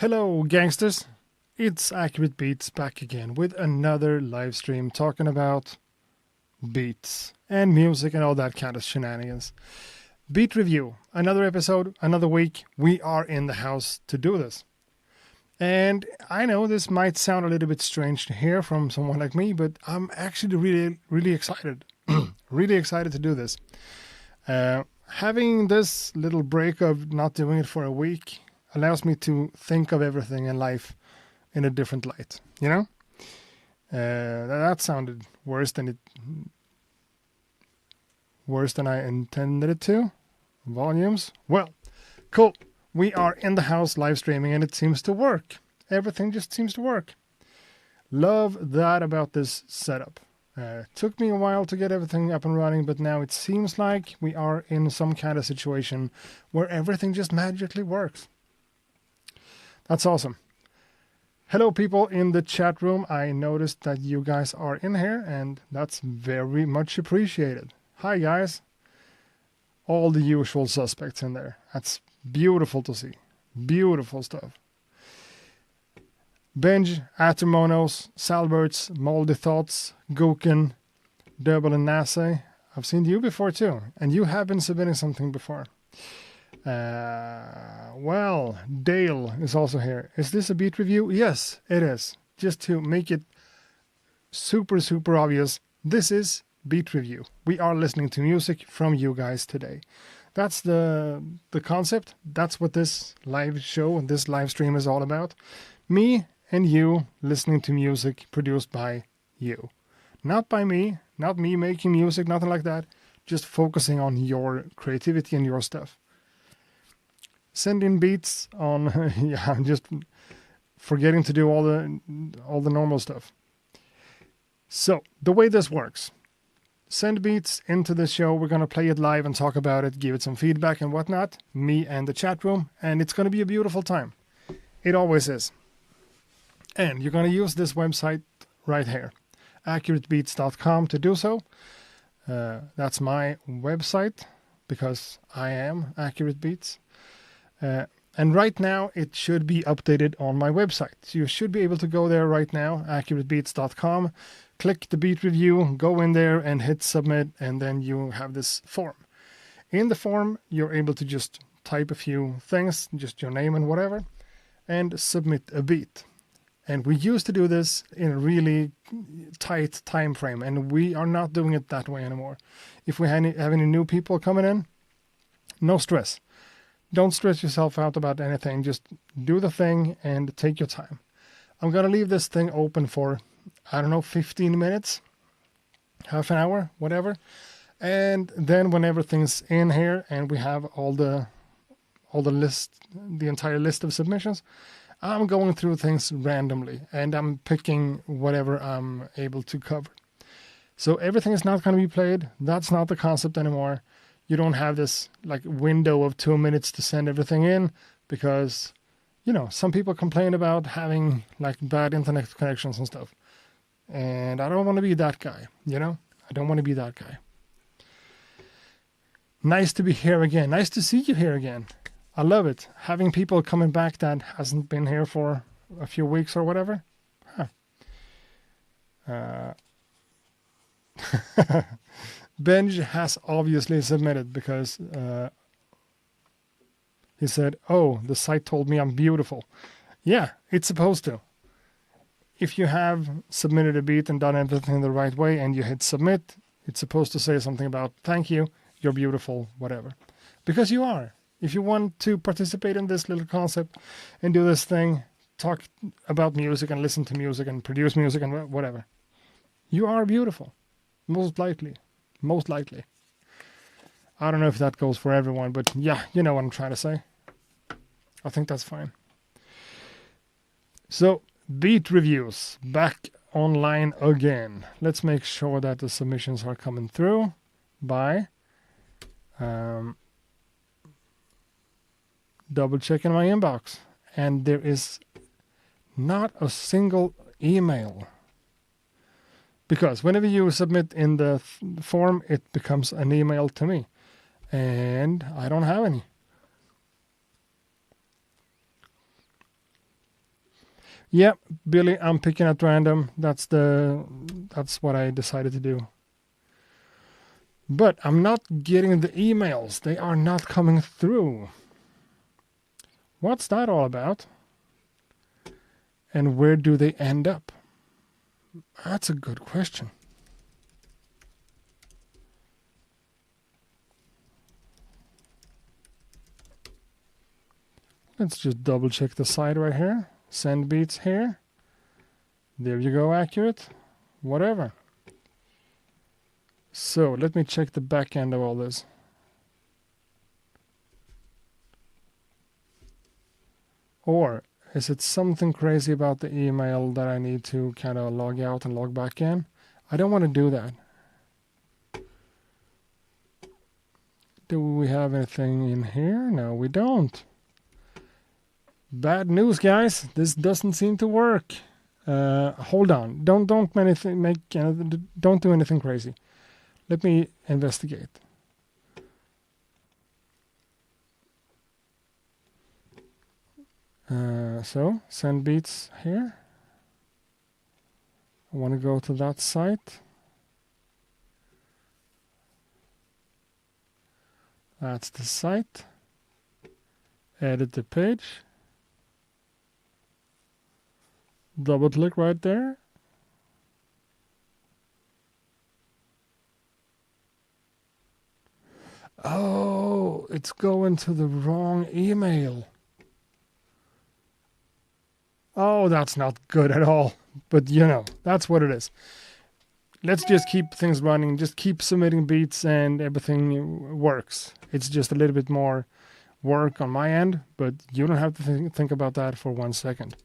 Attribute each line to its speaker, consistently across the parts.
Speaker 1: Hello, gangsters. It's Accurate Beats back again with another live stream talking about beats and music and all that kind of shenanigans. Beat review. Another episode, another week. We are in the house to do this. And I know this might sound a little bit strange to hear from someone like me, but I'm actually really excited. Really excited to do this. Having this little break of not doing it for a week allows me to think of everything in life in a different light, you know? That sounded worse than I intended it to. Volumes. Well, cool. We are in the house live streaming and it seems to work. Everything just seems to work. Love that about this setup. Took me a while to get everything up and running, but now it seems like we are in some kind of situation where everything just magically works. That's awesome. Hello, people in the chat room. I noticed that you guys are in here, and that's very much appreciated. Hi, guys. All the usual suspects in there. That's beautiful to see. Beautiful stuff. Benj, Atermonos, Salberts, Moldy Thoughts, Gookin, Double and Nase. I've seen you before too, and you have been submitting something before. Well, Dale is also here. Is this a beat review? Yes, it is. Just to make it super obvious, this is beat review. We are listening to music from you guys today. That's the concept. That's what this live show and this live stream is all about. Me and you listening to music produced by you. Not by me, not me making music, nothing like that. Just focusing on your creativity and your stuff. Send in beats on, yeah, I'm just forgetting to do all the normal stuff. So, the way this works. Send beats into the show. We're going to play it live and talk about it, give it some feedback and whatnot. Me and the chat room. And it's going to be a beautiful time. It always is. And you're going to use this website right here. AccurateBeats.com to do so. That's my website because I am Accurate Beats. And right now it should be updated on my website. So you should be able to go there right now, accuratebeats.com, click the beat review, go in there and hit submit, and then you have this form. In the form, you're able to just type a few things, just your name and whatever, and submit a beat. And we used to do this in a really tight time frame, and we are not doing it that way anymore. If we have any new people coming in, no stress. Don't stress yourself out about anything. Just do the thing and take your time. I'm going to leave this thing open for, 15 minutes, half an hour, whatever. And then when everything's in here and we have all the list, the entire list of submissions, I'm going through things randomly and I'm picking whatever I'm able to cover. So everything is not going to be played. That's not the concept anymore. You don't have this window of 2 minutes to send everything in because, some people complain about having bad internet connections and stuff. And I don't want to be that guy, I don't want to be that guy. Nice to be here again. Nice to see you here again. I love it. Having people coming back that hasn't been here for a few weeks or whatever. Benj has obviously submitted because he said, oh, the site told me I'm beautiful. Yeah, it's supposed to. If you have submitted a beat and done everything the right way and you hit submit, it's supposed to say something about, thank you, you're beautiful, whatever. Because you are. If you want to participate in this little concept and do this thing, talk about music and listen to music and produce music and whatever, you are beautiful. Most likely. I don't know if that goes for everyone, but yeah, you know what I'm trying to say. I think that's fine. So, beat reviews back online again. Let's make sure that the submissions are coming through by double checking my inbox. And there is not a single email. Because whenever you submit in the form, it becomes an email to me. And I don't have any. Yep, Billy, I'm picking at random. That's what I decided to do. But I'm not getting the emails. They are not coming through. What's that all about? And where do they end up? That's a good question. Let's just double check the site right here. Send beats here. There you go, accurate. Whatever. So let me check the back end of all this. Or is it something crazy about the email that I need to kind of log out and log back in? I don't want to do that. Do we have anything in here? No, we don't. Bad news, guys. This doesn't seem to work. Hold on. Don't do anything crazy. Let me investigate. So send beats here. I want to go to that site. That's the site. Edit the page. Double click right there. Oh, it's going to the wrong email. Oh, that's not good at all. But you know, that's what it is. Let's just keep things running. Just keep submitting beats and everything works. It's just a little bit more work on my end, but you don't have to think about that for 1 second.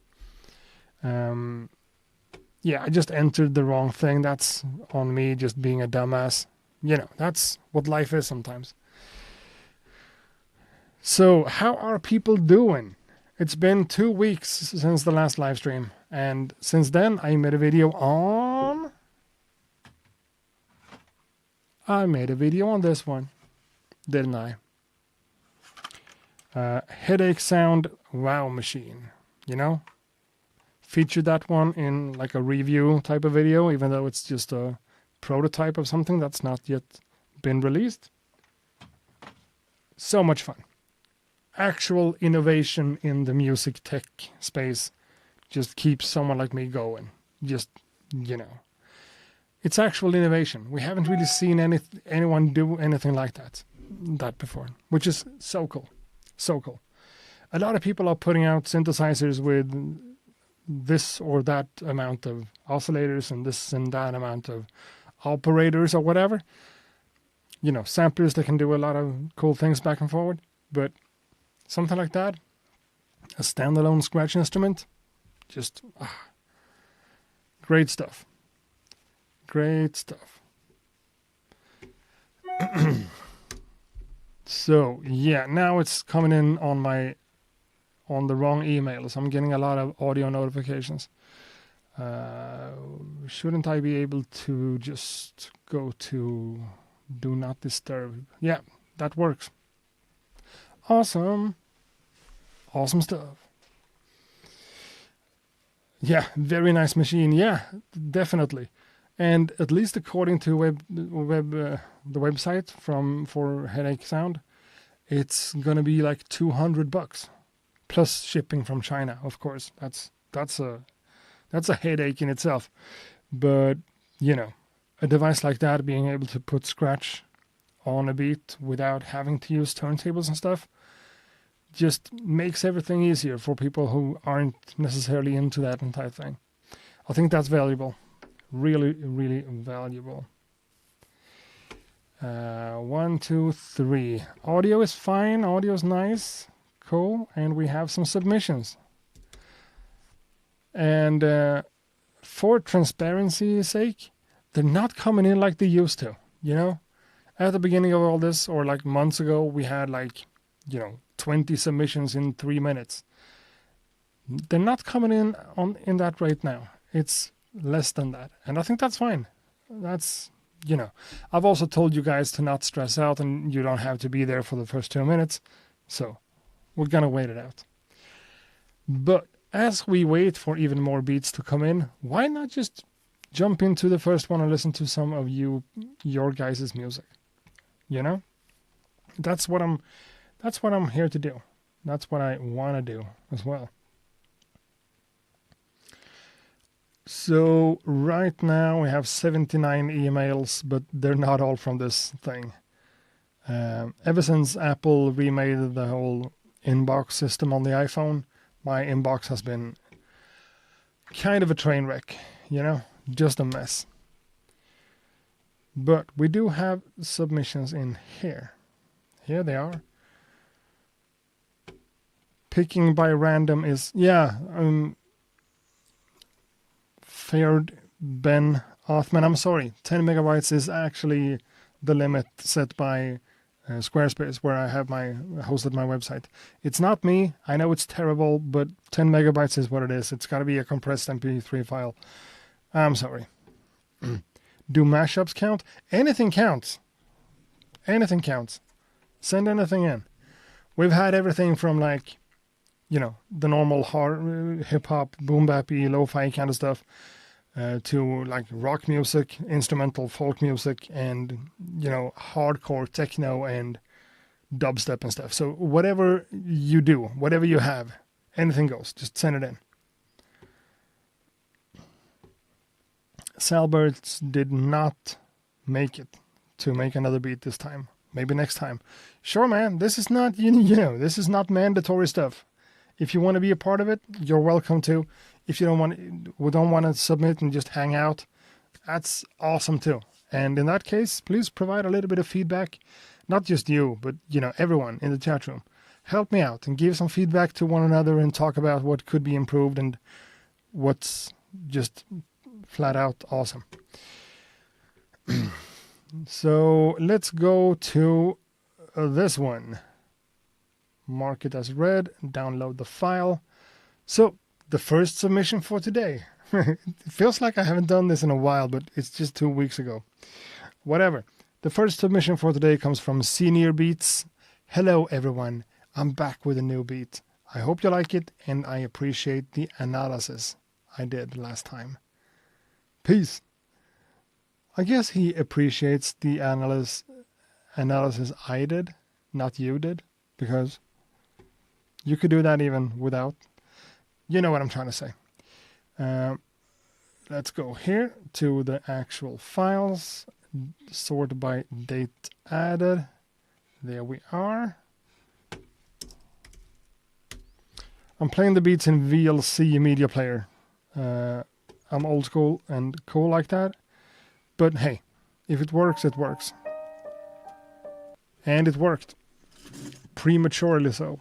Speaker 1: Yeah, I just entered the wrong thing. That's on me just being a dumbass. You know, that's what life is sometimes. So, how are people doing? It's been 2 weeks since the last live stream. And since then, I made a video on this one, didn't I? Headache sound wow machine, you know? Featured that one in like a review type of video, even though it's just a prototype of something that's not yet been released. So much fun. Actual innovation in the music tech space just keeps someone like me going. Just, you know. It's actual innovation. We haven't really seen anyone do anything like that before, which is so cool. So cool. A lot of people are putting out synthesizers with this or that amount of oscillators and this and that amount of operators or whatever. You know, samplers that can do a lot of cool things back and forward. But something like that, a standalone scratch instrument, just great stuff. Great stuff. So, yeah, now it's coming in on the wrong email, so I'm getting a lot of audio notifications. Shouldn't I be able to just go to do not disturb? Yeah, that works. Awesome. Awesome stuff. Yeah, very nice machine. Yeah, definitely. And at least according to the website for Headache Sound, it's gonna be like $200 plus shipping from China. Of course, that's a headache in itself. But you know, a device like that being able to put scratch on a beat without having to use turntables and stuff just makes everything easier for people who aren't necessarily into that entire thing. I think that's valuable. Really, really valuable. 1, 2, 3. Audio is fine. Audio is nice. Cool. And we have some submissions. And for transparency's sake, they're not coming in like they used to. You know, at the beginning of all this, or like months ago, we had like, 20 submissions in 3 minutes. They're not coming in that rate now. It's less than that. And I think that's fine. That's, I've also told you guys to not stress out, and you don't have to be there for the first 2 minutes. So we're going to wait it out. But as we wait for even more beats to come in, why not just jump into the first one and listen to some of your guys' music? You know? That's what I'm here to do. That's what I want to do as well. So right now we have 79 emails, but they're not all from this thing. Ever since Apple remade the whole inbox system on the iPhone, my inbox has been kind of a train wreck, you know, just a mess. But we do have submissions in here. Here they are. Picking by random is, Fared Ben Othman, I'm sorry, 10 megabytes is actually the limit set by Squarespace, where I have hosted my website. It's not me. I know it's terrible, but 10 megabytes is what it is. It's got to be a compressed MP3 file. I'm sorry. Do mashups count? Anything counts. Anything counts. Send anything in. We've had everything from like, you know, the normal hard hip-hop, boom-bappy, lo-fi kind of stuff, to like rock music, instrumental folk music, and, you know, hardcore techno and dubstep and stuff. So whatever you do, whatever you have, anything goes. Just send it in. Salberts did not make it to make another beat this time. Maybe next time. Sure, man. This is not, you know, this is not mandatory stuff. If you want to be a part of it, you're welcome to. If you don't want to submit and just hang out, that's awesome too. And in that case, please provide a little bit of feedback. Not just you, but, you know, everyone in the chat room. Help me out and give some feedback to one another and talk about what could be improved and what's just flat out awesome. So let's go to this one. Mark it as read, download the file. So the first submission for today. It feels like I haven't done this in a while, but it's just 2 weeks ago. Whatever. The first submission for today comes from Senior Beats. Hello everyone, I'm back with a new beat. I hope you like it and I appreciate the analysis I did last time. Peace. I guess he appreciates the analysis I did, not you did, because you could do that even without. You know what I'm trying to say. Let's go here to the actual files. Sort by date added. There we are. I'm playing the beats in VLC media player. I'm old school and cool like that. But hey, if it works, it works. And it worked. Prematurely so.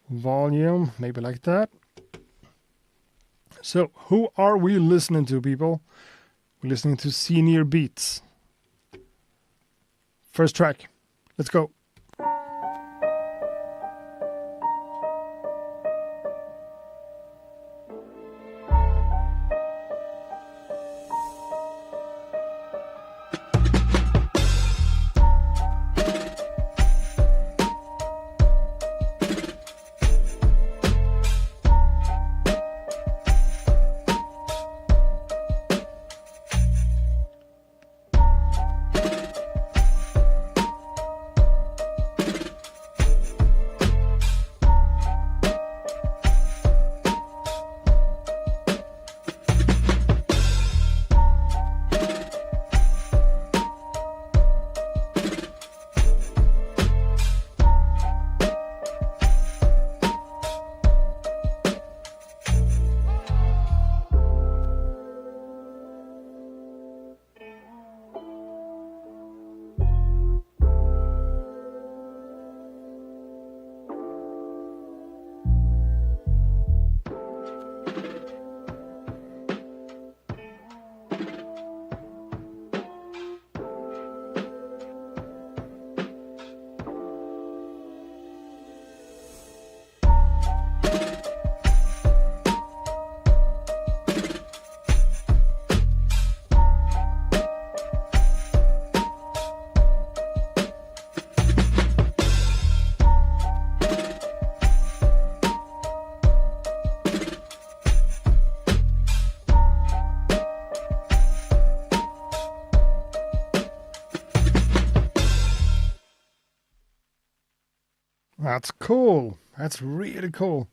Speaker 1: Volume, maybe like that. So, who are we listening to, people? We're listening to Senior Beats. First track. Let's go. That's cool. That's really cool.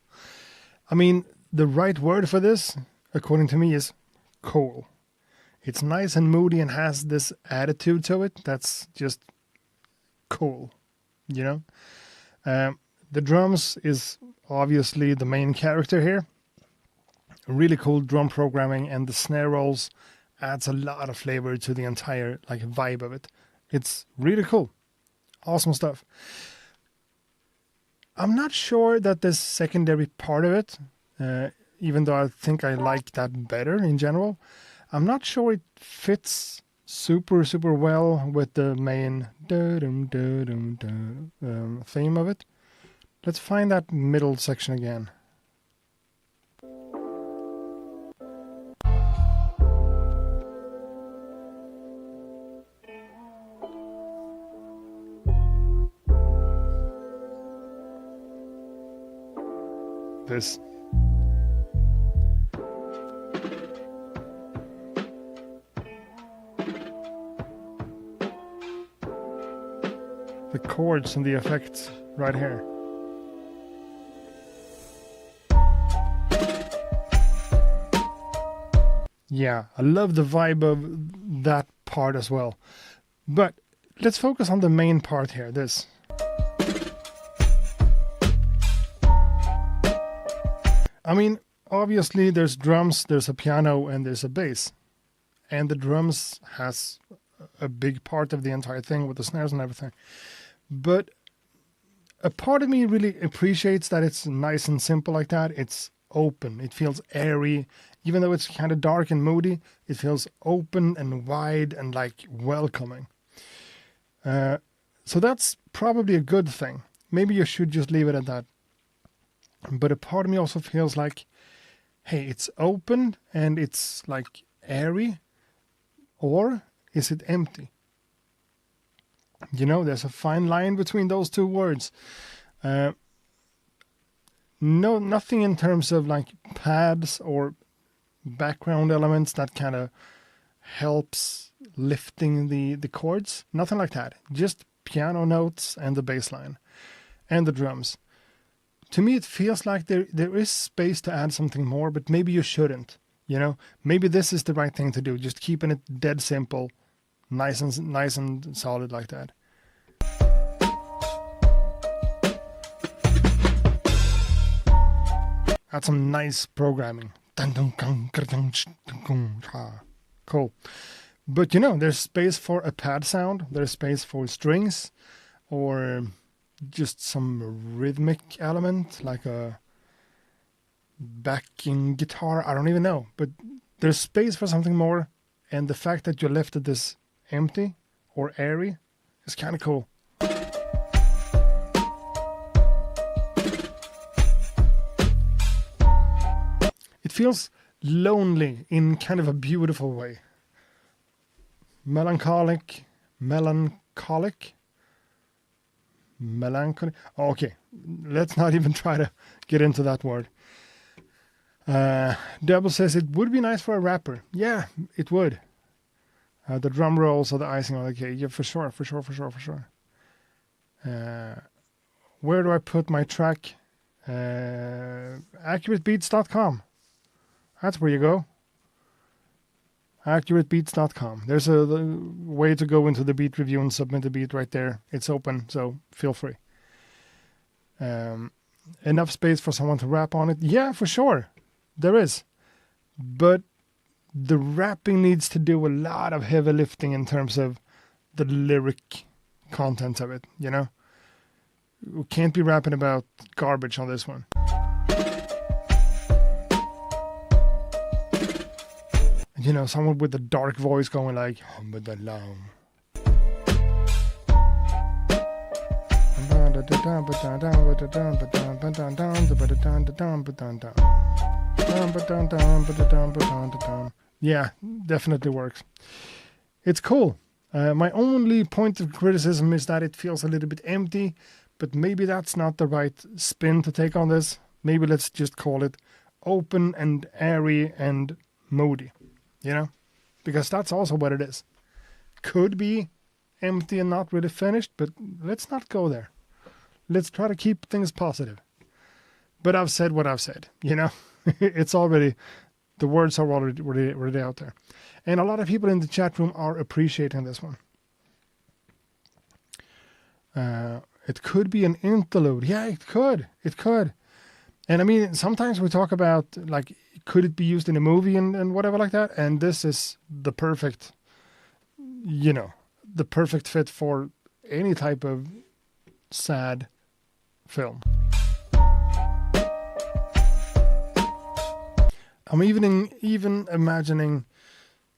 Speaker 1: I mean, the right word for this, according to me, is cool. It's nice and moody and has this attitude to it that's just cool, you know? The drums is obviously the main character here. Really cool drum programming, and the snare rolls adds a lot of flavor to the entire vibe of it. It's really cool. Awesome stuff. I'm not sure that this secondary part of it, even though I think I like that better in general, I'm not sure it fits super well with the main theme of it. Let's find that middle section again. This. The chords and the effects right here. Yeah, I love the vibe of that part as well. But let's focus on the main part here, this. I mean, obviously there's drums, there's a piano, and there's a bass. And the drums has a big part of the entire thing with the snares and everything. But a part of me really appreciates that it's nice and simple like that. It's open. It feels airy. Even though it's kind of dark and moody, it feels open and wide and welcoming. So that's probably a good thing. Maybe you should just leave it at that. But a part of me also feels like, hey, it's open and it's airy, or is it empty? You know, there's a fine line between those two words. No, nothing in terms of pads or background elements that kind of helps lifting the chords. Nothing like that. Just piano notes and the bass line and the drums. To me, it feels like there is space to add something more, but maybe you shouldn't. You know, maybe this is the right thing to do. Just keeping it dead simple, nice and solid like that. That's some nice programming. Cool. But there's space for a pad sound. There's space for strings, or just some rhythmic element like a backing guitar. I don't even know, but there's space for something more, and the fact that you left this empty or airy is kind of cool. It feels lonely in kind of a beautiful way. Melancholy. Okay, let's not even try to get into that word. Double says it would be nice for a rapper. Yeah, it would. The drum rolls or the icing on the cake. Yeah, for sure. Where do I put my track? AccurateBeats.com. That's where you go. AccurateBeats.com. There's a way to go into the beat review and submit the beat right there. It's open, so feel free. Enough space for someone to rap on it? Yeah, for sure. There is. But the rapping needs to do a lot of heavy lifting in terms of the lyric content of it, you know? We can't be rapping about garbage on this one. You know, someone with a dark voice going like, yeah, definitely works. It's cool. My only point of criticism is that it feels a little bit empty, but maybe that's not the right spin to take on this. Maybe let's just call it open and airy and moody. You know, because that's also what it is. Could be empty and not really finished, but let's not go there. Let's try to keep things positive. But I've said what I've said, you know. It's already, the words are already out there. And a lot of people in the chat room are appreciating this one. It could be an interlude. Yeah, it could. It could. And I mean, sometimes we talk about, like, could it be used in a movie and whatever like that? And this is the perfect, you know, the perfect fit for any type of sad film. I'm even imagining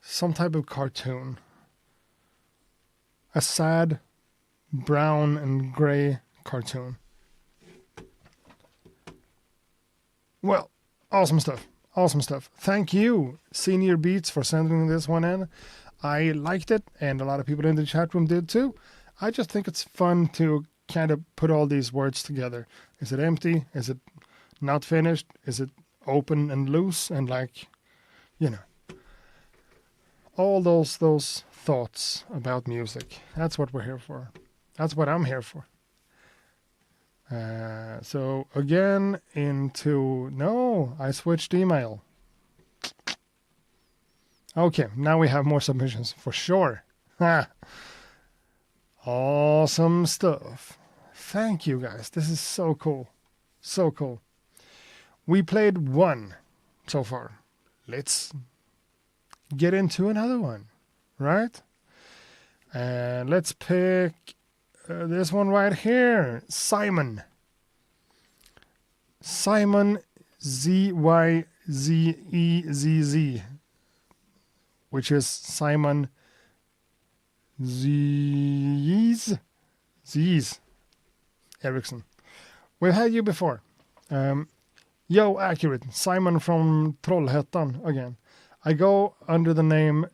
Speaker 1: some type of cartoon. A sad brown and gray cartoon. Well, awesome stuff. Awesome stuff. Thank you, Senior Beats, for sending this one in. I liked it, and a lot of people in the chat room did too. I just think it's fun to kind of put all these words together. Is it empty? Is it not finished? Is it open and loose? And, like, you know, all those thoughts about music. That's what we're here for. That's what I'm here for. So again, no, I switched email. Okay, now we have more submissions for sure. Awesome stuff. Thank you guys. This is so cool. So cool. We played one so far. Let's get into another one, right? And let's pick this one right here. Simon ZYZEZZ, which is Simon Z's Ericsson. We've had you before. Yo, accurate. Simon from Trollhättan again. I go under the name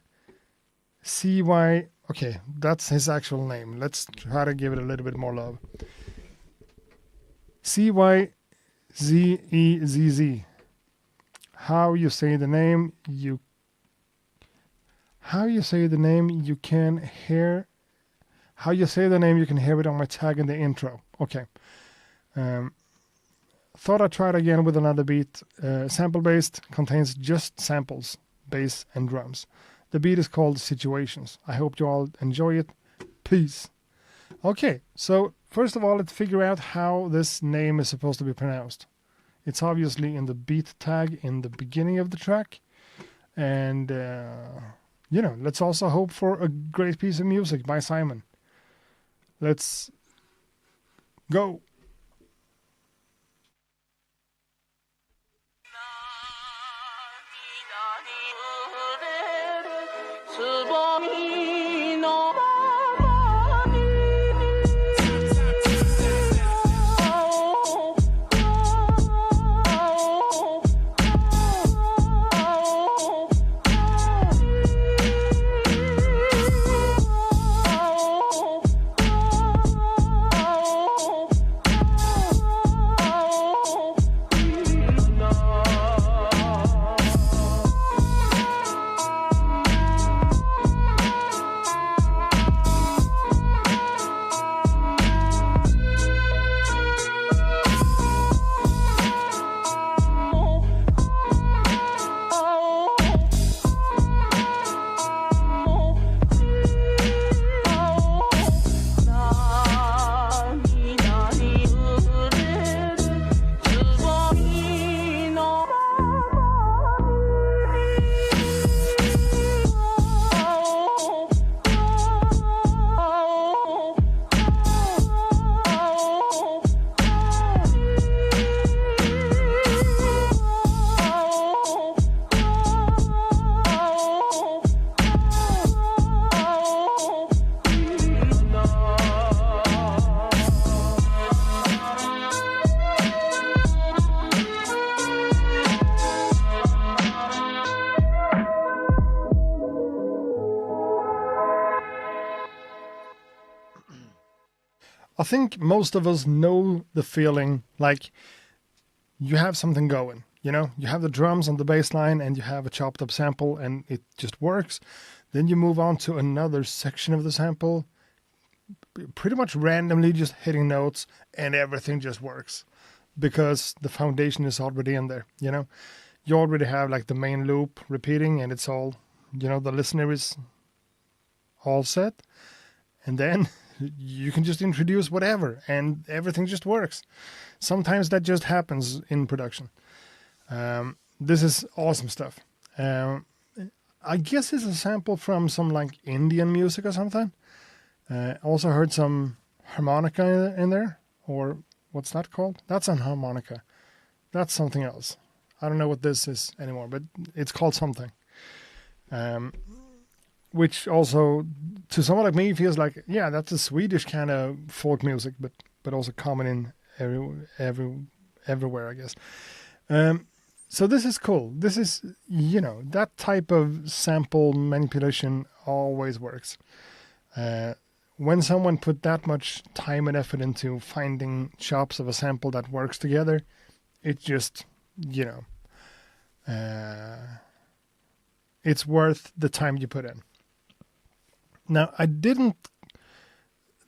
Speaker 1: CY. Okay, that's his actual name. Let's try to give it a little bit more love. CYZEZZ. How you say the name, you can hear. How you say the name, you can hear it on my tag in the intro. Okay. Thought I'd try it again with another beat. Sample-based, contains just samples, bass and drums. The beat is called Situations. I hope you all enjoy it. Peace. Okay, so first of all, let's figure out how this name is supposed to be pronounced. It's obviously in the beat tag in the beginning of the track. And, you know, let's also hope for a great piece of music by Simon. Let's go. I think most of us know the feeling, like you have something going, you know, you have the drums on the bass line and you have a chopped up sample and it just works. Then you move on to another section of the sample, pretty much randomly just hitting notes and everything just works because the foundation is already in there, you know. You already have like the main loop repeating and it's all, you know, the listener is all set. And then you can just introduce whatever and everything just works. Sometimes that just happens in production. This is awesome stuff. I guess it's a sample from some like Indian music or something. Also heard some harmonica in there, or what's that called? That's an harmonica. That's something else. I don't know what this is anymore, but it's called something. Which also, to someone like me, feels like, yeah, that's a Swedish kind of folk music, but also common in everywhere, I guess. So this is cool. This is, you know, that type of sample manipulation always works. When someone put that much time and effort into finding chops of a sample that works together, it just, you know, it's worth the time you put in. Now,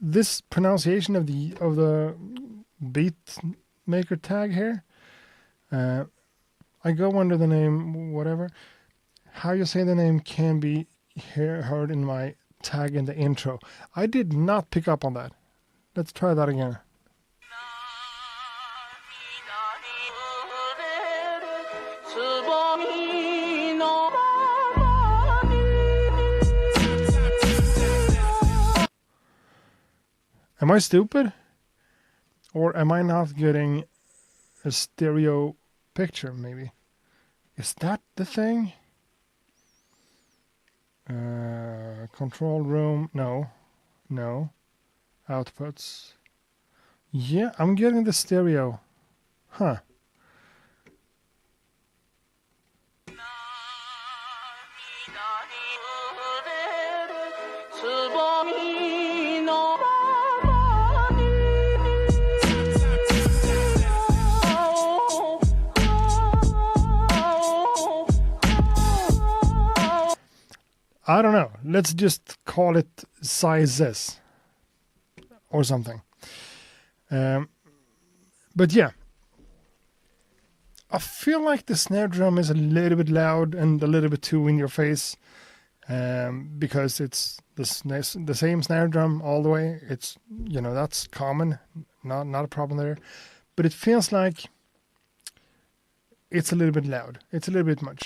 Speaker 1: this pronunciation of the beat maker tag here, I go under the name whatever. How you say the name can be heard in my tag in the intro. I did not pick up on that. Let's try that again. Am I stupid? Or am I not getting a stereo picture, maybe? Is that the thing? Control room, no. Outputs. Yeah, I'm getting the stereo. Huh. I don't know. Let's just call it sizes or something. But yeah, I feel like the snare drum is a little bit loud and a little bit too in your face, because it's the same snare drum all the way. It's, you know, that's common, not a problem there. But it feels like it's a little bit loud. It's a little bit much.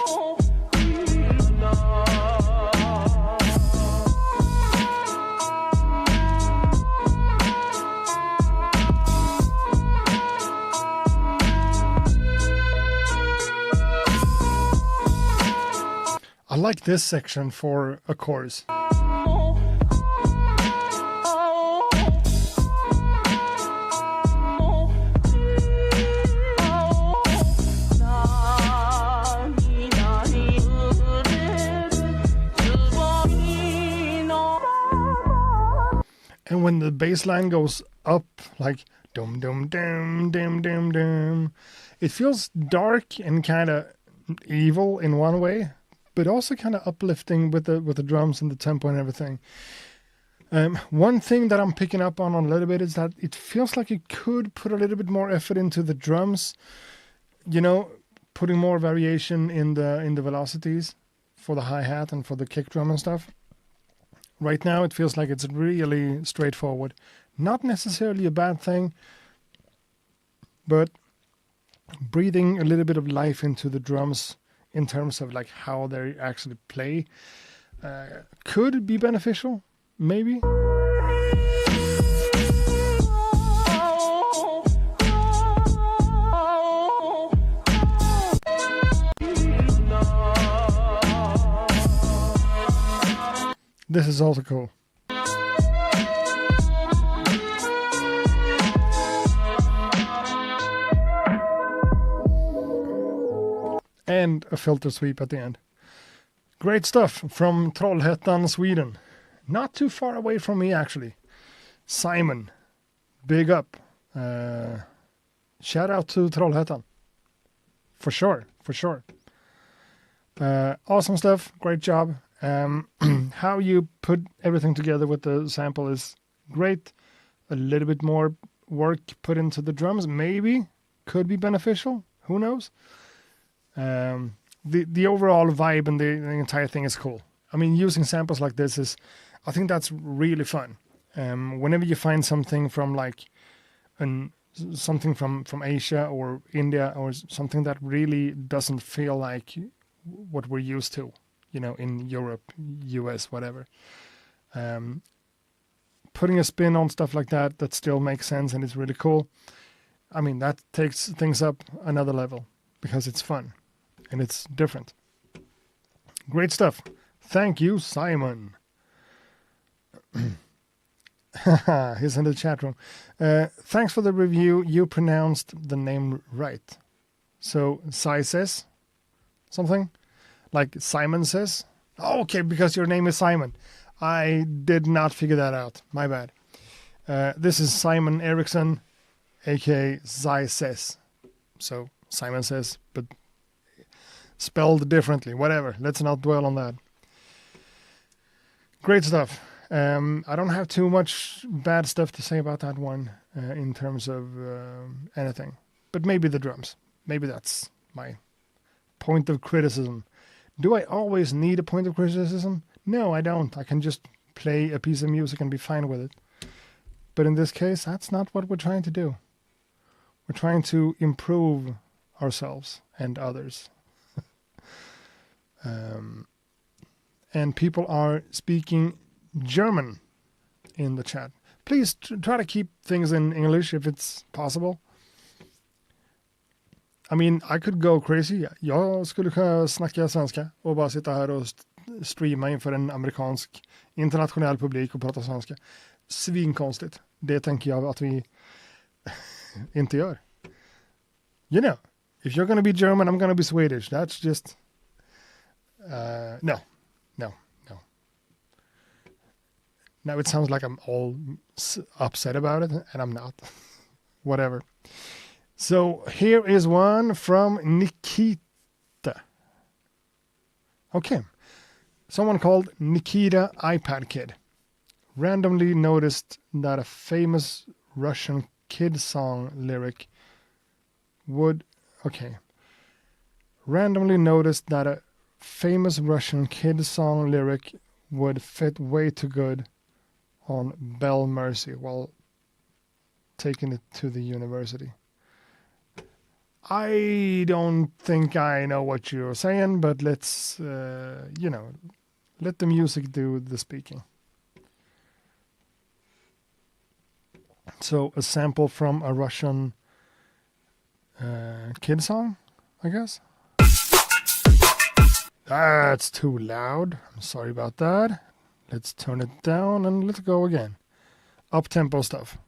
Speaker 1: I like this section for a chorus. And when the bass line goes up, like dum dum dum dum dum dum, it feels dark and kind of evil in one way, but also kind of uplifting with the drums and the tempo and everything. One thing that I'm picking up on a little bit is that it feels like it could put a little bit more effort into the drums, you know, putting more variation in the velocities for the hi-hat and for the kick drum and stuff. Right now it feels like it's really straightforward. Not necessarily a bad thing, but breathing a little bit of life into the drums in terms of like how they actually play could be beneficial, maybe. This is also cool. And a filter sweep at the end. Great stuff from Trollhättan, Sweden. Not too far away from me, actually. Simon, big up. Shout out to Trollhättan. For sure. Awesome stuff. Great job. How you put everything together with the sample is great. A little bit more work put into the drums, maybe could be beneficial. Who knows? The overall vibe and the entire thing is cool. I mean, using samples like this is, I think that's really fun. Whenever you find something from like something from Asia or India or something that really doesn't feel like what we're used to, in Europe, US, whatever. Putting a spin on stuff like that still makes sense and it's really cool. I mean, that takes things up another level because it's fun and it's different. Great stuff. Thank you, Simon. He's in the chat room. Thanks for the review. You pronounced the name right. So, Sai says something like Simon says. Oh, okay, because your name is Simon. I did not figure that out. My bad. This is Simon Eriksson, aka Sai says. So, Simon says, but spelled differently. Whatever. Let's not dwell on that. Great stuff. I don't have too much bad stuff to say about that one in terms of anything. But maybe the drums. Maybe that's my point of criticism. Do I always need a point of criticism? No, I don't. I can just play a piece of music and be fine with it. But in this case, that's not what we're trying to do. We're trying to improve ourselves and others. And people are speaking German in the chat. Please try to keep things in English if it's possible. I mean, I could go crazy. Jag skulle kunna snacka svenska och bara sitta här och streama inför en amerikansk internationell publik och prata svenska. Svinkonstigt. Det tänker jag att vi inte gör. If you're gonna be German, I'm gonna be Swedish. That's just... No. Now it sounds like I'm all upset about it, and I'm not. Whatever. So here is one from Nikita. Okay. Someone called Nikita iPad Kid randomly noticed that a famous Russian kid song lyric would... Okay. Randomly noticed that a famous Russian kid song lyric would fit way too good on Bell Mercy while taking it to the university. I don't think I know what you're saying, but let's, let the music do the speaking. So a sample from a Russian kid song, I guess. That's too loud. I'm sorry about that. Let's turn it down and let's go again. Up-tempo stuff.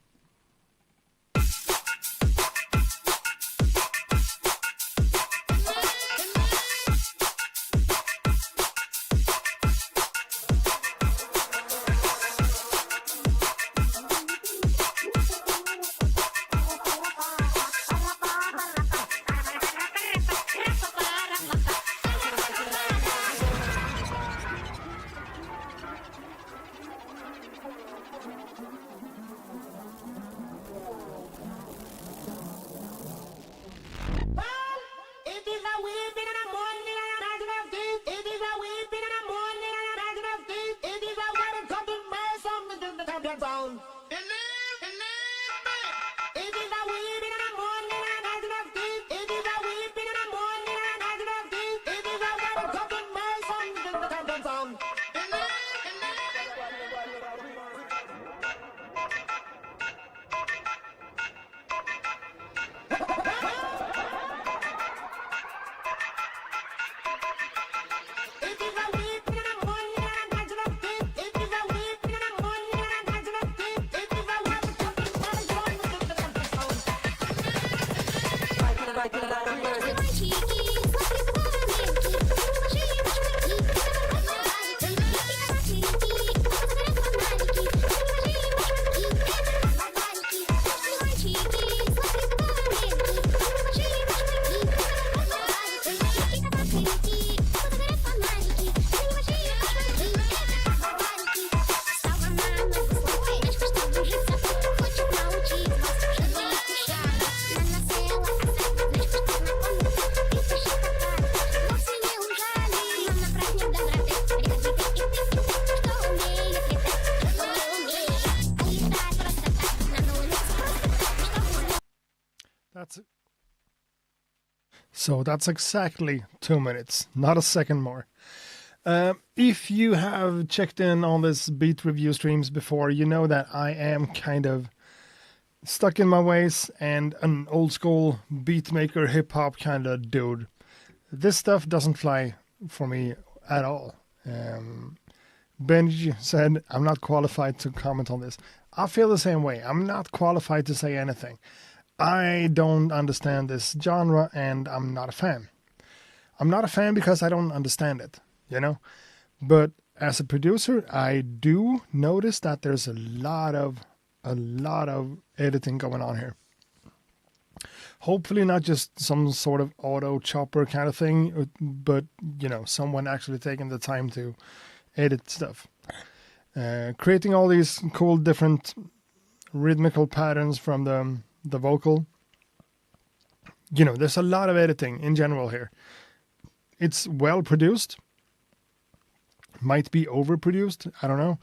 Speaker 1: that's exactly 2 minutes, not a second more. If you have checked in on this beat review streams before, you know that I am kind of stuck in my ways and an old school beat maker hip hop kind of dude. This stuff doesn't fly for me at all. Benji said, I'm not qualified to comment on this. I feel the same way. I'm not qualified to say anything. I don't understand this genre and I'm not a fan. I'm not a fan because I don't understand it, you know? But as a producer, I do notice that there's a lot of editing going on here. Hopefully not just some sort of auto chopper kind of thing, but, you know, someone actually taking the time to edit stuff. Creating all these cool different rhythmical patterns from the vocal. You know, there's a lot of editing in general here. It's well produced. Might be overproduced. I don't know.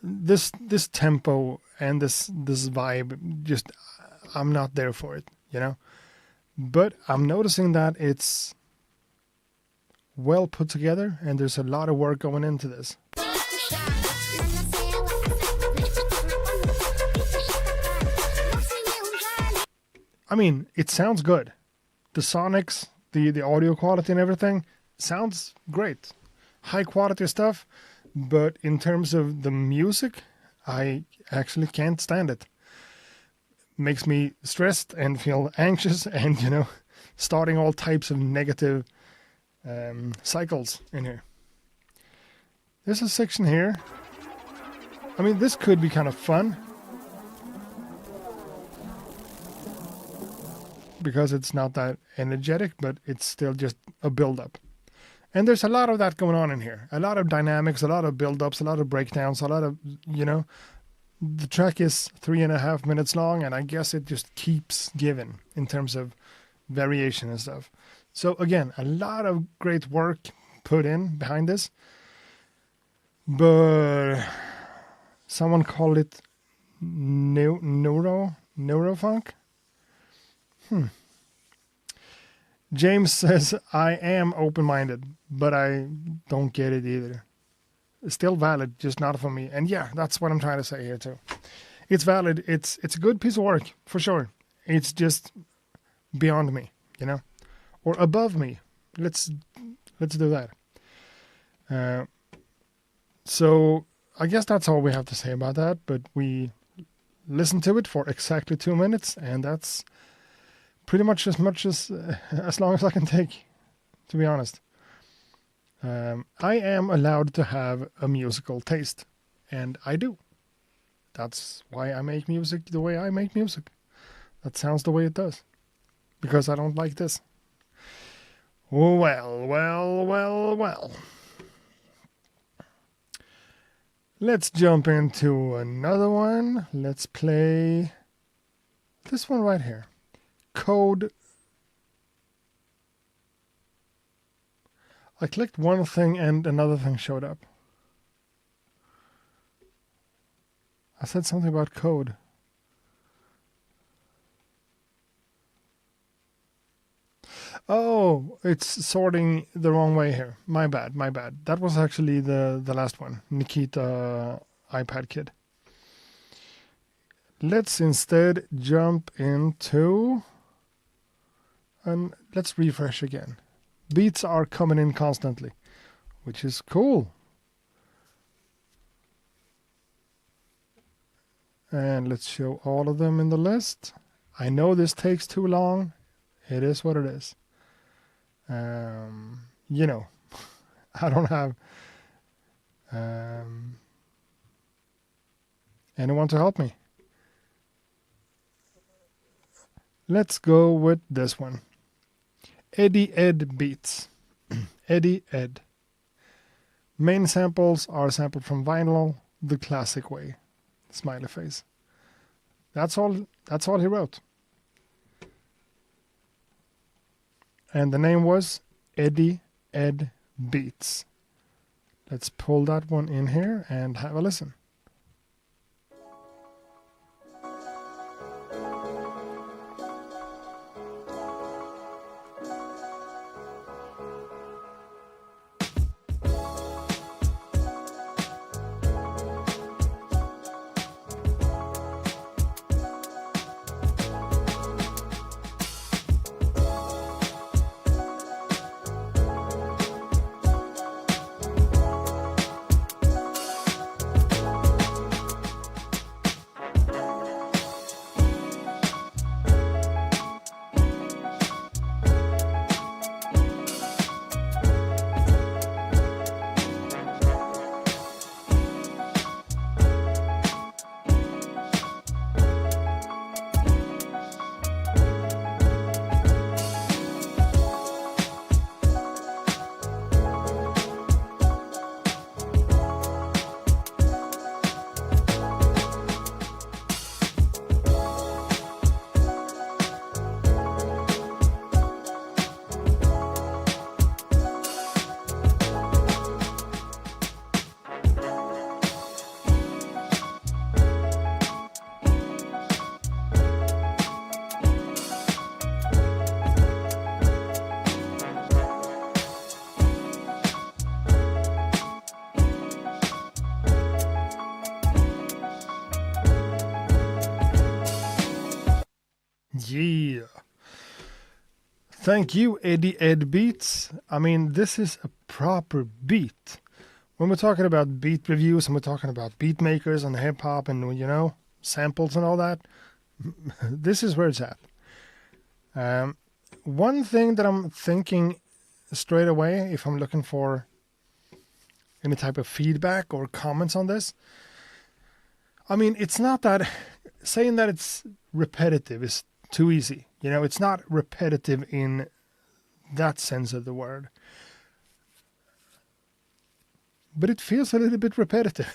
Speaker 1: This tempo and this vibe, just I'm not there for it, you know. But I'm noticing that it's well put together and there's a lot of work going into this. I mean, it sounds good. The sonics, the audio quality and everything sounds great. High quality stuff, but in terms of the music, I actually can't stand it. Makes me stressed and feel anxious and, you know, starting all types of negative cycles in here. There's a section here. I mean, this could be kind of fun. Because it's not that energetic, but it's still just a build-up. And there's a lot of that going on in here. A lot of dynamics, a lot of build-ups, a lot of breakdowns, a lot of, you know, the track is 3.5 minutes long, and I guess it just keeps giving in terms of variation and stuff. So again, a lot of great work put in behind this. But someone called it neurofunk. James says, I am open-minded, but I don't get it either. It's still valid, just not for me. And yeah, that's what I'm trying to say here too. It's valid. It's a good piece of work, for sure. It's just beyond me, you know? Or above me. Let's do that. So I guess that's all we have to say about that, but we listened to it for exactly 2 minutes, and that's pretty much as long as I can take, to be honest. I am allowed to have a musical taste, and I do. That's why I make music the way I make music. That sounds the way it does. Because I don't like this. Well. Let's jump into another one. Let's play this one right here. Code. I clicked one thing and another thing showed up. I said something about code. Oh, it's sorting the wrong way here. My bad. That was actually the last one. Nikita iPad Kid. Let's instead jump into... and let's refresh again. Beats are coming in constantly, which is cool. And let's show all of them in the list. I know this takes too long. It is what it is. You know, I don't have anyone to help me. Let's go with this one. Eddie Ed beats. Eddie Ed. Main samples are sampled from vinyl the classic way. Smiley face. That's all he wrote. And the name was Eddie Ed Beats. Let's pull that one in here and have a listen. Thank you, Eddie Ed Beats. I mean, this is a proper beat. When we're talking about beat reviews and we're talking about beat makers and hip hop and, you know, samples and all that, this is where it's at. One thing that I'm thinking straight away, if I'm looking for any type of feedback or comments on this, I mean, it's not that saying that it's repetitive is too easy. You know, it's not repetitive in that sense of the word. But it feels a little bit repetitive.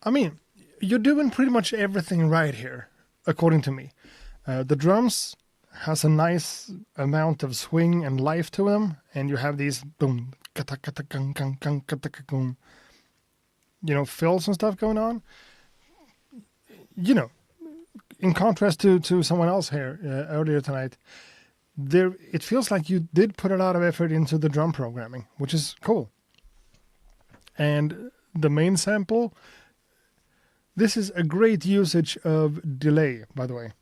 Speaker 1: I mean, you're doing pretty much everything right here, according to me. The drums has a nice amount of swing and life to them, and you have these boom, you know, fills and stuff going on. You know, in contrast to someone else here earlier tonight, it feels like you did put a lot of effort into the drum programming, which is cool. And the main sample, this is a great usage of delay, by the way.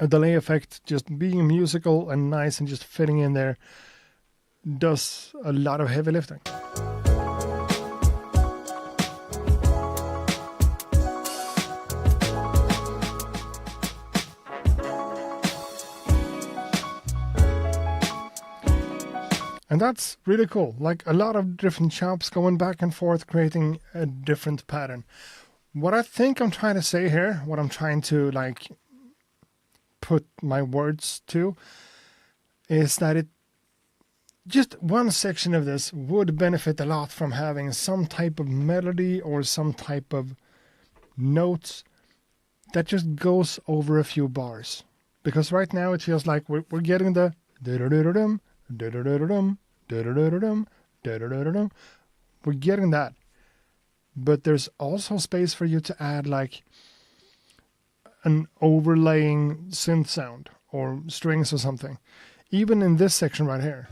Speaker 1: A delay effect, just being musical and nice and just fitting in there, does a lot of heavy lifting. And that's really cool. Like a lot of different chops going back and forth, creating a different pattern. What I think I'm trying to say here, what I'm trying to like put my words to, is that just one section of this would benefit a lot from having some type of melody or some type of notes that just goes over a few bars. Because right now it feels like we're getting the we're getting that. But there's also space for you to add like an overlaying synth sound or strings or something. Even in this section right here.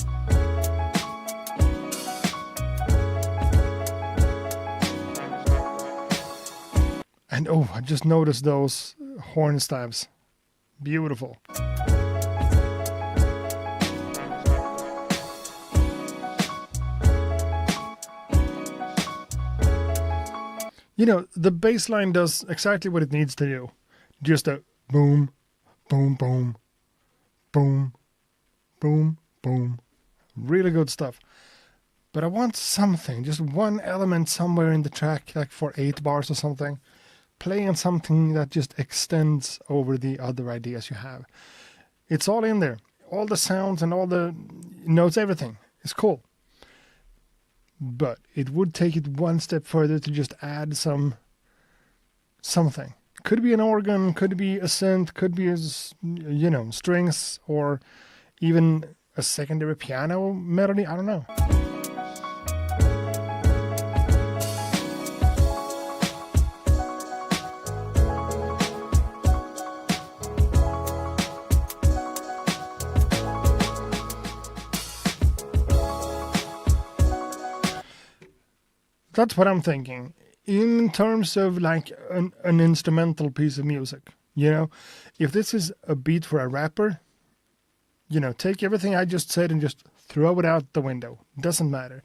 Speaker 1: And oh, I just noticed those horn stabs. Beautiful. You know, the bass line does exactly what it needs to do. Just a boom, boom, boom, boom, boom, boom. Really good stuff. But I want something, just one element somewhere in the track, like for 8 bars or something. Playing something that just extends over the other ideas you have. It's all in there. All the sounds and all the notes, everything. It's cool. But it would take it one step further to just add something. Could be an organ, could be a synth, could be, you know, strings, or even a secondary piano melody. I don't know. That's what I'm thinking. In terms of like an instrumental piece of music, you know, if this is a beat for a rapper, you know, take everything I just said and just throw it out the window. Doesn't matter.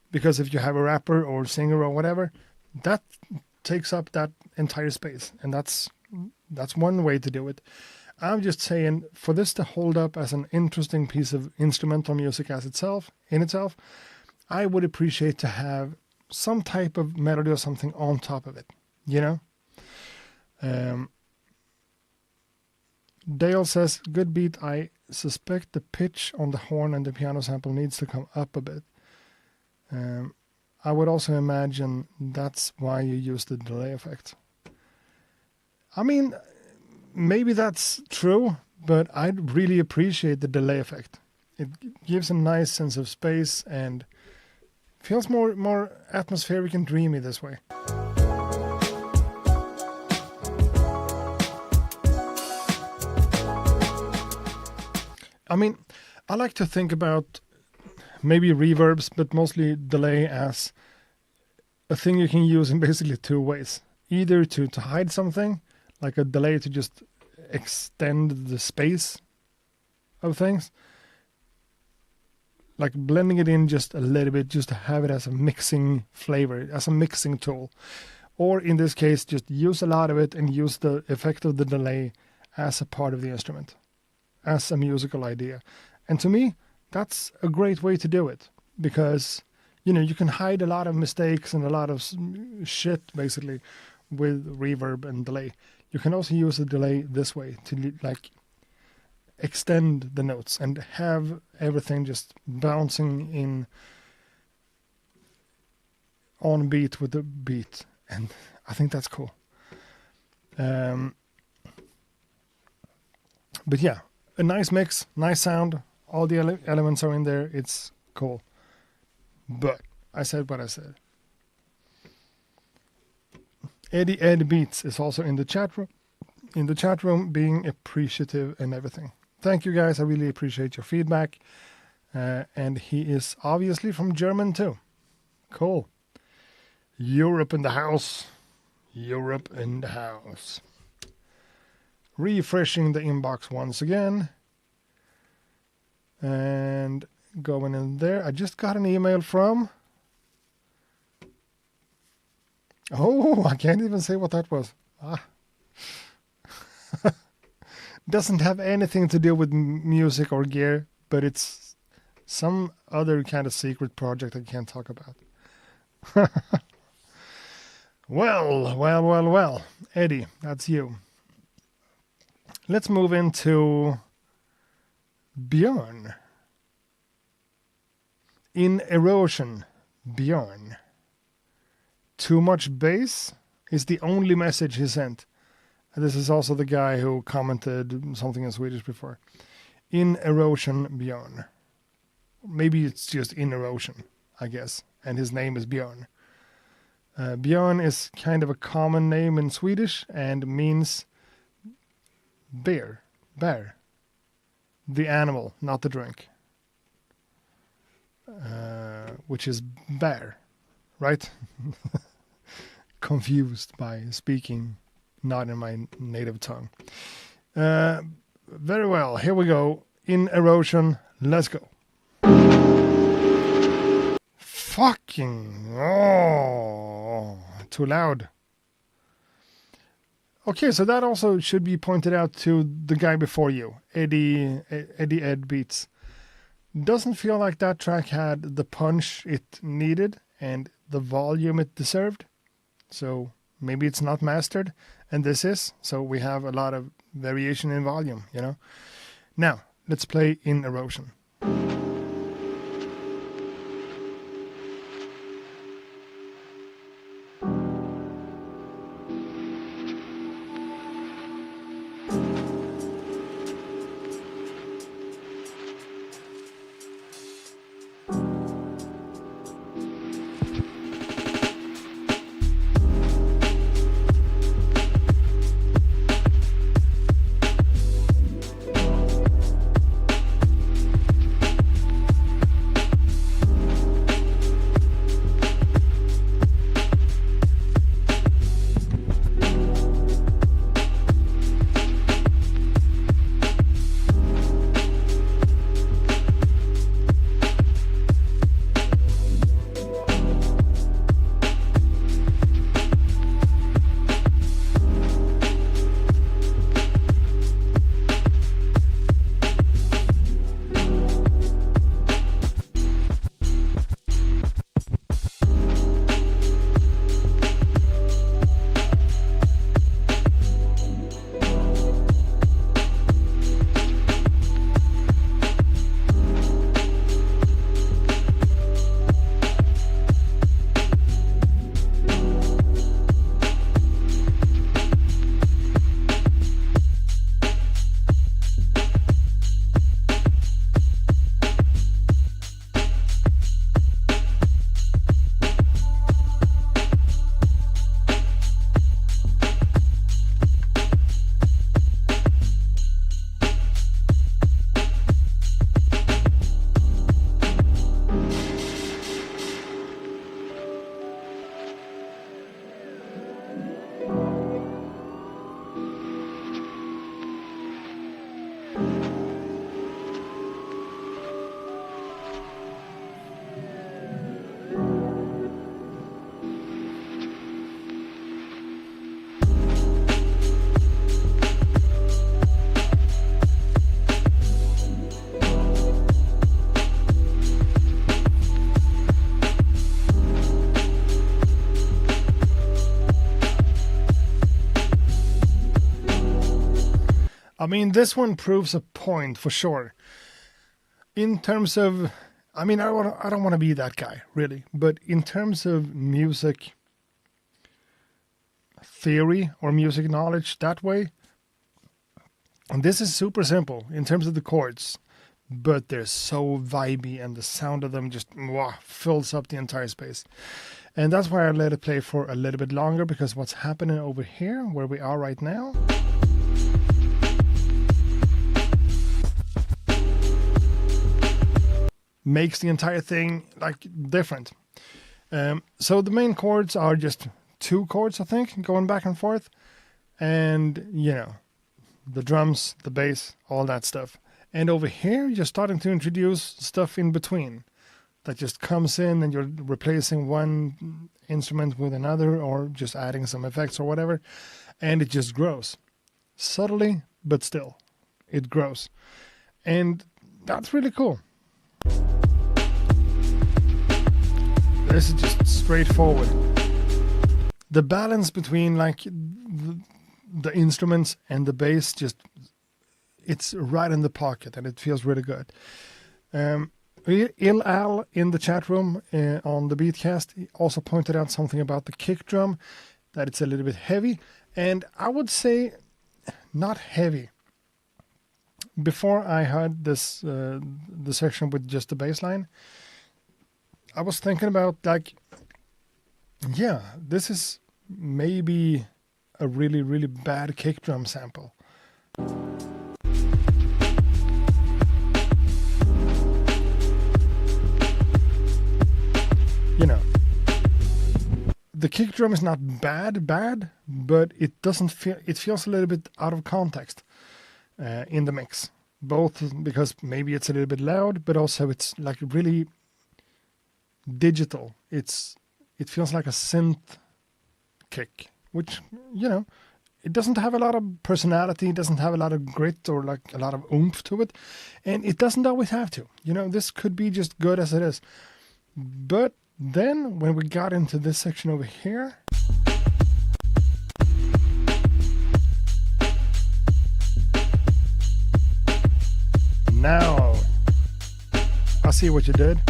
Speaker 1: Because if you have a rapper or singer or whatever, that takes up that entire space. And that's one way to do it. I'm just saying, for this to hold up as an interesting piece of instrumental music in itself, I would appreciate to have some type of melody or something on top of it, you know? Dale says, good beat. I suspect the pitch on the horn and the piano sample needs to come up a bit. I would also imagine that's why you use the delay effect. I mean, maybe that's true, but I'd really appreciate the delay effect. It gives a nice sense of space and feels more atmospheric and dreamy this way. I mean, I like to think about maybe reverbs, but mostly delay as a thing you can use in basically two ways. Either to hide something, like a delay to just extend the space of things, like blending it in just a little bit, just to have it as a mixing flavor, as a mixing tool. Or in this case, just use a lot of it and use the effect of the delay as a part of the instrument, as a musical idea. And to me, that's a great way to do it, because you can hide a lot of mistakes and a lot of shit basically with reverb and delay. You can also use the delay this way to like extend the notes and have everything just bouncing in on beat with the beat, and I think that's cool. But yeah, a nice mix, nice sound, all the elements are in there, it's cool. But I said what I said. Eddie Ed Beats is also in the chat room, being appreciative and everything. Thank you guys, I really appreciate your feedback. And he is obviously from German too. Cool. Europe in the house. Europe in the house. Refreshing the inbox once again. And going in there. I just got an email from... Oh, I can't even say what that was. Doesn't have anything to do with music or gear, but it's some other kind of secret project I can't talk about. Well. Eddie, that's you. Let's move into Björn. In Erosion, Björn. Too much bass is the only message he sent. And this is also the guy who commented something in Swedish before. In Erosion, Björn. Maybe it's just in Erosion, I guess. And his name is Björn. Björn is kind of a common name in Swedish and means bear. The animal, not the drink. Which is bear, right? Confused by speaking not in my native tongue. Very well, here we go. In Erosion, let's go. Fucking, too loud. Okay, so that also should be pointed out to the guy before you, Eddie Ed Beats. Doesn't feel like that track had the punch it needed and the volume it deserved. So maybe it's not mastered, and this is. So we have a lot of variation in volume, Now, let's play In Erosion. I mean, this one proves a point for sure. In terms of, I mean, I don't want to be that guy, really. But in terms of music theory or music knowledge that way, and this is super simple in terms of the chords, but they're so vibey and the sound of them just fills up the entire space. And that's why I let it play for a little bit longer, because what's happening over here, where we are right now, makes the entire thing like different. So the main chords are just 2 chords, I think, going back and forth. And, you know, the drums, the bass, all that stuff. And over here, you're starting to introduce stuff in between that just comes in, and you're replacing one instrument with another, or just adding some effects or whatever. And it just grows. Subtly, but still, it grows. And that's really cool. This is just straightforward. The balance between like the instruments and the bass, just it's right in the pocket, and it feels really good. Il Al in the chat room on the Beatcast also pointed out something about the kick drum, that it's a little bit heavy, and I would say not heavy. Before I heard this the section with just the bass line, I was thinking about like, yeah, this is maybe a really, really bad kick drum sample. You know, the kick drum is not bad, but it doesn't feel, it feels a little bit out of context in the mix. Both because maybe it's a little bit loud, but also it's like really digital. It feels like a synth kick, which, you know, it doesn't have a lot of personality, it doesn't have a lot of grit or like a lot of oomph to it, and it doesn't always have to. You know, this could be just good as it is. But then when we got into this section over here, now I see what you did.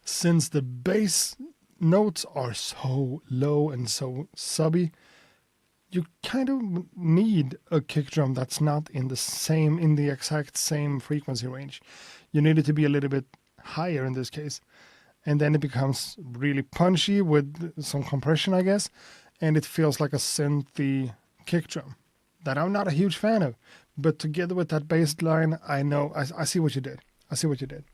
Speaker 1: Since the bass notes are so low and so subby, you kind of need a kick drum that's not in the exact same frequency range. You need it to be a little bit higher in this case. And then it becomes really punchy with some compression, I guess. And it feels like a synthy kick drum that I'm not a huge fan of. But together with that bass line, I know, I see what you did. I see what you did.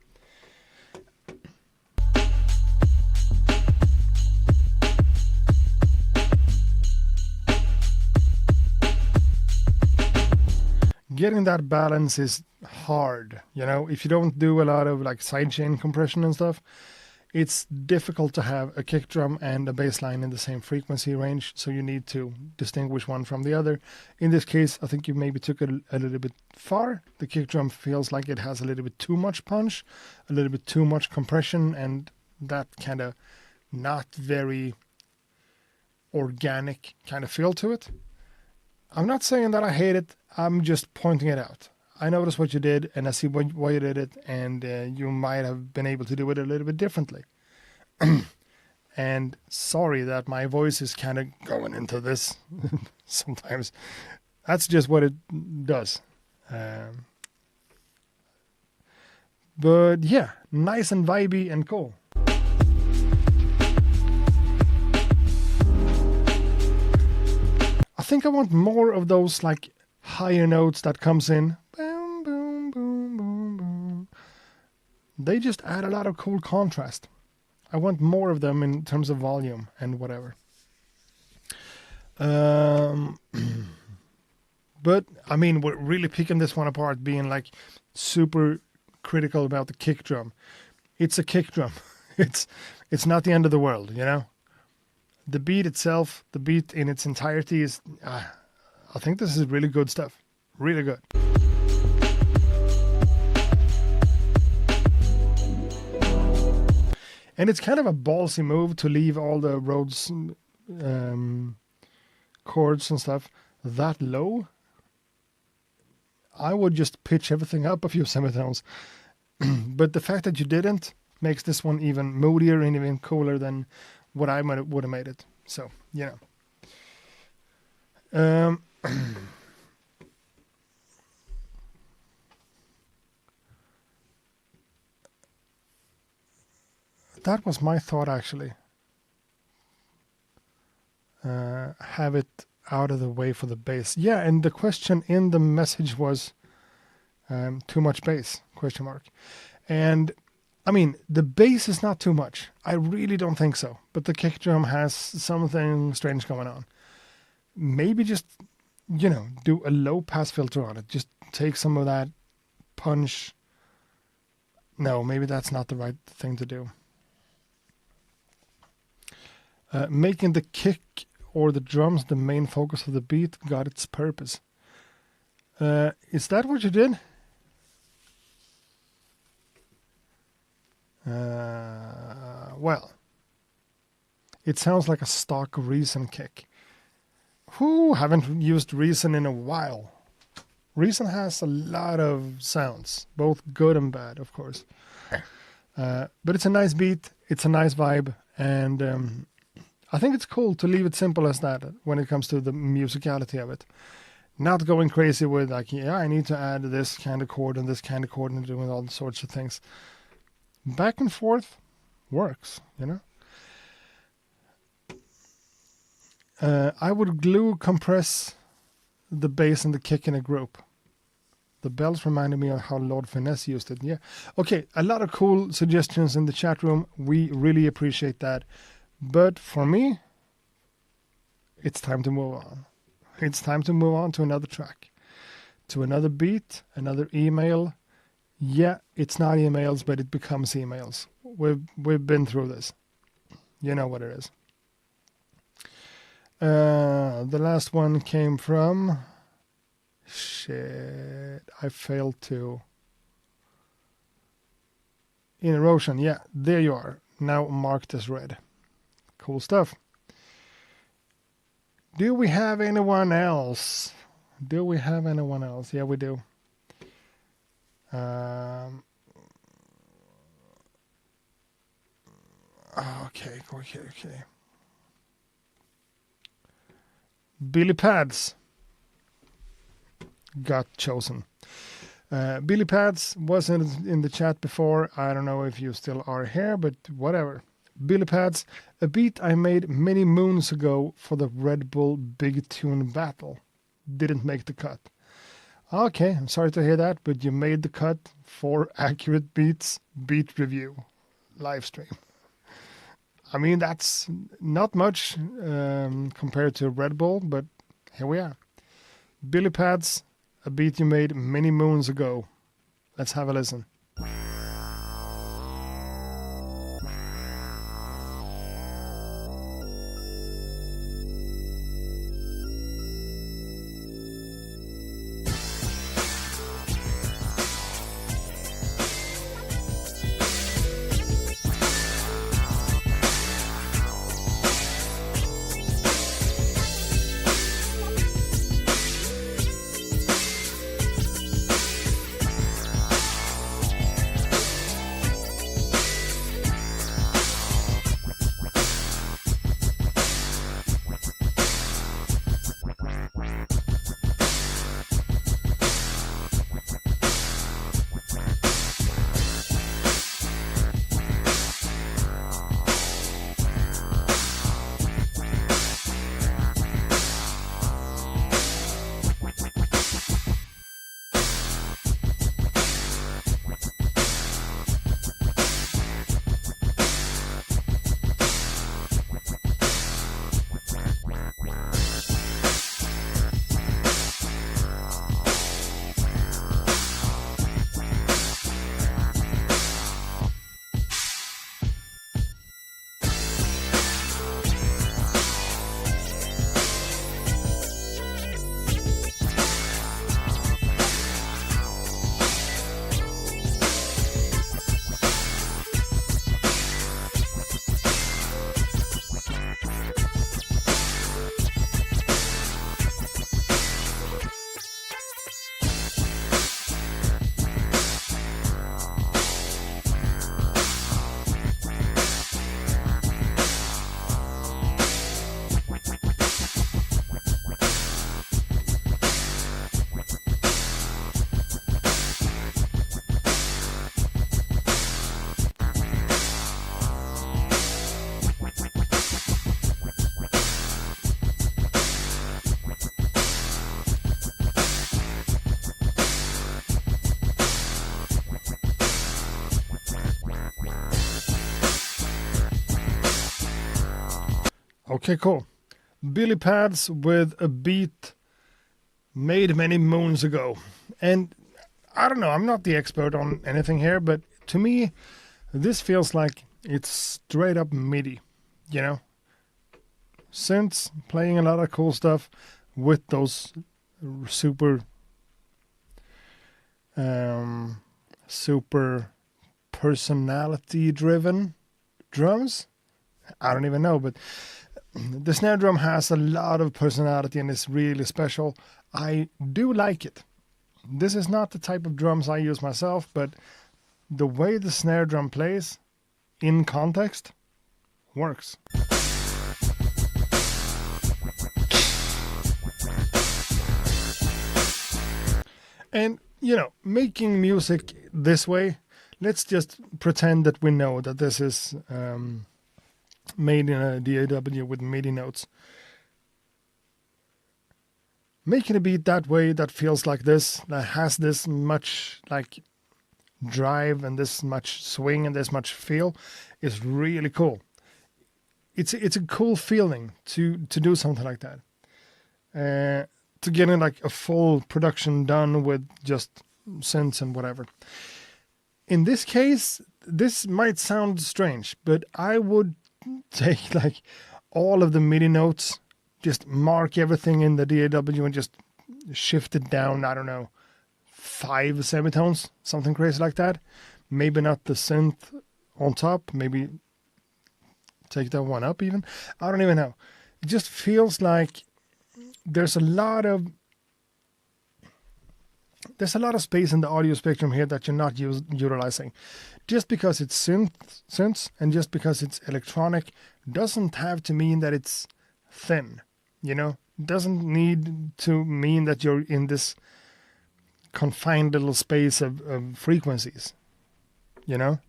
Speaker 1: Getting that balance is hard, you know. If you don't do a lot of like sidechain compression and stuff, it's difficult to have a kick drum and a bass line in the same frequency range, so you need to distinguish one from the other. In this case, I think you maybe took it a little bit far. The kick drum feels like it has a little bit too much punch, a little bit too much compression, and that kind of not very organic kind of feel to it. I'm not saying that I hate it, I'm just pointing it out. I noticed what you did, and I see why you did it, and you might have been able to do it a little bit differently. And sorry that my voice is kind of going into this sometimes. That's just what it does. But yeah, nice and vibey and cool. I think I want more of those like higher notes that comes in. Boom, boom, boom, boom, boom. They just add a lot of cool contrast. I want more of them in terms of volume and whatever. But I mean, we're really picking this one apart, being like super critical about the kick drum. It's a kick drum. It's not the end of the world, you know? The beat itself, the beat in its entirety is, I think this is really good stuff. Really good. And it's kind of a ballsy move to leave all the Rhodes chords and stuff that low, I would just pitch everything up a few semitones. But the fact that you didn't makes this one even moodier and even cooler than what I would have made it. So, you know. That was my thought, actually. Have it out of the way for the bass. Yeah, and the question in the message was too much bass, question mark. And I mean, the bass is not too much. I really don't think so. But the kick drum has something strange going on. Maybe just, you know, do a low pass filter on it. Just take some of that punch. No, maybe that's not the right thing to do. Making the kick or the drums the main focus of the beat got its purpose. Is that what you did? Well, it sounds like a stock Reason kick. Who haven't used Reason in a while? Reason has a lot of sounds, both good and bad, of course. But it's a nice beat, it's a nice vibe, and I think it's cool to leave it simple as that when it comes to the musicality of it. Not going crazy with like, yeah, I need to add this kind of chord and this kind of chord and doing all sorts of things. Back and forth works, you know. I would glue compress the bass and the kick in a group. The bells reminded me of how Lord Finesse used it. Yeah. Okay, a lot of cool suggestions in the chat room. We really appreciate that. But for me, it's time to move on. It's time to move on to another track, to another beat, another email. Yeah, it's not emails, but it becomes emails. We've been through this. You know what it is. The last one came from... Shit, I failed to... In erosion, yeah, there you are. Now marked as red. Cool stuff. Do we have anyone else? Yeah, we do. Okay. Billy Pads got chosen. Billy Pads was in the chat before. I don't know if you still are here, but whatever. Billy Pads, a beat I made many moons ago for the Red Bull Big Tune Battle. Didn't make the cut. Okay, I'm sorry to hear that, but you made the cut for Accurate Beats Beat Review live stream. I mean, that's not much compared to Red Bull, but here we are. Billy Pads, a beat you made many moons ago. Let's have a listen. Okay, cool. Billy pads with a beat made many moons ago. And I don't know, I'm not the expert on anything here, but to me, this feels like it's straight up MIDI, you know? Synths playing a lot of cool stuff with those super personality driven drums. I don't even know, but the snare drum has a lot of personality and is really special. I do like it. This is not the type of drums I use myself, but the way the snare drum plays in context works. And, you know, making music this way, let's just pretend that we know that this is made in a DAW with MIDI notes. Making a beat that way, that feels like this, that has this much like drive and this much swing and this much feel, is really cool. It's a cool feeling to do something like that. To get in like a full production done with just synths and whatever. In this case, this might sound strange, but I would take like all of the MIDI notes, just mark everything in the DAW and just shift it down, I don't know, 5 semitones, something crazy like that. Maybe not the synth on top, maybe take that one up even. I don't even know. It just feels like there's a lot of space in the audio spectrum here that you're not utilizing. Just because it's synths and just because it's electronic doesn't have to mean that it's thin, you know? It doesn't need to mean that you're in this confined little space of frequencies, you know?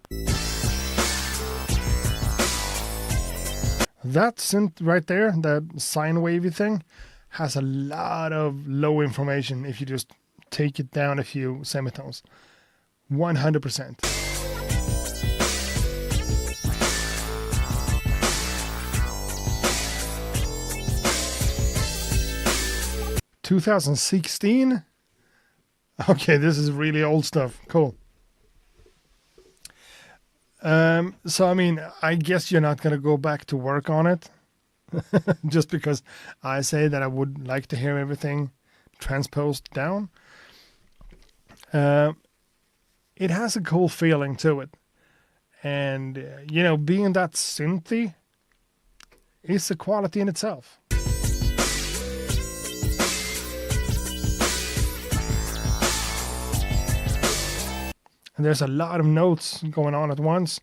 Speaker 1: That synth right there, that sine wavy thing, has a lot of low information if you just take it down a few semitones. 100%. (2016) Okay, this is really old stuff. Cool. So, I mean, I guess you're not going to go back to work on it. Just because I say that I would like to hear everything transposed down. It has a cool feeling to it. And, you know, being that synthy is a quality in itself. And there's a lot of notes going on at once.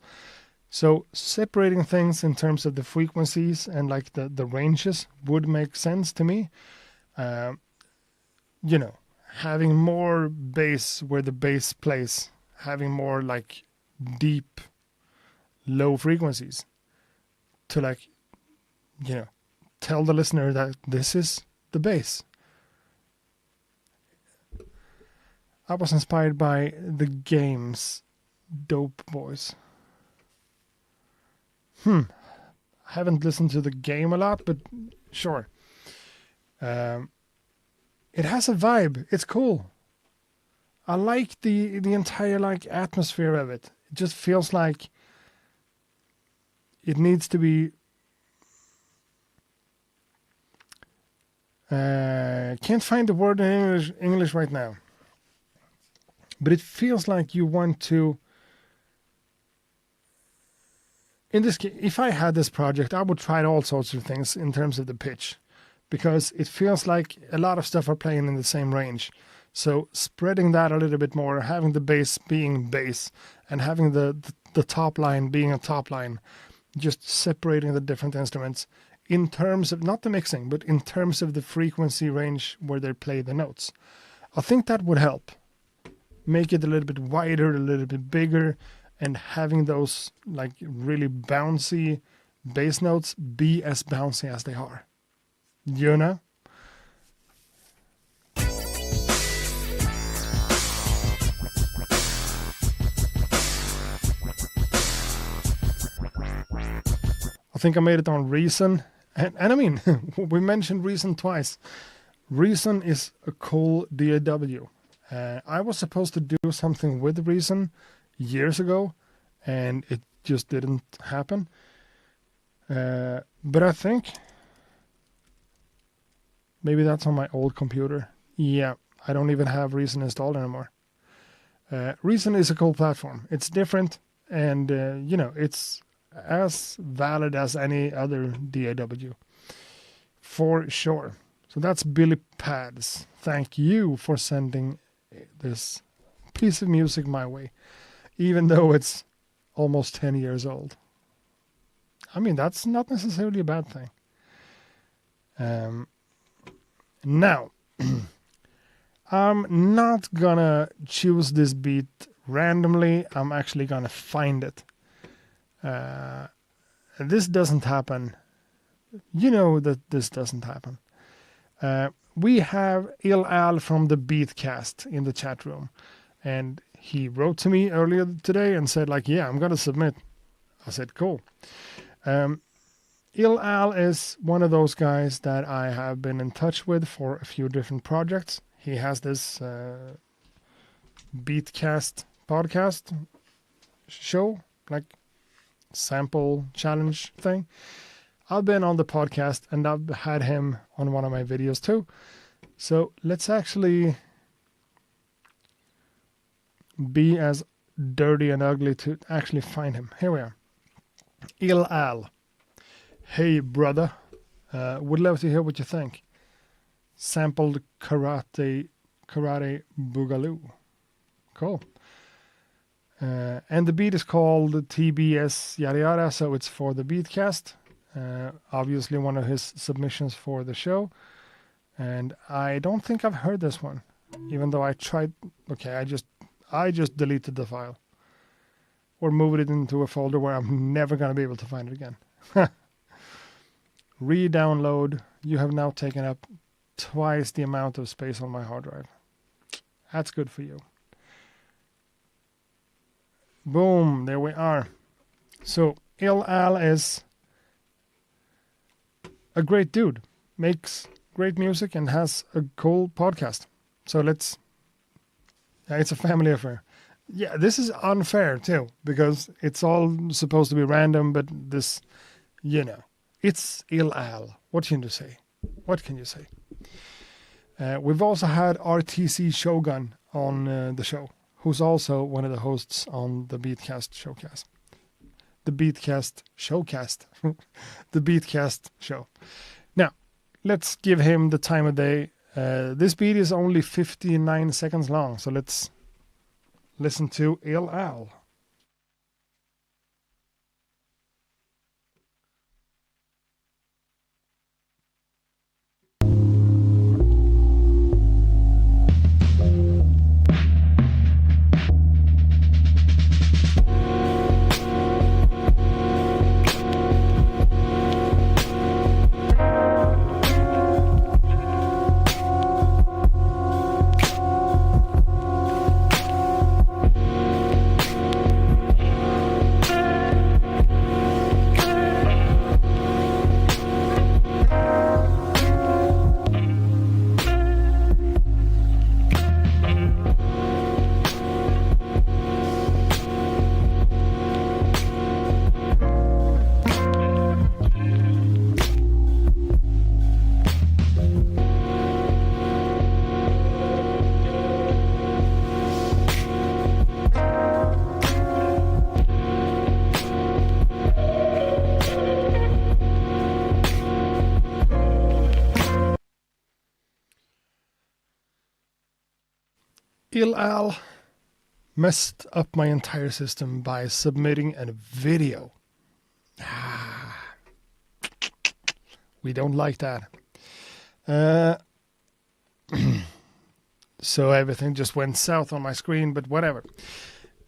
Speaker 1: So separating things in terms of the frequencies and like the ranges would make sense to me. You know, having more bass where the bass plays, having more like deep, low frequencies to like, you know, tell the listener that this is the bass. I was inspired by the games Dope Boys. I haven't listened to the game a lot, but sure. It has a vibe. It's cool. I like the entire like atmosphere of it. It just feels like it needs to be. Can't find the word in English right now. But it feels like you want to. In this case, if I had this project, I would try all sorts of things in terms of the pitch, because it feels like a lot of stuff are playing in the same range. So spreading that a little bit more, having the bass being bass, and having the top line being a top line, just separating the different instruments in terms of, not the mixing, but in terms of the frequency range where they play the notes. I think that would help. Make it a little bit wider, a little bit bigger, and having those like really bouncy bass notes be as bouncy as they are. You know? I think I made it on Reason. And I mean, we mentioned Reason twice. Reason is a cool DAW. I was supposed to do something with Reason years ago, and it just didn't happen. But I think maybe that's on my old computer. Yeah, I don't even have Reason installed anymore. Reason is a cool platform. It's different, and it's as valid as any other DAW, for sure. So that's Billy Pads. Thank you for sending this piece of music my way, even though it's almost 10 years old. I mean, that's not necessarily a bad thing. Now, I'm not gonna choose this beat randomly. I'm actually gonna find it. This doesn't happen. You know that this doesn't happen. We have Il Al from the Beatcast in the chat room, and he wrote to me earlier today and said, like, yeah, I'm gonna submit. I said, cool. Il Al is one of those guys that I have been in touch with for a few different projects. He has this Beatcast podcast show, like sample challenge thing. I've been on the podcast and I've had him on one of my videos too. So let's actually be as dirty and ugly to actually find him. Here we are. Il Al. Hey brother, would love to hear what you think. Sampled Karate Boogaloo. Cool. And the beat is called TBS Yada Yada, so it's for the Beatcast. Obviously one of his submissions for the show. And I don't think I've heard this one, even though I tried. Okay, I just deleted the file. Or moved it into a folder where I'm never going to be able to find it again. Re-download. You have now taken up twice the amount of space on my hard drive. That's good for you. Boom, there we are. So Il Al is a great dude, makes great music and has a cool podcast. So it's a family affair. Yeah, this is unfair too, because it's all supposed to be random, but this, it's Il Al. What can you say? What can you say? We've also had RTC Shogun on the show, who's also one of the hosts on the Beatcast Showcast. The Beatcast Showcast. The Beatcast Show. Now, let's give him the time of day. This beat is only 59 seconds long, so let's listen to Il Al. Il Al messed up my entire system by submitting a video. We don't like that. So everything just went south on my screen, but whatever.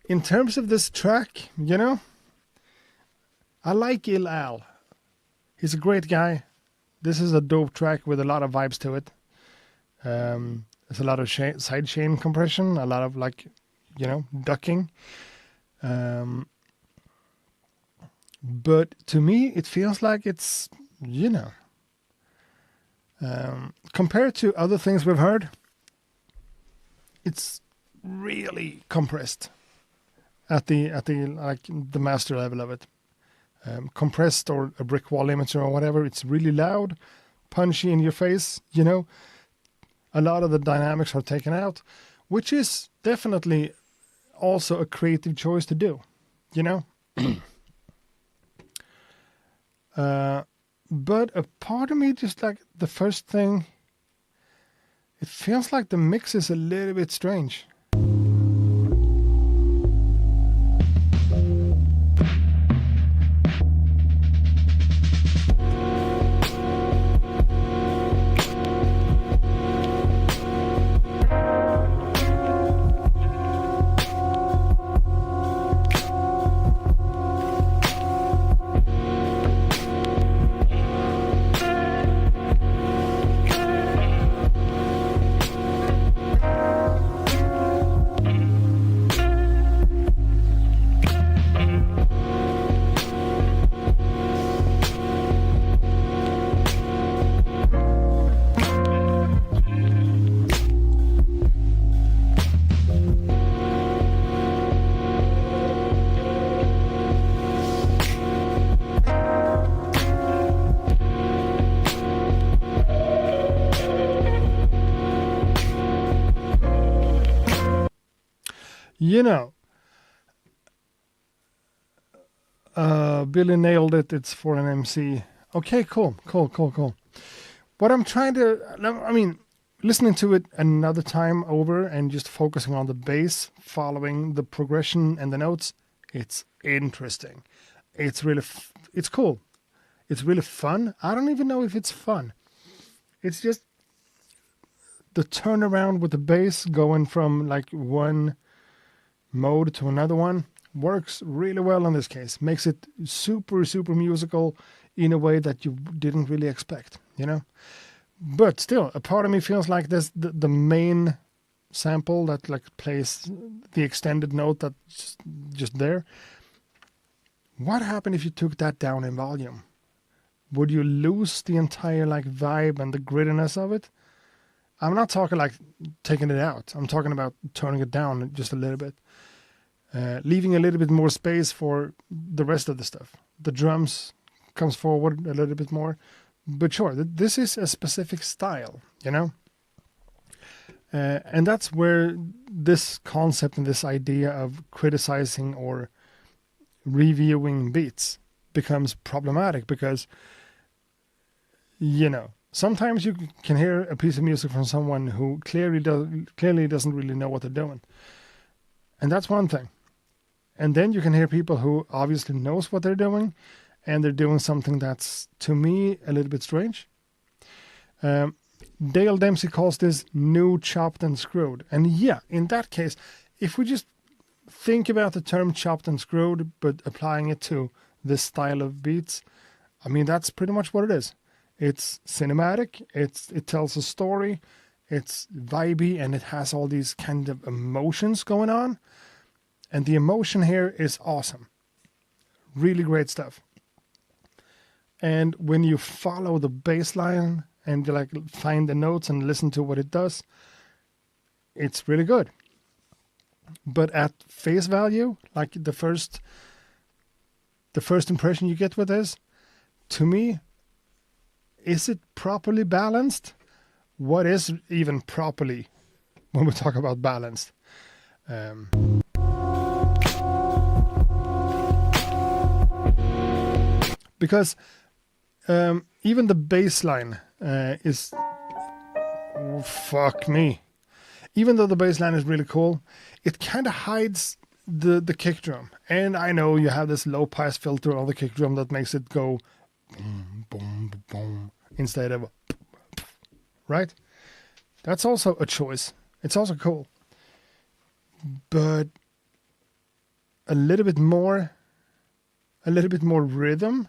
Speaker 1: In terms of this track, I like Il Al. He's a great guy. This is a dope track with a lot of vibes to it. There's a lot of side chain compression, a lot of ducking. But to me, it feels like it's you know, compared to other things we've heard, it's really compressed at the like the master level of it. Compressed or a brick wall limiter or whatever. It's really loud, punchy in your face. You know, a lot of the dynamics are taken out, which is definitely also a creative choice to do. You know. But a part of me just like the first thing, it feels like the mix is a little bit strange. You know, Billy nailed it. It's for an MC. Okay, cool. What I'm trying to, I mean, listening to it another time over and just focusing on the bass, following the progression and the notes, it's interesting. It's really, it's cool. It's really fun. I don't even know if it's fun. It's just the turnaround with the bass going from like one mode to another one works really well in this case. Makes it super musical in a way that you didn't really expect, you know. But still, a part of me feels like there's the main sample that like plays the extended note that's just there. What happened if you took that down in volume? Would you lose the entire like vibe and the grittiness of it? I'm not talking like taking it out. I'm talking about turning it down just a little bit. Leaving a little bit more space for the rest of the stuff. The drums comes forward a little bit more. But sure, this is a specific style, you know? And that's where this concept and this idea of criticizing or reviewing beats becomes problematic because, you know, sometimes you can hear a piece of music from someone who clearly doesn't really know what they're doing. And that's one thing. And then you can hear people who obviously knows what they're doing, and they're doing something that's, to me, a little bit strange. Dale Dempsey calls this new chopped and screwed. And yeah, in that case, if we just think about the term chopped and screwed, but applying it to this style of beats, I mean, that's pretty much what it is. It's cinematic, it tells a story, it's vibey, and it has all these kind of emotions going on. And the emotion here is awesome. Really great stuff. And when you follow the bass line and you like find the notes and listen to what it does, it's really good. But at face value, like the first impression you get with this, to me, is it properly balanced? What is even properly when we talk about balanced? Because even the bass line is... Oh, fuck me. Even though the bass line is really cool, it kind of hides the kick drum. And I know you have this low pass filter on the kick drum that makes it go boom, boom, boom, instead of right? That's also a choice. It's also cool. But a little bit more rhythm,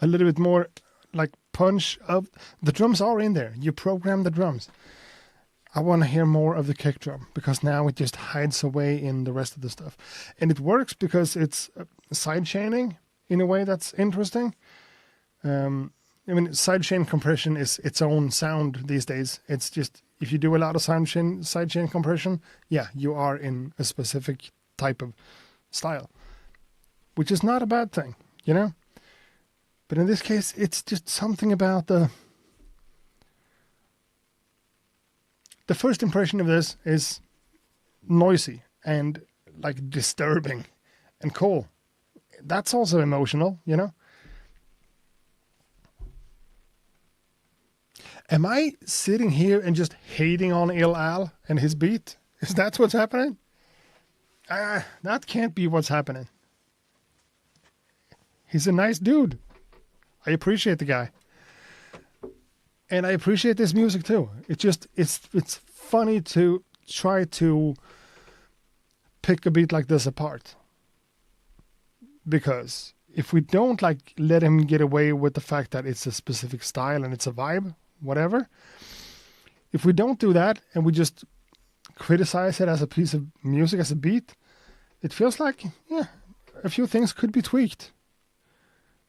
Speaker 1: a little bit more like punch of the drums are in there. You program the drums. I want to hear more of the kick drum because now it just hides away in the rest of the stuff. And it works because it's side chaining in a way that's interesting. I mean, sidechain compression is its own sound these days. It's just, if you do a lot of sidechain compression, yeah, you are in a specific type of style, which is not a bad thing, you know? But in this case, it's just something about the first impression of this is noisy and like disturbing and cool. That's also emotional, you know? Am I sitting here and just hating on Il Al and his beat? Is that what's happening? That can't be what's happening. He's a nice dude. I appreciate the guy. And I appreciate this music too. It's funny to try to pick a beat like this apart. Because if we don't like let him get away with the fact that it's a specific style and it's a vibe, whatever, if we don't do that and we just criticize it as a piece of music, as a beat, it feels like, yeah, a few things could be tweaked.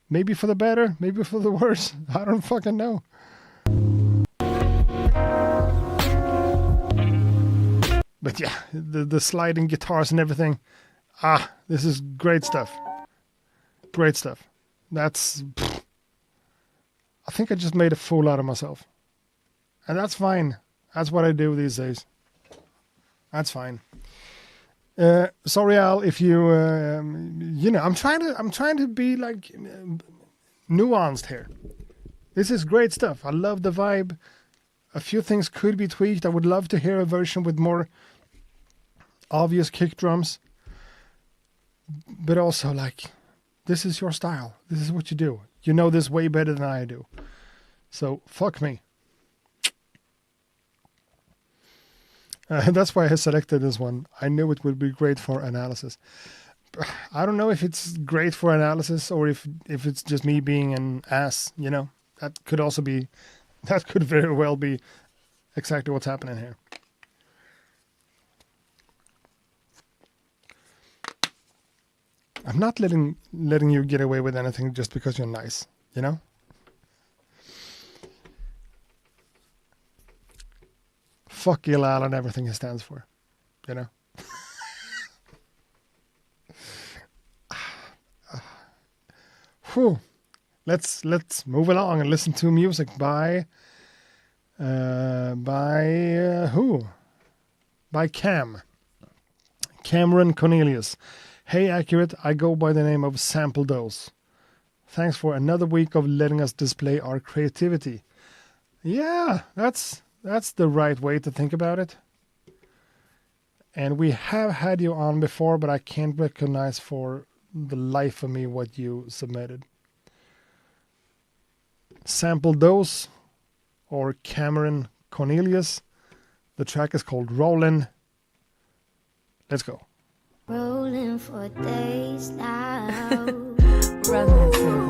Speaker 1: Maybe for the better, maybe for the worse. I don't fucking know. But yeah, the sliding guitars and everything. This is great stuff. Great stuff. That's... I think I just made a fool out of myself. And that's fine. That's what I do these days. That's fine. Sorry, Al, if you... you know, I'm trying to be like nuanced here. This is great stuff. I love the vibe. A few things could be tweaked. I would love to hear a version with more obvious kick drums. But also, like, this is your style. This is what you do. You know this way better than I do. So, fuck me. That's why I selected this one. I knew it would be great for analysis. I don't know if it's great for analysis or if it's just me being an ass, you know. That could also be... That could very well be exactly what's happening here. I'm not letting you get away with anything just because you're nice, you know? Fuck Il Al and everything he stands for, you know? Whew. Let's move along and listen to music by who? By Cameron Cornelius. Hey, Accurate, I go by the name of Sample Dose. Thanks for another week of letting us display our creativity. Yeah, that's the right way to think about it. And we have had you on before, but I can't recognize for the life of me what you submitted. Sample Dose or Cameron Cornelius. The track is called Rollin'. Let's go.
Speaker 2: Rolling for days now.
Speaker 3: Run that through.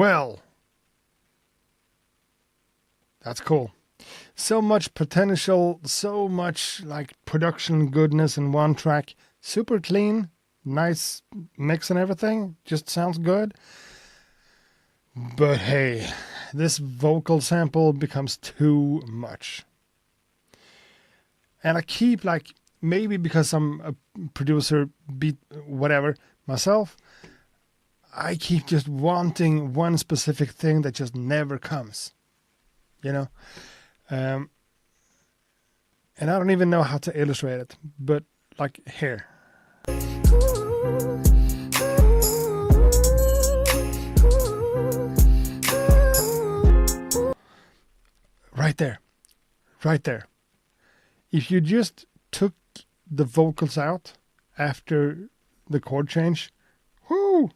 Speaker 1: Well, that's cool. So much potential, so much like production goodness in one track. Super clean, nice mix and everything. Just sounds good. But hey, this vocal sample becomes too much. And I keep like, maybe because I'm a producer, beat, whatever, myself, I keep just wanting one specific thing that just never comes. You know? And I don't even know how to illustrate it, but like here. Right there. Right there. If you just took the vocals out after the chord change, whoo!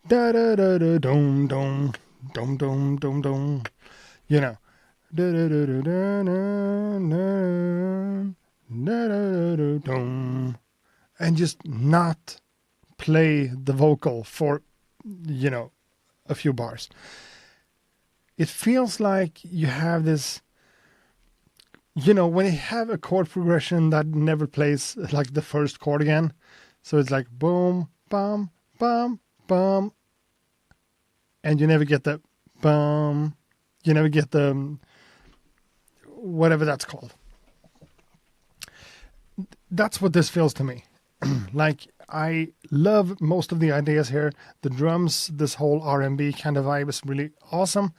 Speaker 1: Da da da da dum dum dum dum dum dum. You know. Da da da da da da da da dum. And just not play the vocal for, you know, a few bars. It feels like you have this, you know, when you have a chord progression that never plays like the first chord again. So it's like boom, bum, bum, bum. And you never get the bum. You never get the whatever that's called. That's what this feels to me. Like, I love most of the ideas here. The drums, this whole R&B kind of vibe is really awesome.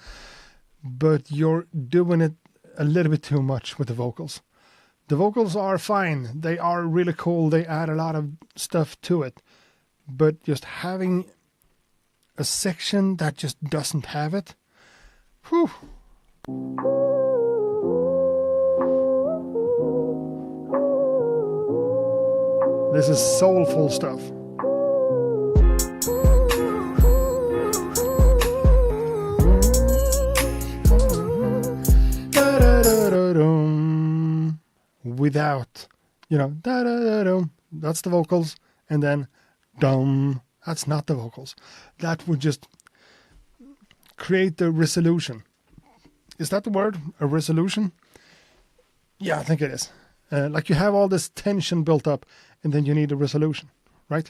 Speaker 1: But you're doing it a little bit too much with the vocals. The vocals are fine. They are really cool. They add a lot of stuff to it. But just having a section that just doesn't have it, whew. This is soulful stuff. Without, you know, that's the vocals, and then dum, that's not the vocals. That would just create the resolution. Is that the word? A resolution? Yeah, I think it is. Like you have all this tension built up, and then you need a resolution, right?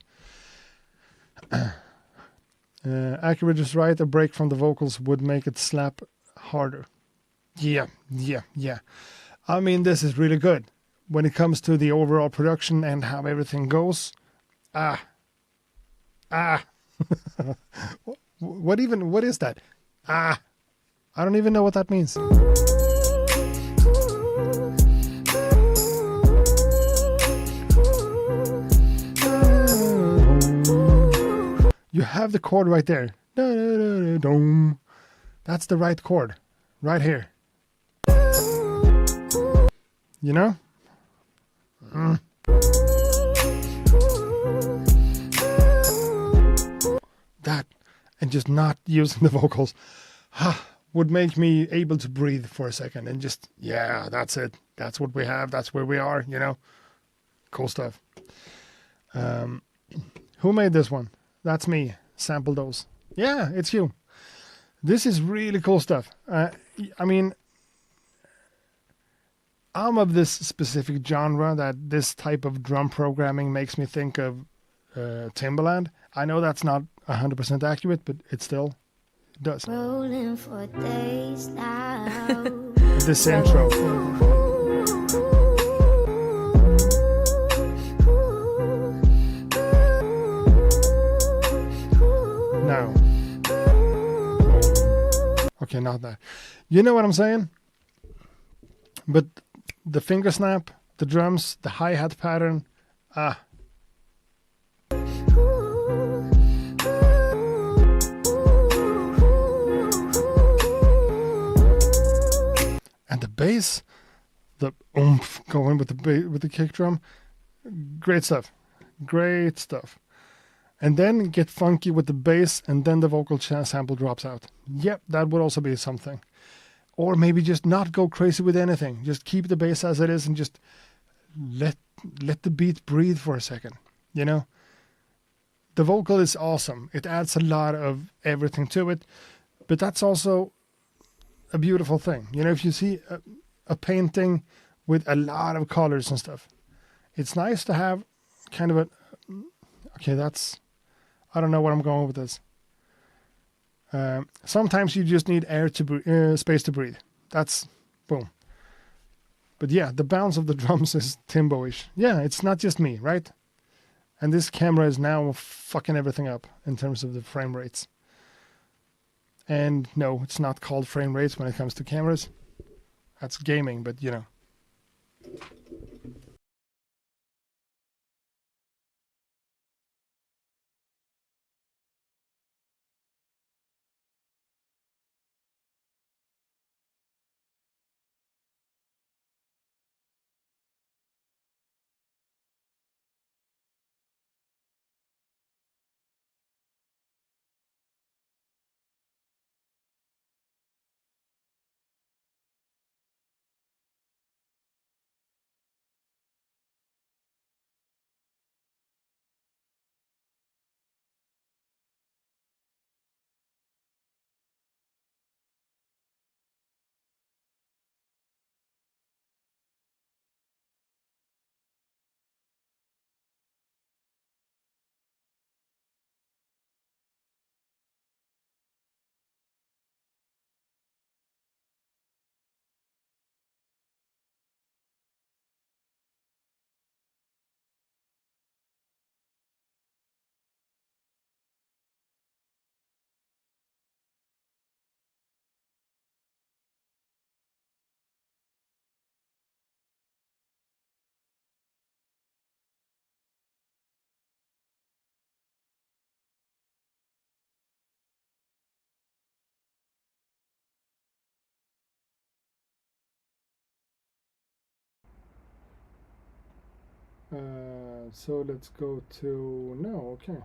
Speaker 1: Accurate is right. A break from the vocals would make it slap harder. Yeah. I mean, this is really good. When it comes to the overall production and how everything goes, what is that? I don't even know what that means. You have the chord right there. That's the right chord. Right here. You know? That, and just not using the vocals, would make me able to breathe for a second and just, yeah, that's it. That's what we have. That's where we are, you know? Cool stuff. Who made this one? That's me. Sample those. Yeah, it's you. This is really cool stuff. I mean, I'm of this specific genre that this type of drum programming makes me think of Timbaland. I know that's not 100% accurate, but it still does.
Speaker 2: Rolling for days now.
Speaker 1: This intro. Now. Okay, not that. You know what I'm saying? But the finger snap, the drums, the hi-hat pattern, And the bass, the oomph going with the kick drum, great stuff. and then get funky with the bass, and then the vocal sample drops out. Yep, that would also be something. Or maybe just not go crazy with anything. Just keep the bass as it is and just let the beat breathe for a second. You know? The vocal is awesome. It adds a lot of everything to it. But that's also a beautiful thing. You know, if you see a painting with a lot of colors and stuff, it's nice to have kind of a... Okay, that's... I don't know where I'm going with this. Sometimes you just need air to space to breathe. That's boom. But yeah, the bounce of the drums is Timbo-ish. Yeah, it's not just me, right? And this camera is now fucking everything up in terms of the frame rates. And no, it's not called frame rates when it comes to cameras. That's gaming, but you know. So let's go to... No, okay.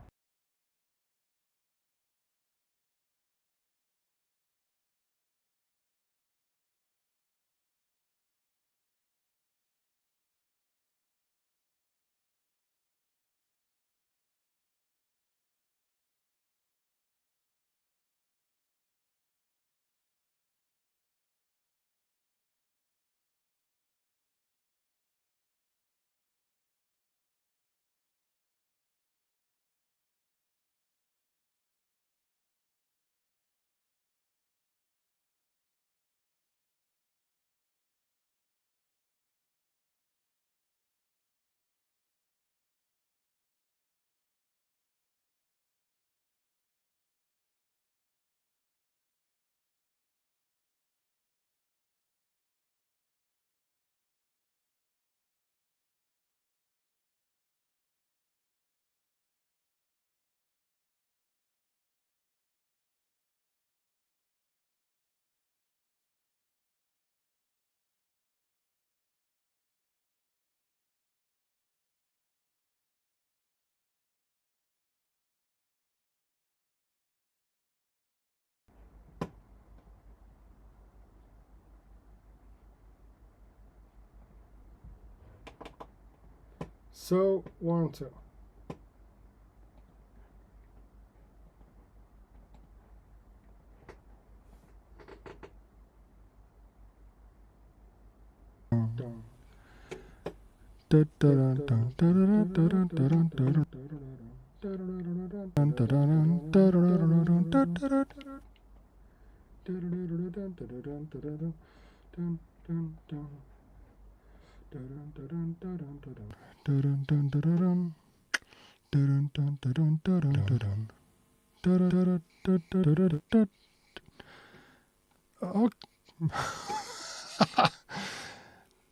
Speaker 1: So, 1, 2.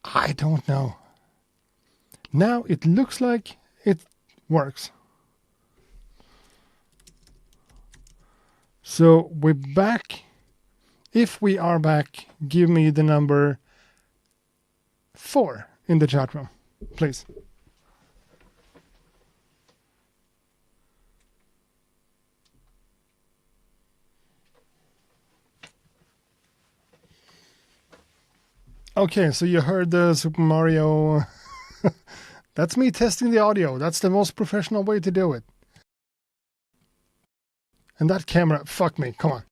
Speaker 1: I don't know. Now it looks like it works. So we're back. If we are back, give me the number 4 in the chat room, please. Okay, so you heard the Super Mario. That's me testing the audio. That's the most professional way to do it. And that camera, fuck me, come on.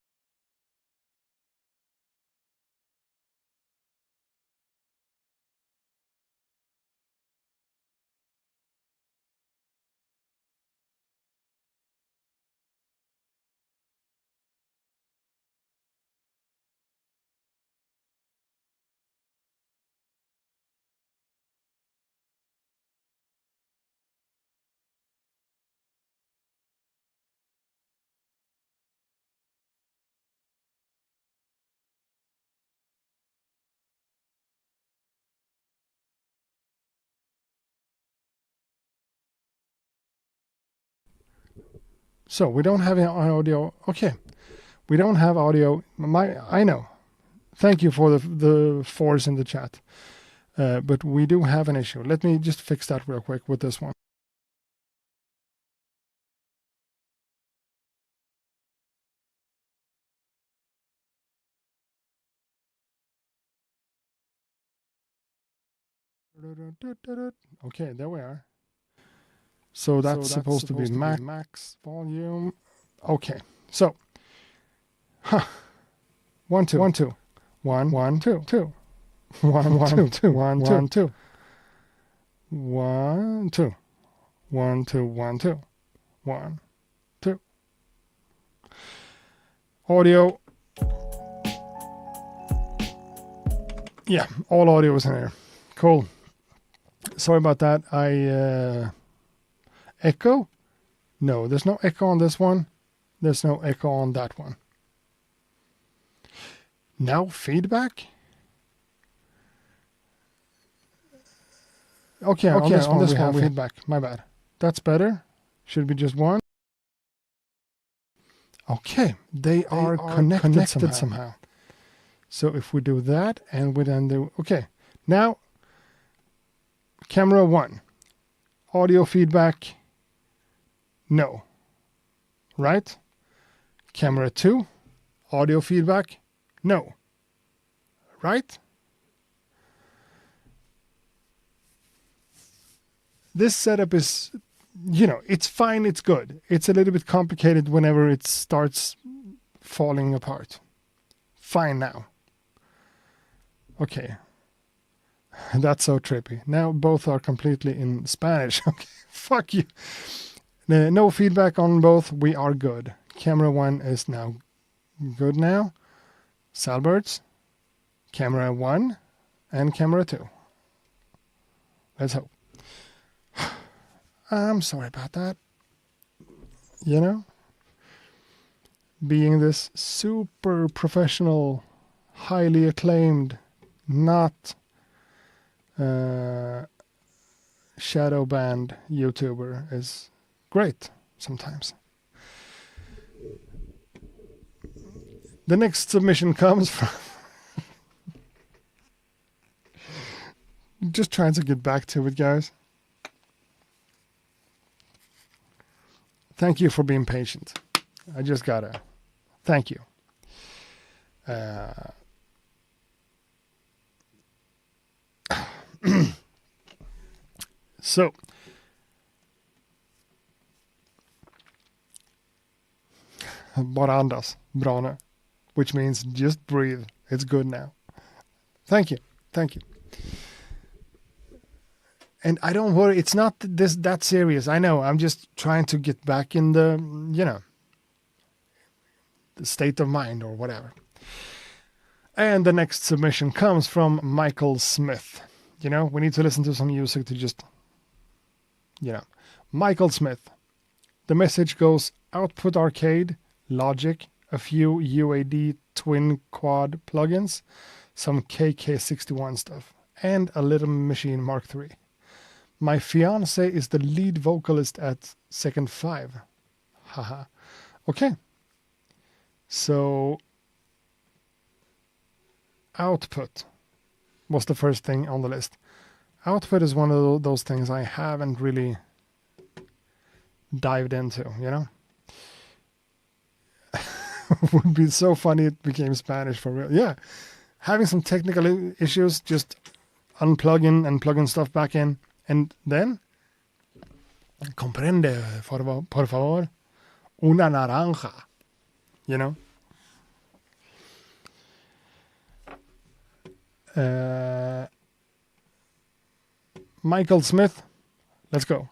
Speaker 1: So we don't have audio. Okay, we don't have audio. I know. Thank you for the force in the chat. But we do have an issue. Let me just fix that real quick with this one. Okay, there we are. So that's supposed to be max volume. Okay, so 1 2 1 2 1 1 2 2 1 1 2 1 1 2 1 2 1 2 1 2 1 2. Audio. Yeah, all audio is in here. Cool. Sorry about that. Echo? No, there's no echo on this one. There's no echo on that one. Now feedback? Okay, on this one we have feedback. My bad. That's better. Should be just one. Okay, they are connected somehow. So if we do that and we then do... Okay, now camera 1. Audio feedback. No. Right? Camera 2. Audio feedback. No. Right? This setup is, it's fine, it's good. It's a little bit complicated whenever it starts falling apart. Fine now. Okay. That's so trippy. Now both are completely in Spanish. Okay, fuck you. No feedback on both. We are good. Camera 1 is now good now. Salberts. Camera 1 and camera 2. Let's hope. I'm sorry about that. Being this super professional, highly acclaimed, not shadow banned YouTuber is great sometimes. The next submission comes from just trying to get back to it, guys. Thank you for being patient. I just gotta thank you. So bara andas, bra nu, which means just breathe. It's good now. Thank you. And I don't worry, it's not that serious. I know, I'm just trying to get back in the, the state of mind or whatever. And the next submission comes from Michael Smith. We need to listen to some music to just, Michael Smith. The message goes, Output Arcade, Logic, a few UAD twin quad plugins, some KK61 stuff, and a Little Machine Mark III. My fiance is the lead vocalist at Second 5. Haha. Okay. So, output was the first thing on the list. Output is one of those things I haven't really dived into, Would be so funny it became Spanish for real. Yeah. having some technical issues, just unplugging and plugging stuff back in. And then, comprende, por favor, una naranja, you know? Michael Smith, let's go.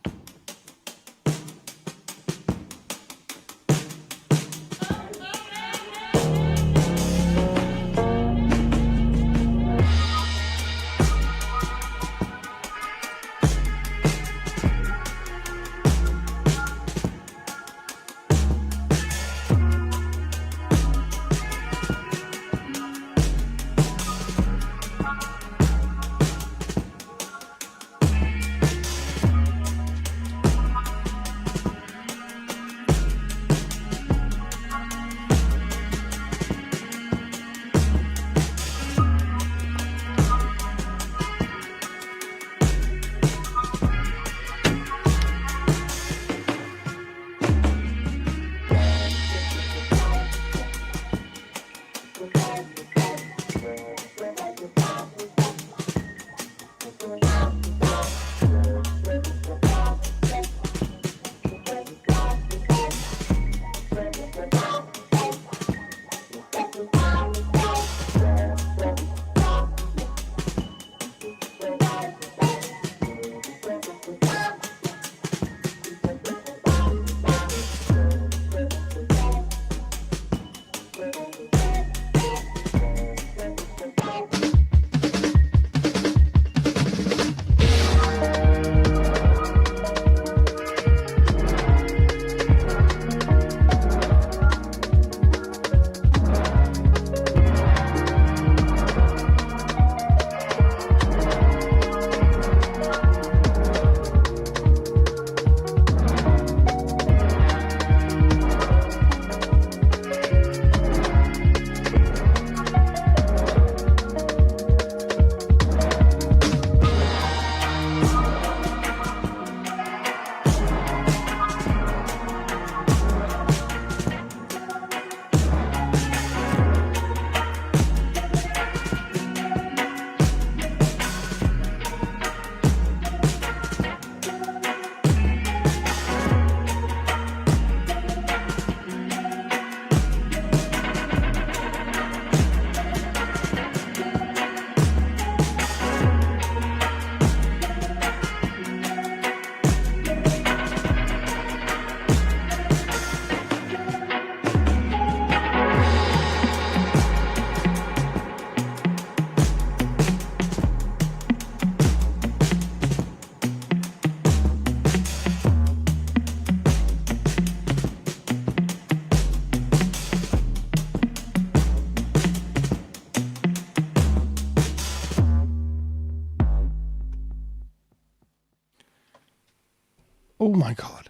Speaker 1: Oh my God.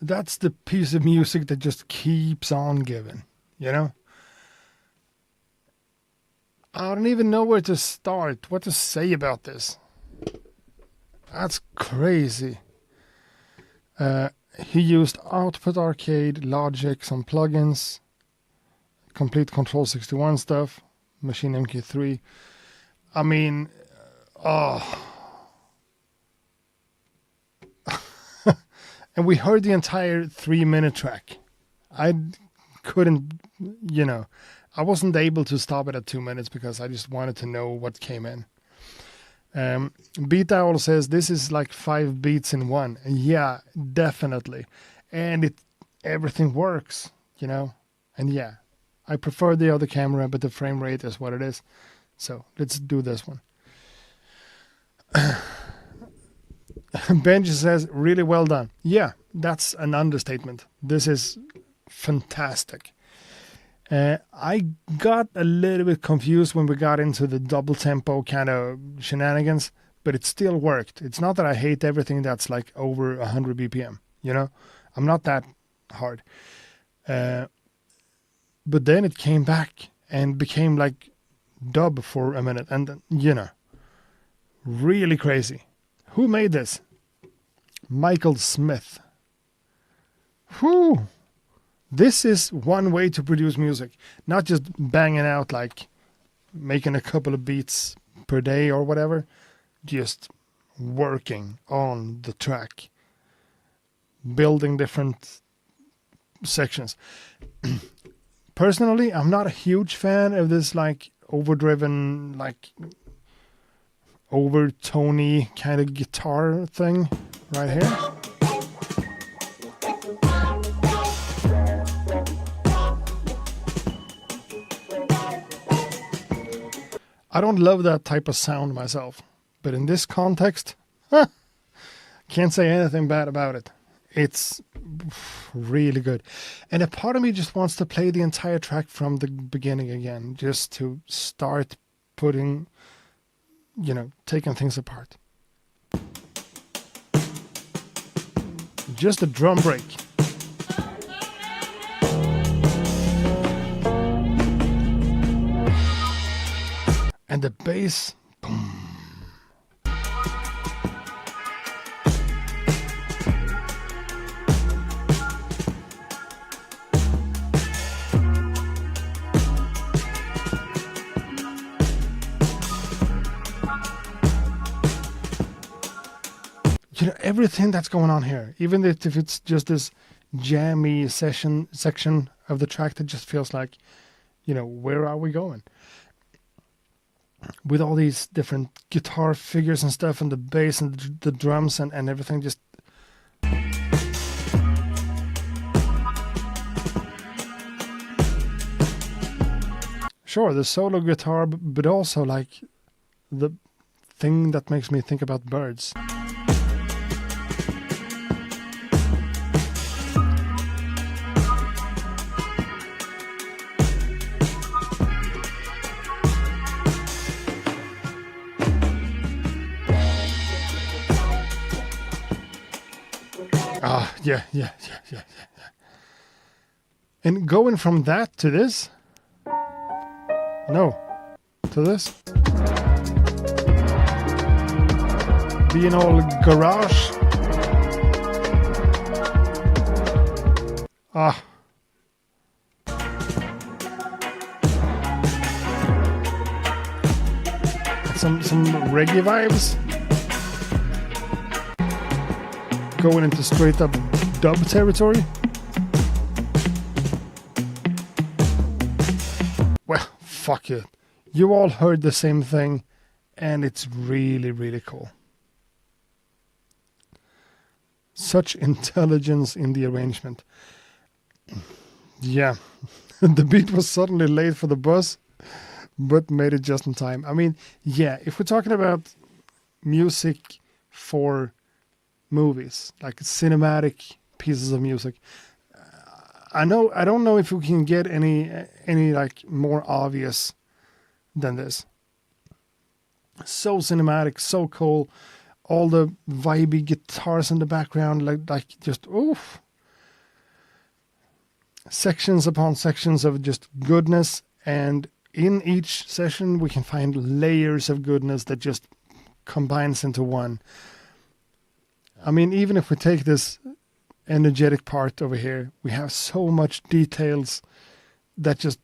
Speaker 1: That's the piece of music that just keeps on giving, you know? I don't even know where to start, what to say about this. That's crazy. He used Output Arcade, Logic, some plugins, complete Control 61 stuff, Machine MK3. I mean, and we heard the entire 3-minute track. I couldn't, I wasn't able to stop it at 2 minutes because I just wanted to know what came in. Beat Owl says this is like 5 beats in one. Yeah, definitely. And everything works, And yeah, I prefer the other camera, but the frame rate is what it is. So let's do this one. Benji says, really well done. Yeah, that's an understatement. This is fantastic. I got a little bit confused when we got into the double tempo kind of shenanigans, but it still worked. It's not that I hate everything that's like over 100 BPM, I'm not that hard. But then it came back and became like dub for a minute and, really crazy. Who made this? Michael Smith. Whew. This is one way to produce music, not just banging out like making a couple of beats per day or whatever, just working on the track, building different sections. Personally, I'm not a huge fan of this like overdriven, like overtony kind of guitar thing right here. I don't love that type of sound myself, but in this context, can't say anything bad about it. It's really good. And a part of me just wants to play the entire track from the beginning again, just to start putting, taking things apart. Just a drum break. And the bass, boom. Everything that's going on here, even if it's just this jammy section of the track that just feels like, where are we going? With all these different guitar figures and stuff, and the bass and the drums and everything, just sure, the solo guitar, but also like the thing that makes me think about birds. Yeah. And going from that to this? No. To this? Being all garage? Some reggae vibes? Going into straight up dub territory? Well, fuck it. You all heard the same thing, and it's really, really cool. Such intelligence in the arrangement. Yeah, the beat was suddenly late for the bus, but made it just in time. I mean, yeah, if we're talking about music for movies, like cinematic pieces of music, I don't know if we can get any like more obvious than this. So cinematic, so cool, all the vibey guitars in the background, like just oof. Sections upon sections of just goodness, and in each session we can find layers of goodness that just combines into one. I mean, even if we take this energetic part over here, we have so much details that just...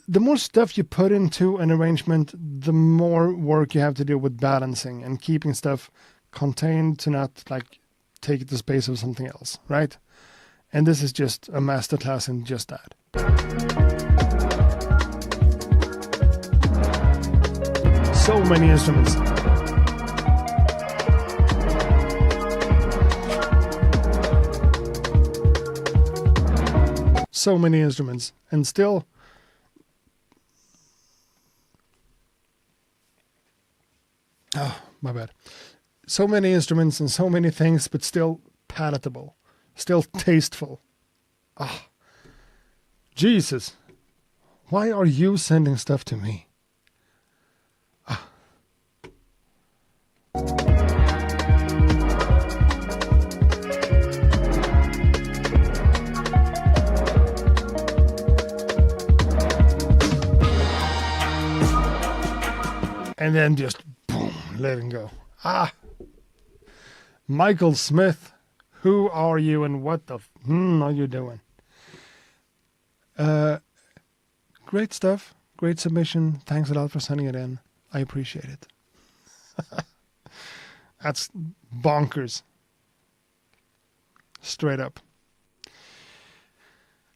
Speaker 1: The more stuff you put into an arrangement, the more work you have to do with balancing and keeping stuff contained to not like take the space of something else, right? And this is just a masterclass in just that. So many instruments. So many instruments, and still my bad. So many instruments and so many things, but still palatable, still tasteful. Jesus, why are you sending stuff to me? And then just boom, letting go. Michael Smith, Who are you and what the are you doing? Great stuff. Great submission. Thanks a lot for sending it in. I appreciate it. That's bonkers. Straight up.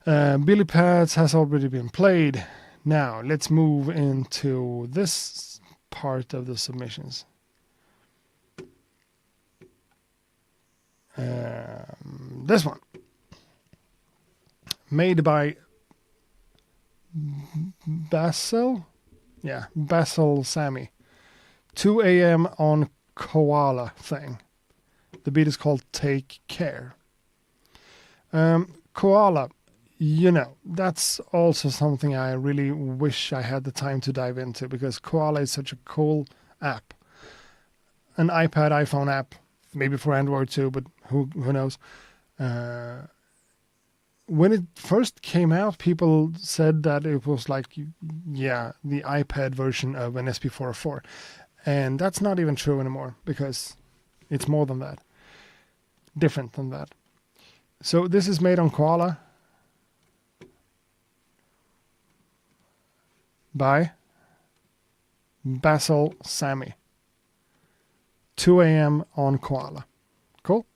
Speaker 1: Billy Pads has already been played. Now, let's move into this part of the submissions. This one. Made by Basil? Yeah, Basil Sammy. 2 a.m. on Koala thing. The beat is called Take Care. Koala, you know, that's also something I really wish I had the time to dive into, because Koala is such a cool app. An iPad, iPhone app, maybe for Android too, but who knows. When it first came out, people said that it was like, yeah, the iPad version of an SP404. And that's not even true anymore, because it's more than that. Different than that. So this is made on Koala by Basil Sammy. 2 a.m. on Koala. Cool?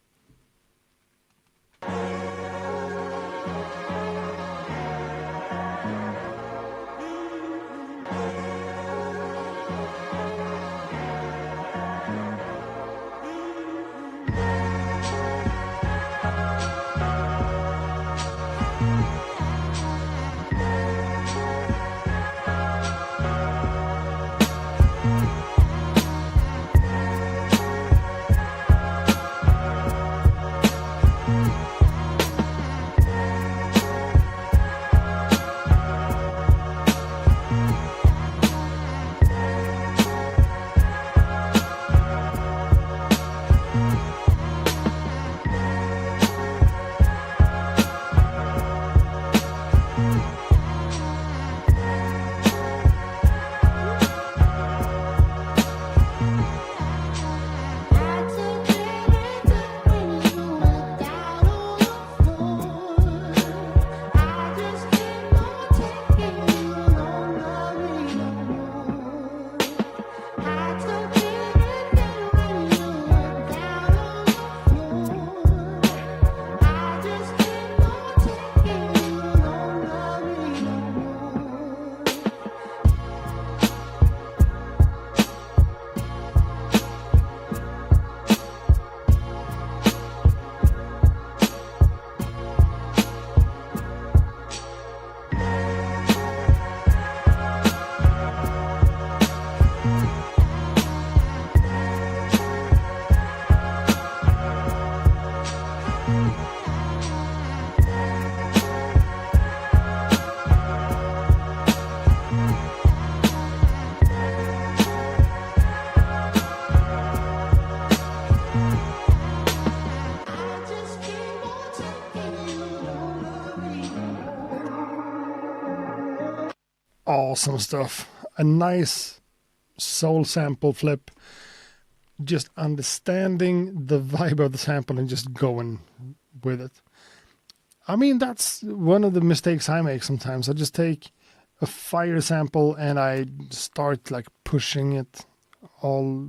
Speaker 1: Awesome stuff. A nice soul sample flip. Just understanding the vibe of the sample and just going with it. I mean, that's one of the mistakes I make sometimes. I just take a fire sample and I start like pushing it all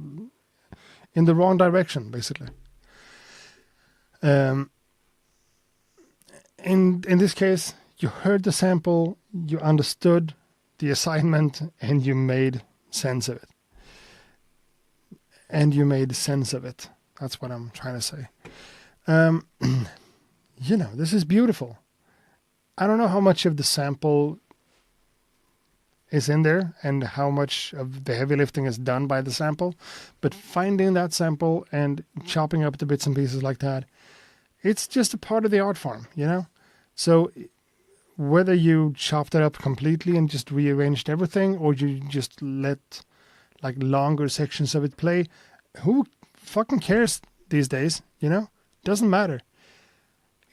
Speaker 1: in the wrong direction, basically. In this case, you heard the sample, you understood the assignment, and you made sense of it. That's what I'm trying to say. You know, this is beautiful. I don't know how much of the sample is in there and how much of the heavy lifting is done by the sample, but finding that sample and chopping up the bits and pieces like that, it's just a part of the art form, you know? So whether you chopped it up completely and just rearranged everything, or you just let like longer sections of it play, who fucking cares these days, you know? Doesn't matter.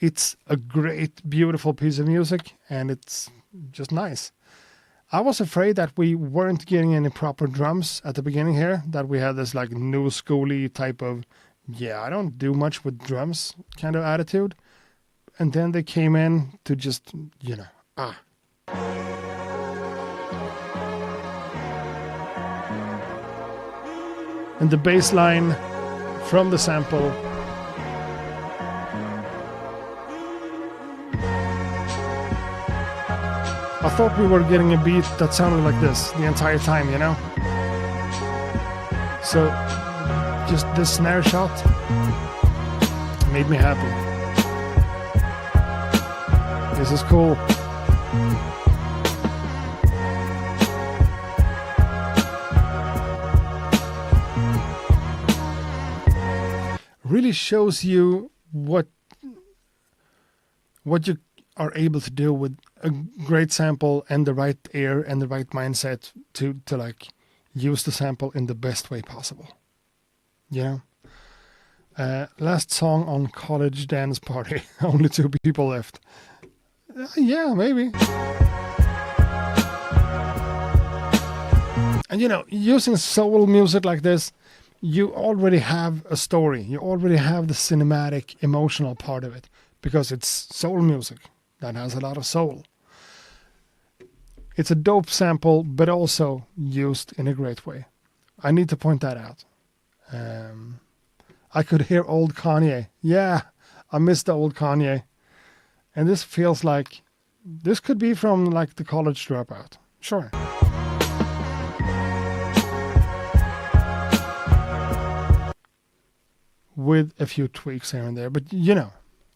Speaker 1: It's a great, beautiful piece of music, and it's just nice. I was afraid that we weren't getting any proper drums at the beginning here, that we had this like new schooly type of yeah, I don't do much with drums kind of attitude. And then they came in to just, And the bass line from the sample. I thought we were getting a beat that sounded like this the entire time, So, just this snare shot made me happy. This is cool. Really shows you what you are able to do with a great sample and the right ear and the right mindset to like use the sample in the best way possible. Last song on College Dance Party. Only 2 people left. Yeah, maybe. And using soul music like this, you already have a story. You already have the cinematic, emotional part of it because it's soul music that has a lot of soul. It's a dope sample, but also used in a great way. I need to point that out. I could hear old Kanye. Yeah, I miss the old Kanye. And this feels like this could be from like the College Dropout. Sure. With a few tweaks here and there, but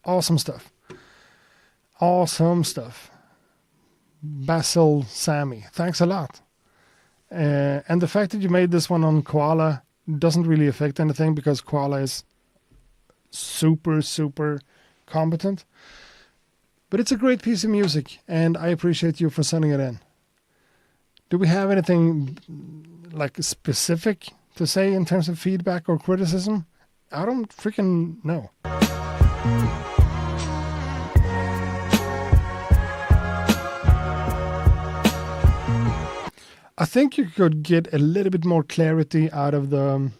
Speaker 1: awesome stuff. Awesome stuff. Basil Sammy, thanks a lot. And the fact that you made this one on Koala doesn't really affect anything because Koala is super, super competent. But it's a great piece of music, and I appreciate you for sending it in. Do we have anything like specific to say in terms of feedback or criticism? I don't freaking know. I think you could get a little bit more clarity out of the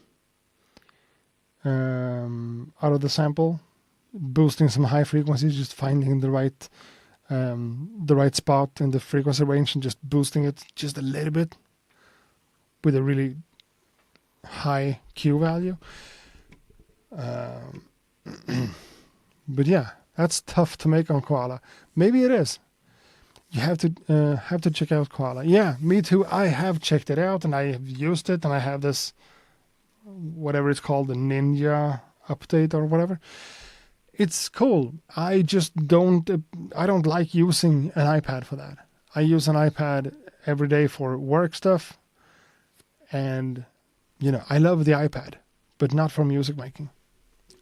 Speaker 1: sample, boosting some high frequencies, just finding the right spot in the frequency range and just boosting it just a little bit with a really high Q value. But yeah, that's tough to make on Koala. Maybe it is. You have to check out Koala. Yeah, me too. I have checked it out and I have used it, and I have this, whatever it's called, the Ninja update or whatever. It's cool. I just don't like using an iPad for that. I use an iPad every day for work stuff, and I love the iPad, but not for music making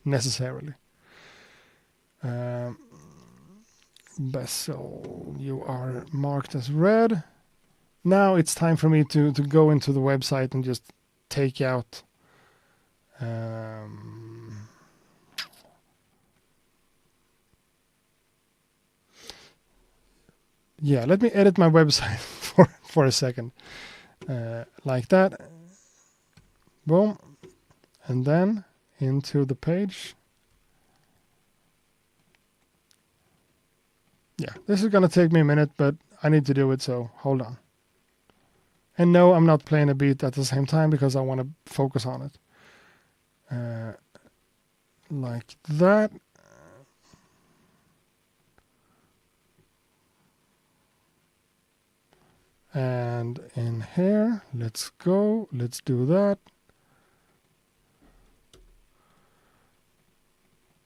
Speaker 1: necessarily. Bessel, you are marked as read. Now it's time for me to go into the website and just take out yeah, let me edit my website for a second. Like that. Boom. And then into the page. Yeah, this is going to take me a minute, but I need to do it, so hold on. And no, I'm not playing a beat at the same time because I want to focus on it. Like that. And in here, let's go. Let's do that.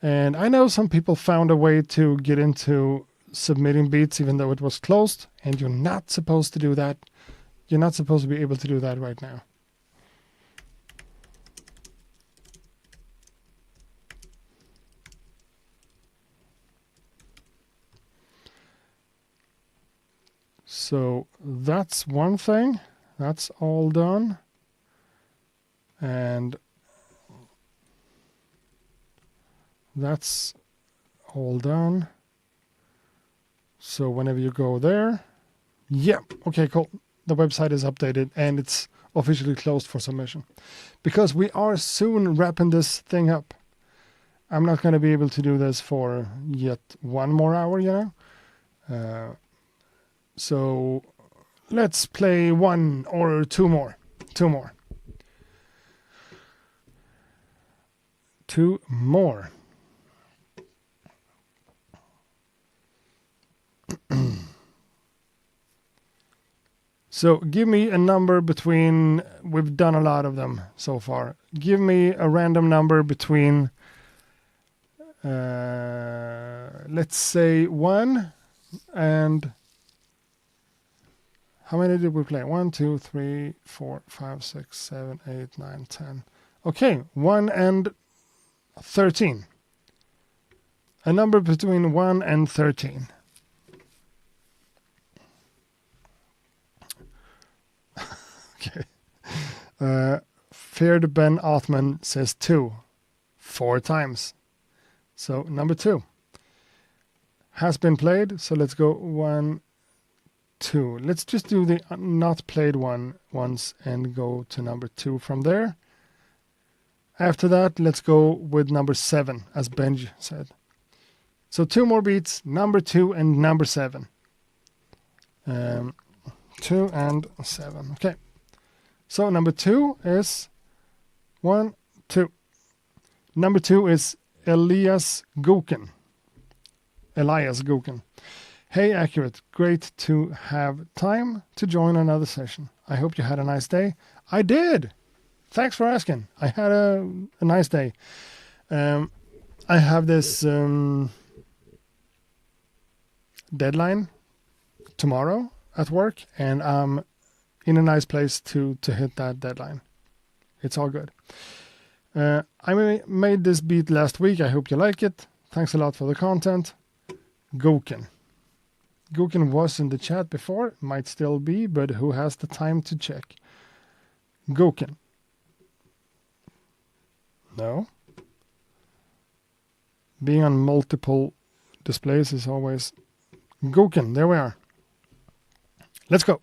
Speaker 1: And I know some people found a way to get into submitting beats even though it was closed, and you're not supposed to do that. You're not supposed to be able to do that right now. So that's one thing. That's all done. And that's all done. So whenever you go there, yeah, okay, cool. The website is updated and it's officially closed for submission. Because we are soon wrapping this thing up. I'm not going to be able to do this for yet 1 more hour, you know. So let's play 1 or 2 more. 2 more. 2 more. So give me a number between, we've done a lot of them so far. Give me a random number between, let's say 1 and, how many did we play? 1, 2, 3, 4, 5, 6, 7, 8, 9, 10. Okay, 1 and 13. A number between 1 and 13. Okay. Feared Ben Othman says 2. 4 times. So number 2 has been played. So let's go 1, 2. Let's just do the not played one once and go to number 2 from there. After that, let's go with number 7, as Benj said. So 2 more beats, number 2 and number 7. 2 and 7. Okay. So number 2 is 1, 2. Number 2 is Elias Goken. Hey, Accurate. Great to have time to join another session. I hope you had a nice day. I did. Thanks for asking. I had a nice day. I have this deadline tomorrow at work, and I'm in a nice place to hit that deadline. It's all good. I made this beat last week. I hope you like it. Thanks a lot for the content. Goken. Goken was in the chat before. Might still be, but who has the time to check? Goken. No. Being on multiple displays is always... Goken, there we are. Let's go.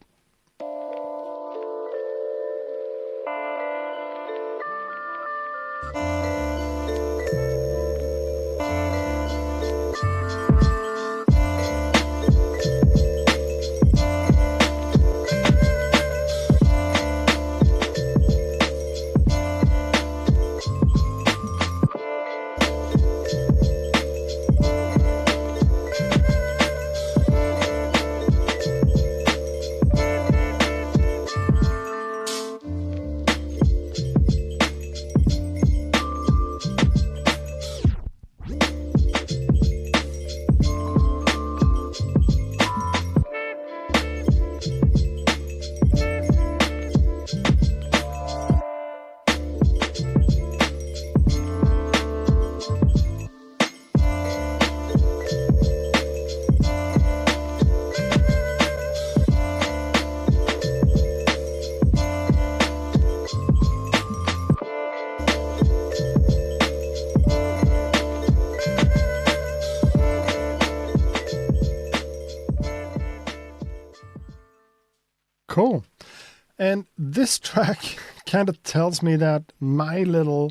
Speaker 1: Cool. And this track kind of tells me that my little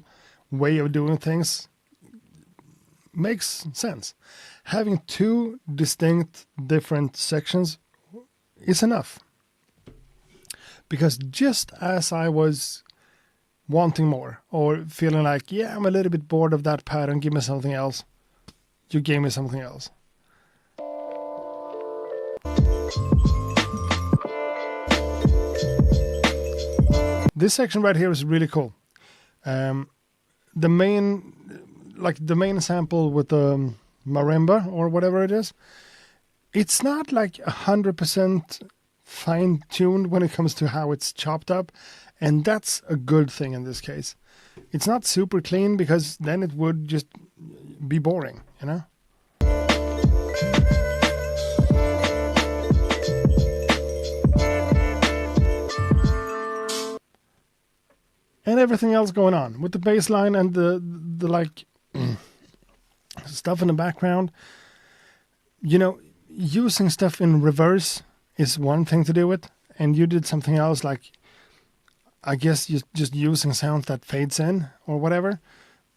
Speaker 1: way of doing things makes sense. Having 2 distinct different sections is enough. Because just as I was wanting more or feeling like, yeah, I'm a little bit bored of that pattern, give me something else, you gave me something else. This section right here is really cool. The main sample with the marimba or whatever it is, it's not like 100% fine-tuned when it comes to how it's chopped up, and that's a good thing in this case. It's not super clean because then it would just be boring, you know? And everything else going on with the bass line and the like stuff in the background. You know, using stuff in reverse is one thing to do it, and you did something else. Like, I guess you're just using sound that fades in or whatever,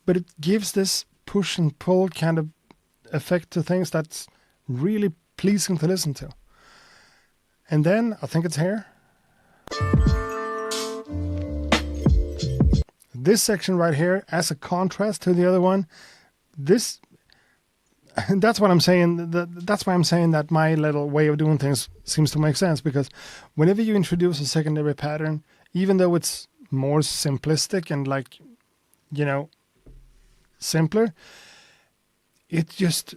Speaker 1: but it gives this push and pull kind of effect to things that's really pleasing to listen to. And then I think it's here. This section right here, as a contrast to the other one, this, that's what I'm saying. That's why I'm saying that my little way of doing things seems to make sense, because whenever you introduce a secondary pattern, even though it's more simplistic and like, you know, simpler, it just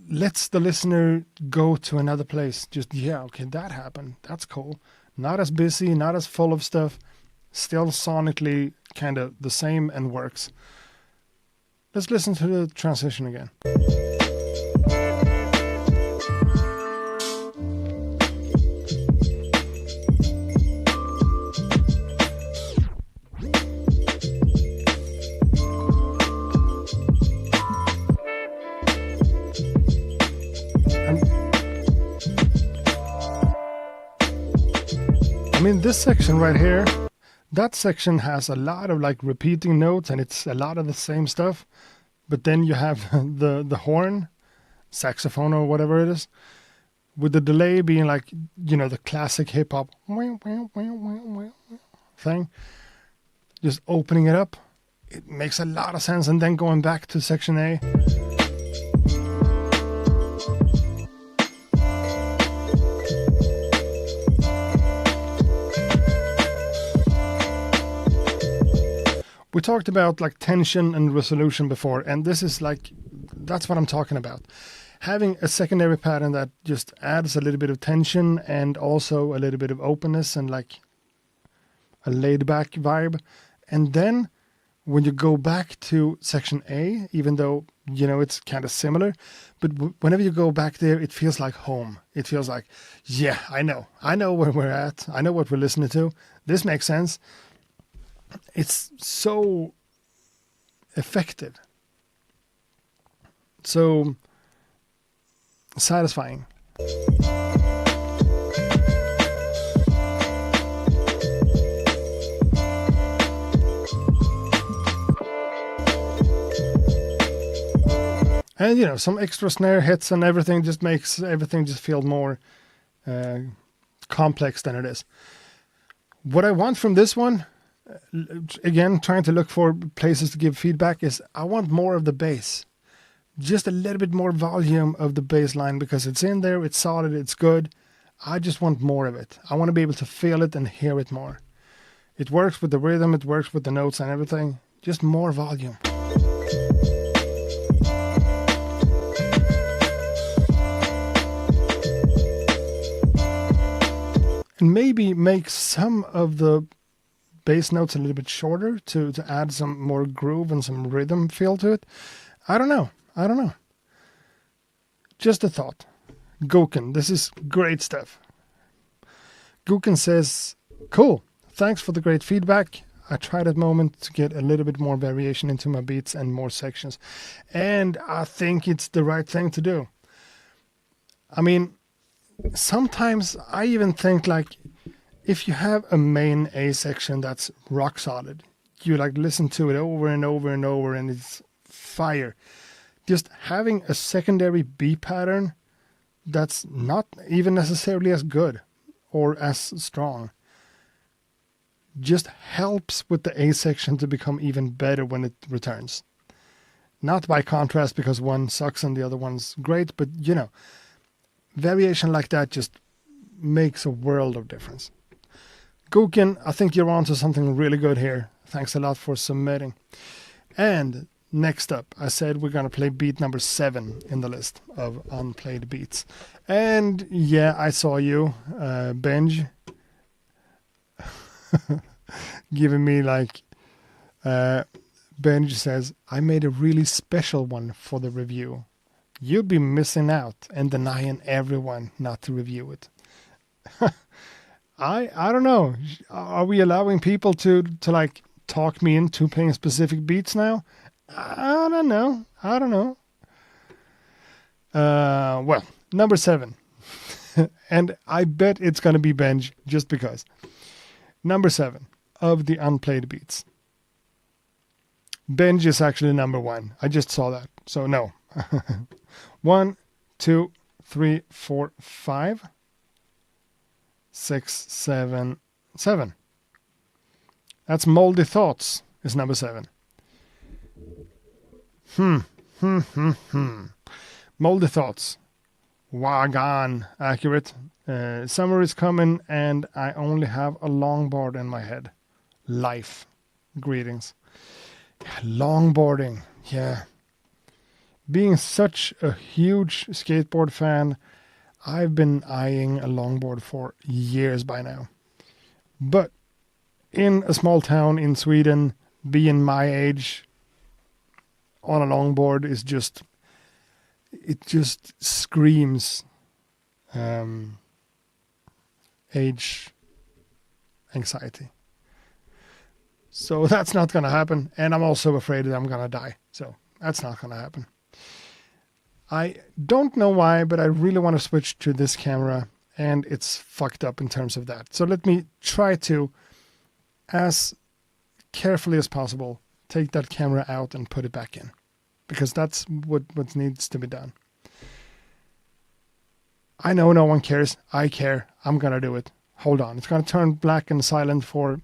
Speaker 1: lets the listener go to another place. Just, yeah, okay, that happened. That's cool. Not as busy, not as full of stuff. Still sonically kind of the same and works. Let's listen to the transition again. I mean, this section right here, that section has a lot of like repeating notes, and it's a lot of the same stuff. But then you have the horn, saxophone or whatever it is, with the delay being like, you know, the classic hip hop thing. Just opening it up, it makes a lot of sense. And then going back to section A. We talked about like tension and resolution before, and this is like, that's what I'm talking about. Having a secondary pattern that just adds a little bit of tension and also a little bit of openness and like a laid back vibe. And then when you go back to section A, even though, you know, it's kind of similar, but whenever you go back there, it feels like home. It feels like, yeah, I know where we're at. I know what we're listening to. This makes sense. It's so effective, so satisfying. And, you know, some extra snare hits and everything just makes everything just feel more complex than it is. What I want from this one, again, trying to look for places to give feedback, is I want more of the bass. Just a little bit more volume of the bass line, because it's in there, it's solid, it's good. I just want more of it. I want to be able to feel it and hear it more. It works with the rhythm, it works with the notes and everything. Just more volume. And maybe make some of the bass notes a little bit shorter to add some more groove and some rhythm feel to it. I don't know. Just a thought. Goken, this is great stuff. Goken says, cool, thanks for the great feedback. I tried at the moment to get a little bit more variation into my beats and more sections. And I think it's the right thing to do. I mean, sometimes I even think like, if you have a main A section that's rock solid, you like listen to it over and over and over and it's fire. Just having a secondary B pattern that's not even necessarily as good or as strong just helps with the A section to become even better when it returns. Not by contrast because one sucks and the other one's great, but you know, variation like that just makes a world of difference. Goken, I think you're onto something really good here. Thanks a lot for submitting. And next up, I said we're going to play beat number 7 in the list of unplayed beats. And yeah, I saw you, Benj, giving me like, Benj says, I made a really special one for the review. You'd be missing out and denying everyone not to review it. I don't know. Are we allowing people to like talk me into playing specific beats now? I don't know. Well, number 7. And I bet it's going to be Benj just because. Number 7. of the unplayed beats. Benj is actually number 1. I just saw that. So no. 1, 2, 3, 4, 5, 6, 7, 7. That's Moldy Thoughts is number 7. Moldy Thoughts. Wagan. Accurate. Summer is coming and I only have a longboard in my head. Life. Greetings. Longboarding. Yeah. Being such a huge skateboard fan, I've been eyeing a longboard for years by now. But in a small town in Sweden, being my age on a longboard is just, it just screams age anxiety. So that's not going to happen. And I'm also afraid that I'm going to die. So that's not going to happen. I don't know why, but I really want to switch to this camera, and it's fucked up in terms of that. So let me try to, as carefully as possible, take that camera out and put it back in, because that's what needs to be done. I know no one cares. I care. I'm going to do it. Hold on. It's going to turn black and silent for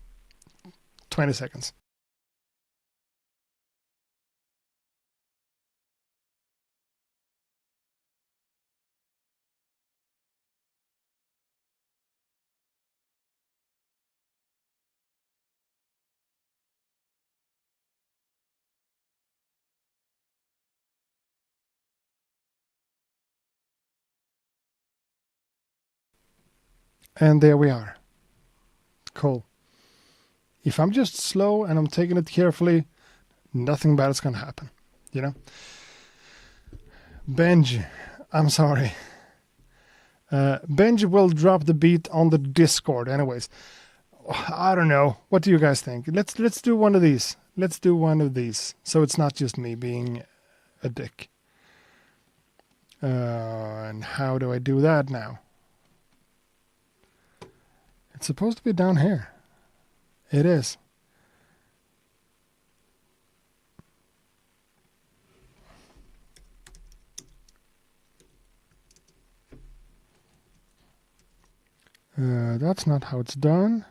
Speaker 1: 20 seconds. And there we are. Cool. If I'm just slow and I'm taking it carefully, nothing bad is going to happen. You know? Benj, I'm sorry. Benj will drop the beat on the Discord anyways. I don't know. What do you guys think? Let's do one of these. Let's do one of these. So it's not just me being a dick. And how do I do that now? It's supposed to be down here. It is. That's not how it's done.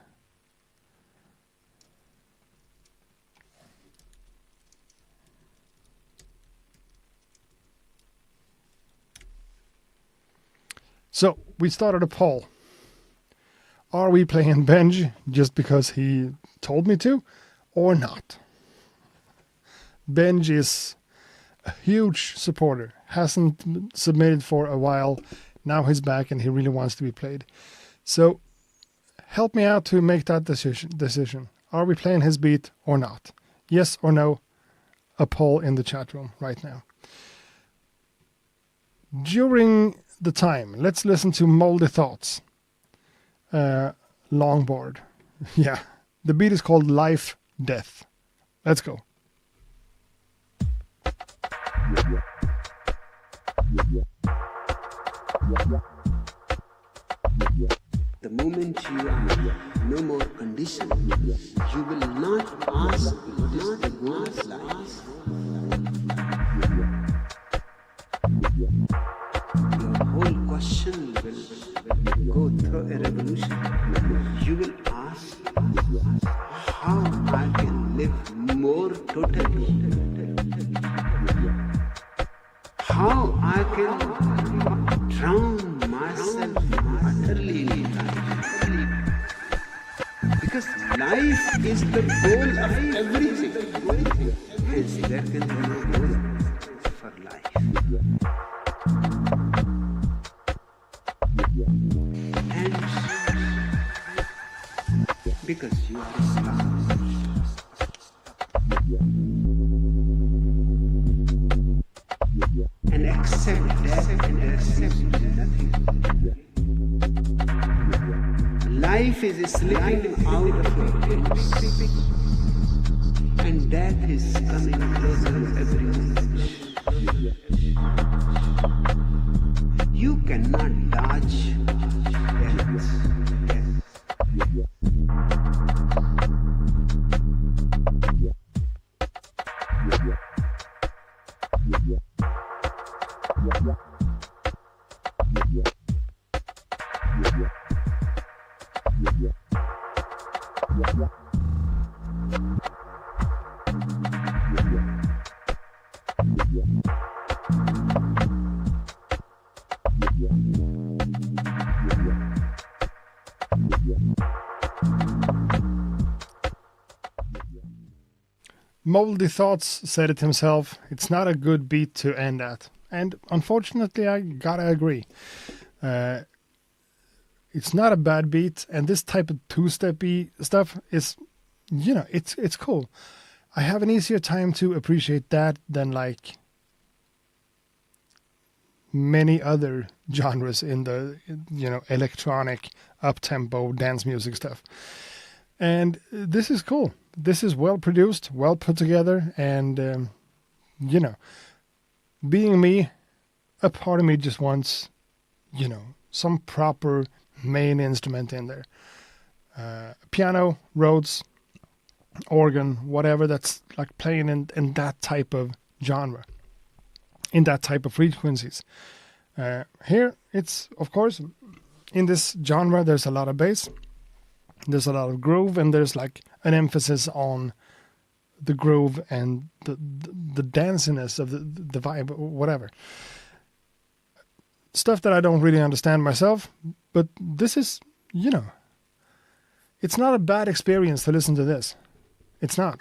Speaker 1: So we started a poll. Are we playing Benj just because he told me to, or not? Benj is a huge supporter. Hasn't submitted for a while. Now he's back and he really wants to be played. So help me out to make that decision. Are we playing his beat or not? Yes or no? A poll in the chat room right now. During the time, let's listen to Moldy Thoughts. Longboard. Yeah. The beat is called Life, Death. Let's go.
Speaker 4: The moment you are no more conditioned, you will not ask what is the goal of life. Your whole question will go through a revolution. You will ask how I can live more totally. How I can drown myself utterly in life. Because life is the goal of everything. Hence, there can be no goal for life. And because you are a star. And accept death and accept nothing. Life is slipping out of your hands, and death is coming closer every moment. You cannot dodge death.
Speaker 1: Moldy Thoughts said it himself. It's not a good beat to end at. And unfortunately, I gotta agree. It's not a bad beat, and this type of two-steppy stuff is, it's cool. I have an easier time to appreciate that than like many other genres in the, electronic, up-tempo dance music stuff. And this is cool. This is well produced, well put together, and, being me, a part of me just wants, some proper main instrument in there. Piano, Rhodes, organ, whatever that's like playing in that type of genre, in that type of frequencies. Here, it's, of course, in this genre, there's a lot of bass, there's a lot of groove, and there's like an emphasis on the groove and the danciness of the vibe, whatever. Stuff that I don't really understand myself, but this is, it's not a bad experience to listen to this. It's not.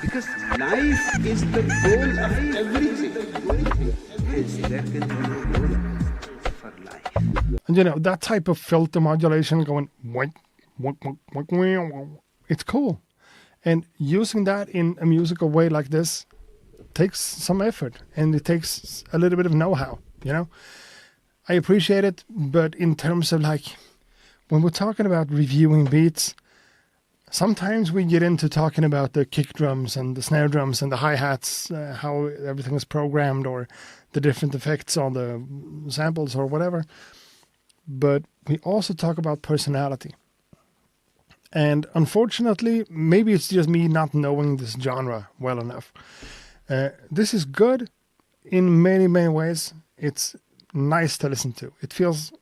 Speaker 4: Because life is the goal of everything. Hence, there can be no goal for life.
Speaker 1: And that type of filter modulation going, it's cool. And using that in a musical way like this takes some effort, and it takes a little bit of know-how, I appreciate it, but in terms of like, when we're talking about reviewing beats, sometimes we get into talking about the kick drums and the snare drums and the hi-hats, how everything is programmed, or the different effects on the samples or whatever. But we also talk about personality. And unfortunately, maybe it's just me not knowing this genre well enough. This is good in many, many ways. It's nice to listen to. It feels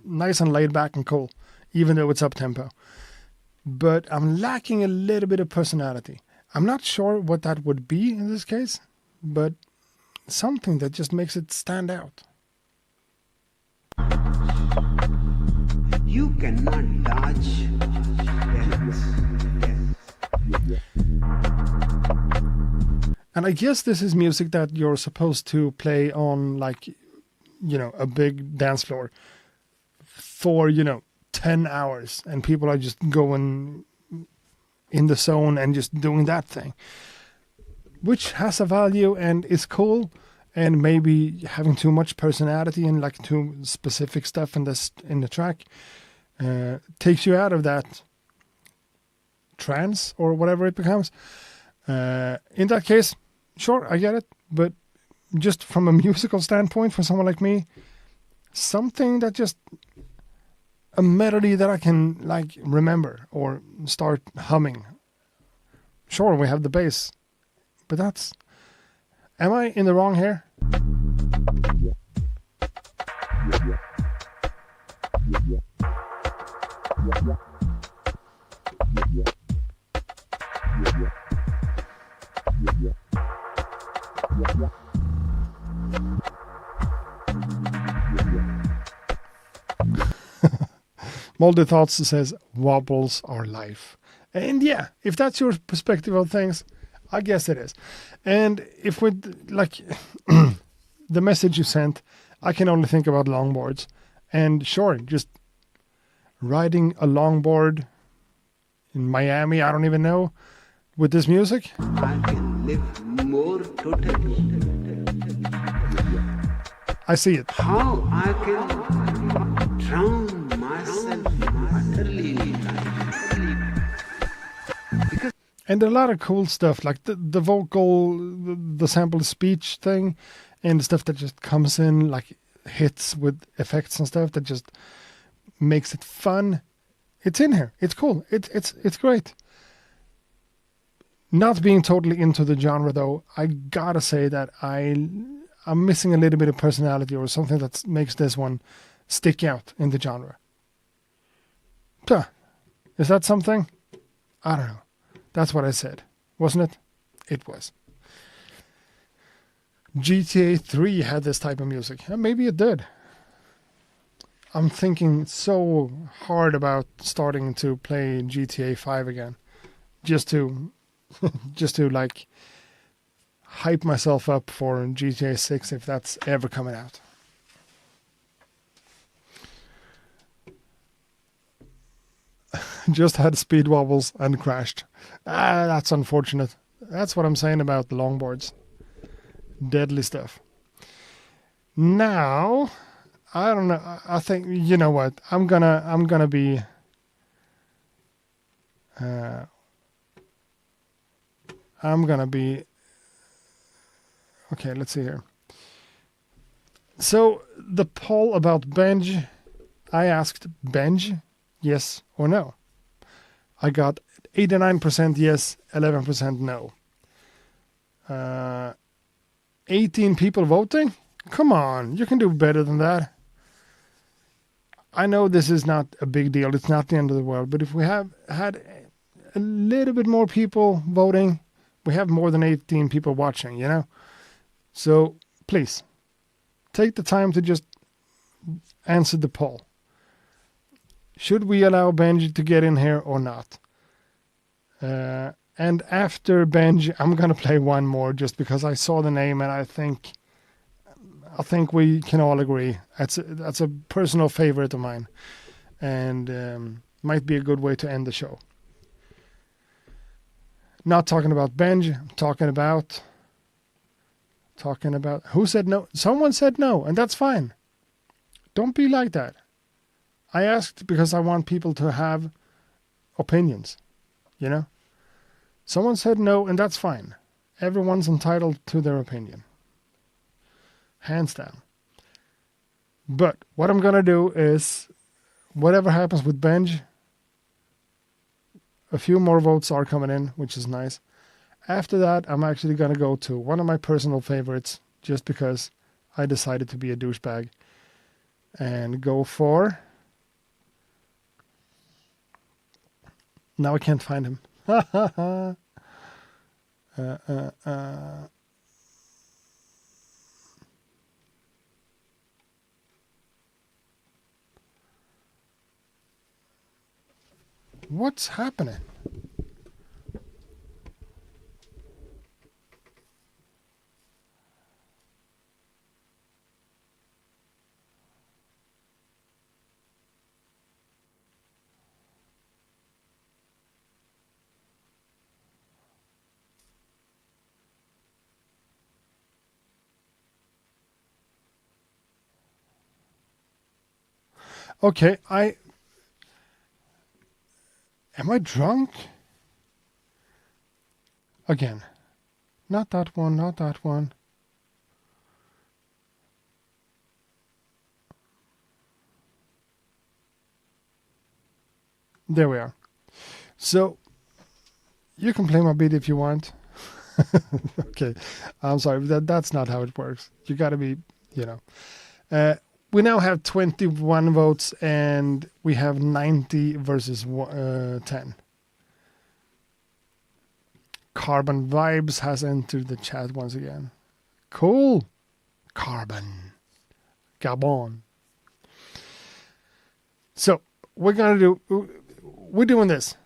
Speaker 1: nice and laid back and cool, even though it's up-tempo. But I'm lacking a little bit of personality. I'm not sure what that would be in this case, but something that just makes it stand out.
Speaker 4: You cannot dodge death.
Speaker 1: And I guess this is music that you're supposed to play on, like, a big dance floor for, 10 hours, and people are just going in the zone and just doing that thing, which has a value and is cool. And maybe having too much personality and like too specific stuff in the track takes you out of that trance or whatever it becomes. In that case, sure, I get it. But just from a musical standpoint, for someone like me, something that just a melody that I can like remember or start humming. Sure, we have the bass, but that's... Am I in the wrong here? Moldy Thoughts says, wobbles are life. And yeah, if that's your perspective of things, I guess it is. And if we like the message you sent, I can only think about longboards. And sure, just riding a longboard in Miami, I don't even know, with this music.
Speaker 4: I can live more totally.
Speaker 1: I see it.
Speaker 4: How I can drown myself utterly in life. Because
Speaker 1: And there are a lot of cool stuff, like the vocal, the sample speech thing, and stuff that just comes in, like hits with effects and stuff that just makes it fun. It's in here. It's cool. It's great. Not being totally into the genre, though, I gotta say that I'm missing a little bit of personality or something that makes this one stick out in the genre. Is that something? I don't know. That's what I said, wasn't it? It was. GTA 3 had this type of music. Maybe it did. I'm thinking so hard about starting to play GTA 5 again. Just to like hype myself up for GTA 6 if that's ever coming out. Just had speed wobbles and crashed. That's unfortunate. That's what I'm saying about the longboards. Deadly stuff. Now, I don't know. I think, you know what? I'm gonna be okay, let's see here. So the poll about Benj, I asked Benj yes or no. I got 89% yes, 11% no. 18 people voting? Come on, you can do better than that. I know this is not a big deal. It's not the end of the world. But if we have had a little bit more people voting, we have more than 18 people watching, you know? So please, take the time to just answer the poll. Should we allow Benji to get in here or not? And after Benji, I'm going to play one more just because I saw the name and I think we can all agree. That's a personal favorite of mine. And might be a good way to end the show. Not talking about Benji, I'm talking about who said no? Someone said no, and that's fine. Don't be like that. I asked because I want people to have opinions, you know? Someone said no, and that's fine. Everyone's entitled to their opinion. Hands down. But what I'm going to do is, whatever happens with Benj, a few more votes are coming in, which is nice. After that, I'm actually going to go to one of my personal favorites, just because I decided to be a douchebag, and go for... Now I can't find him. What's happening? Okay, am I drunk? Again. Not that one, not that one. There we are. So, you can play my beat if you want. Okay, I'm sorry, that's not how it works. You gotta be, you know. We now have 21 votes and we have 90 versus 10. Carbon Vibes has entered the chat once again. Cool. Carbon. Gabon. So, we're doing this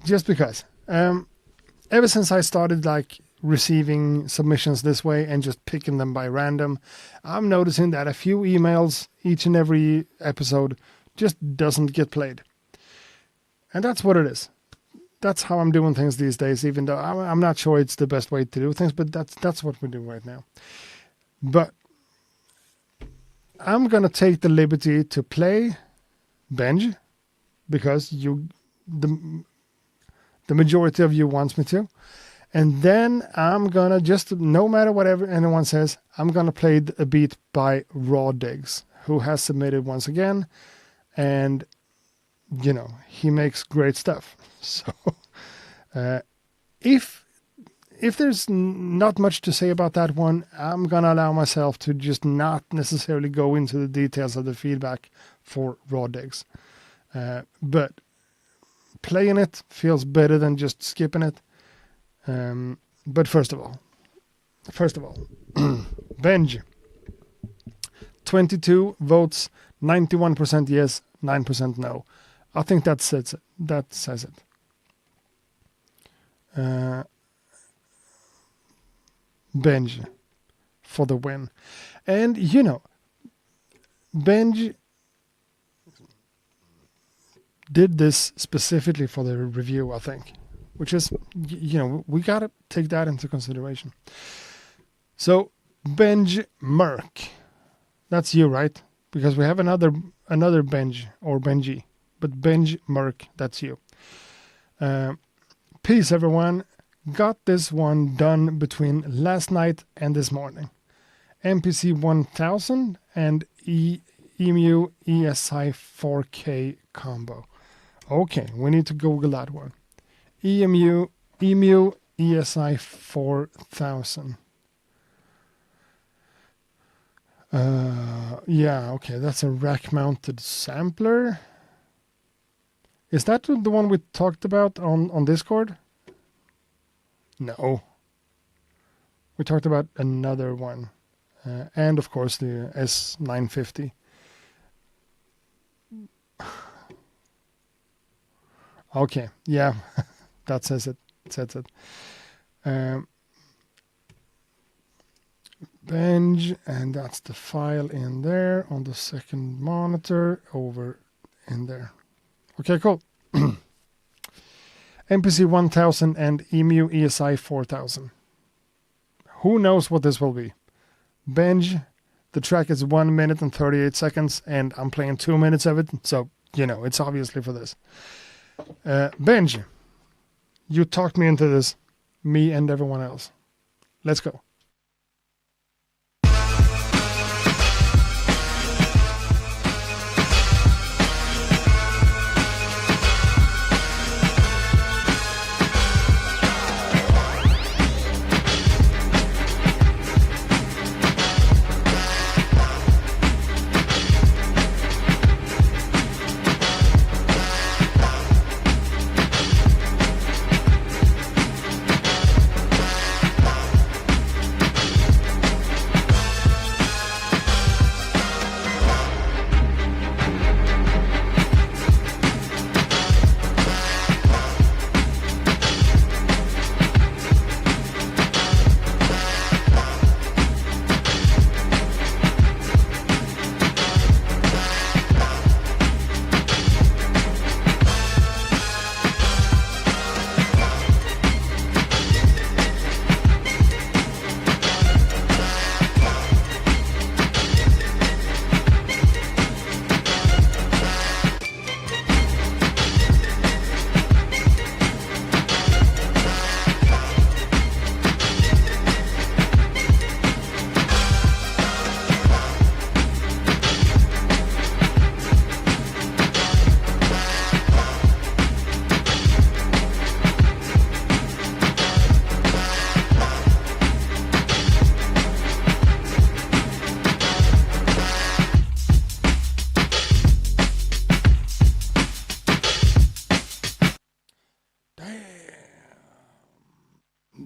Speaker 1: just because. Ever since I started like receiving submissions this way and just picking them by random, I'm noticing that a few emails each and every episode just doesn't get played. And that's what it is. That's how I'm doing things these days, even though I'm not sure it's the best way to do things, but that's what we're doing right now. But I'm going to take the liberty to play Benj because the majority of you wants me to. And then I'm going to just, no matter whatever anyone says, I'm going to play a beat by Raw Diggs, who has submitted once again. And, you know, he makes great stuff. So if there's not much to say about that one, I'm going to allow myself to just not necessarily go into the details of the feedback for Raw Diggs. But playing it feels better than just skipping it. But first of all, Benj. 22 votes, 91% yes, 9% no. I think that says it. Benj for the win. And Benj did this specifically for the review, I think, which is, we got to take that into consideration. So, Benj Merk, that's you, right? Because we have another Benj or Benji, but Benj Merk, that's you. Peace, everyone. Got this one done between last night and this morning. MPC 1000 and EMU ESI 4K combo. Okay, we need to Google that one. EMU ESI 4000. Yeah, okay, that's a rack-mounted sampler. Is that the one we talked about on Discord? No. We talked about another one. And, of course, the S950. Okay, yeah, that says it. Benj, and that's the file in there on the second monitor over in there. Okay, cool. MPC 1000 and EMU ESI 4000. Who knows what this will be? Benj, the track is 1 minute and 38 seconds, and I'm playing 2 minutes of it, so, it's obviously for this. Benj, you talked me into this, me and everyone else. Let's go.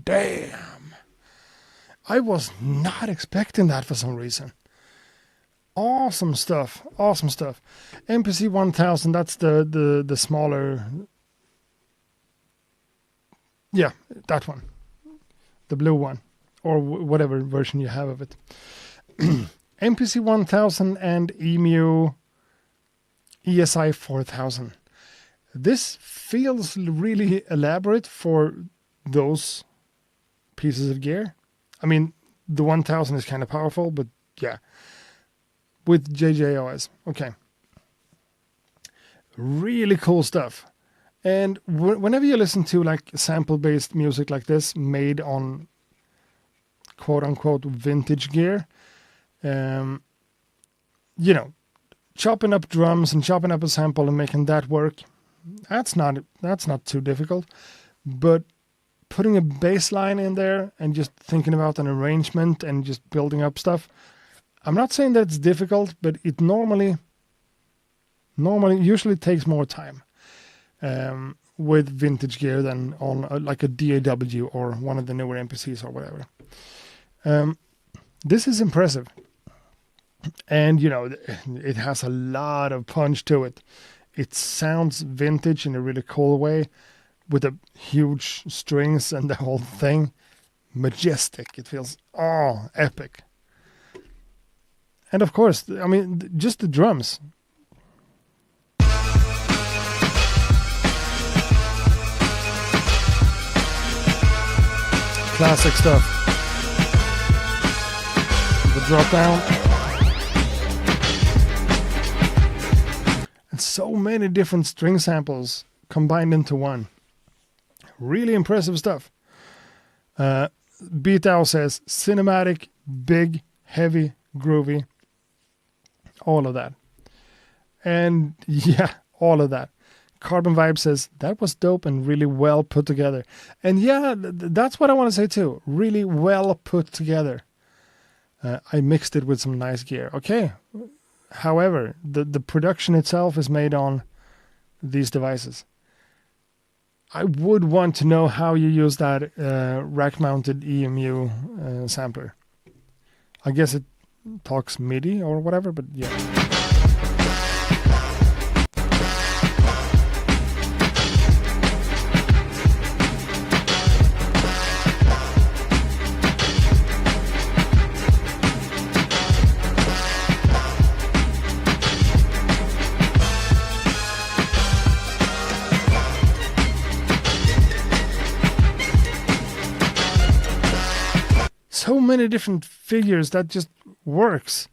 Speaker 1: Damn. I was not expecting that for some reason. Awesome stuff. MPC 1000, that's the smaller... Yeah, that one. The blue one. Or whatever version you have of it. MPC 1000 and EMU ESI 4000. This feels really elaborate for those pieces of gear. I mean, the 1000 is kind of powerful, but yeah. With JJOS. Okay. Really cool stuff. And whenever you listen to like sample-based music like this, made on quote-unquote vintage gear, chopping up drums and chopping up a sample and making that work, that's not too difficult. But putting a bass line in there and just thinking about an arrangement and just building up stuff, I'm not saying that it's difficult, but it normally usually takes more time. with vintage gear than on like a DAW or one of the newer MPCs or whatever. This is impressive. And, you know, it has a lot of punch to it. It sounds vintage in a really cool way with the huge strings and the whole thing. Majestic. It feels, epic. And of course, I mean, just the drums. Classic stuff. The drop down. And so many different string samples combined into one. Really impressive stuff. Beat Owl says cinematic, big, heavy, groovy. All of that. And yeah, all of that. Carbon Vibe says that was dope and really well put together. And yeah, that's what I want to say too. Really well put together. I mixed it with some nice gear. Okay. However, the production itself is made on these devices. I would want to know how you use that rack-mounted EMU sampler. I guess it talks MIDI or whatever, but yeah. So many different figures that just works.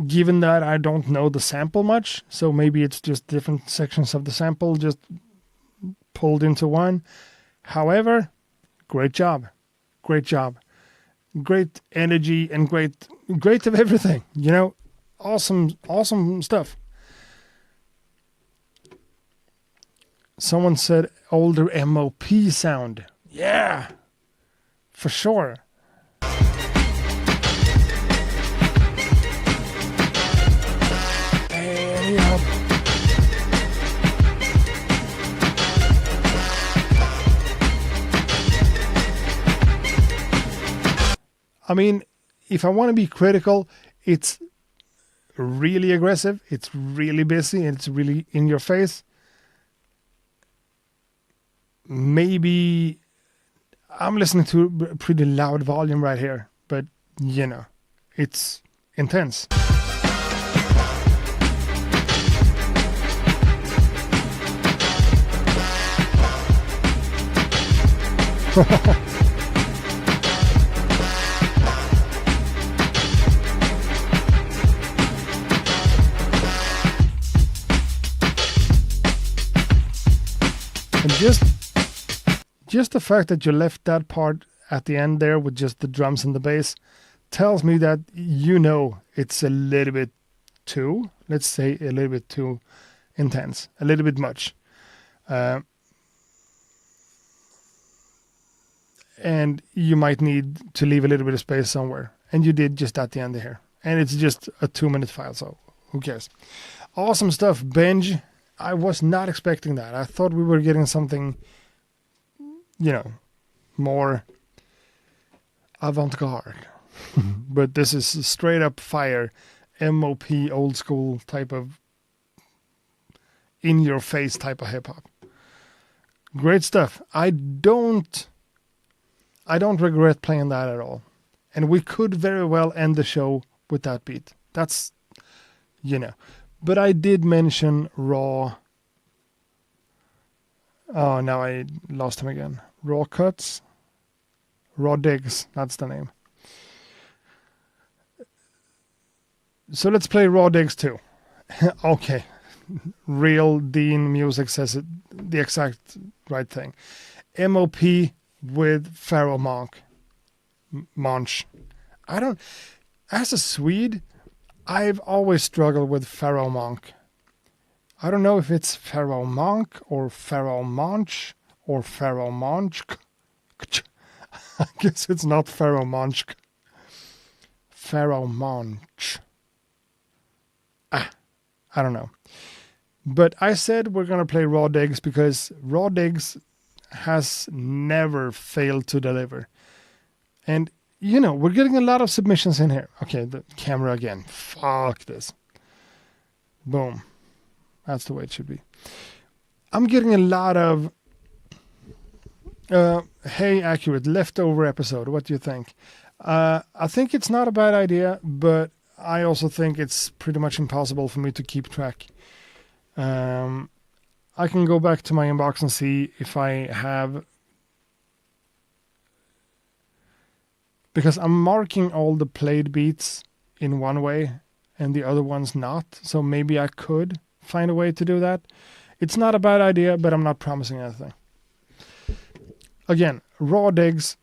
Speaker 1: Given that I don't know the sample much, so maybe it's just different sections of the sample just pulled into one. However, great job. Great job. Great energy and great of everything. You know, awesome stuff. Someone said older MOP sound. Yeah. For sure. I mean, if I want to be critical, it's really aggressive, it's really busy, it's really in your face. Maybe I'm listening to a pretty loud volume right here, but you know, it's intense. And just the fact that you left that part at the end there with just the drums and the bass tells me that you know it's a little bit too, let's say a little bit too intense, a little bit much. And you might need to leave a little bit of space somewhere. And you did just at the end here. And it's just a 2-minute file, so who cares? Awesome stuff, Benj. I was not expecting that. I thought we were getting something, you know, more avant-garde. But this is straight up fire, MOP, old school type of in-your-face type of hip-hop. Great stuff. I don't regret playing that at all. And we could very well end the show with that beat. That's, you know. But I did mention Raw. Oh, now I lost him again. Raw Cuts? Raw Digs, that's the name. So let's play Raw Digs too. Okay. Real Dean Music says it, the exact right thing. MOP with Pharaoh Monch. As a Swede, I've always struggled with Pharaoh Monk. I don't know if it's Pharaoh Monk or Pharaoh Monch or Pharaoh Monch. I guess it's not Pharaoh Monch. Pharaoh Monch. I don't know. But I said we're going to play Raw Digs because Raw Digs has never failed to deliver. And, we're getting a lot of submissions in here. Okay, the camera again. Fuck this. Boom. That's the way it should be. I'm getting a lot of, hey, accurate, leftover episode. What do you think? I think it's not a bad idea, but I also think it's pretty much impossible for me to keep track. I can go back to my inbox and see if I have, because I'm marking all the played beats in one way and the other ones not. So maybe I could find a way to do that. It's not a bad idea, but I'm not promising anything. Again, Raw Digs.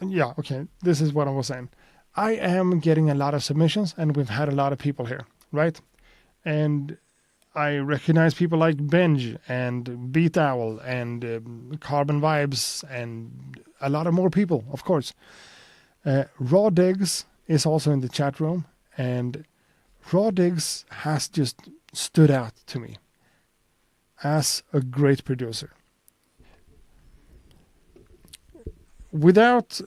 Speaker 1: Yeah, okay, this is what I was saying. I am getting a lot of submissions, and we've had a lot of people here, right? And I recognize people like Benj and Beat Owl and Carbon Vibes and a lot of more people, of course. Raw Digs is also in the chat room, and Raw Digs has just stood out to me as a great producer. Without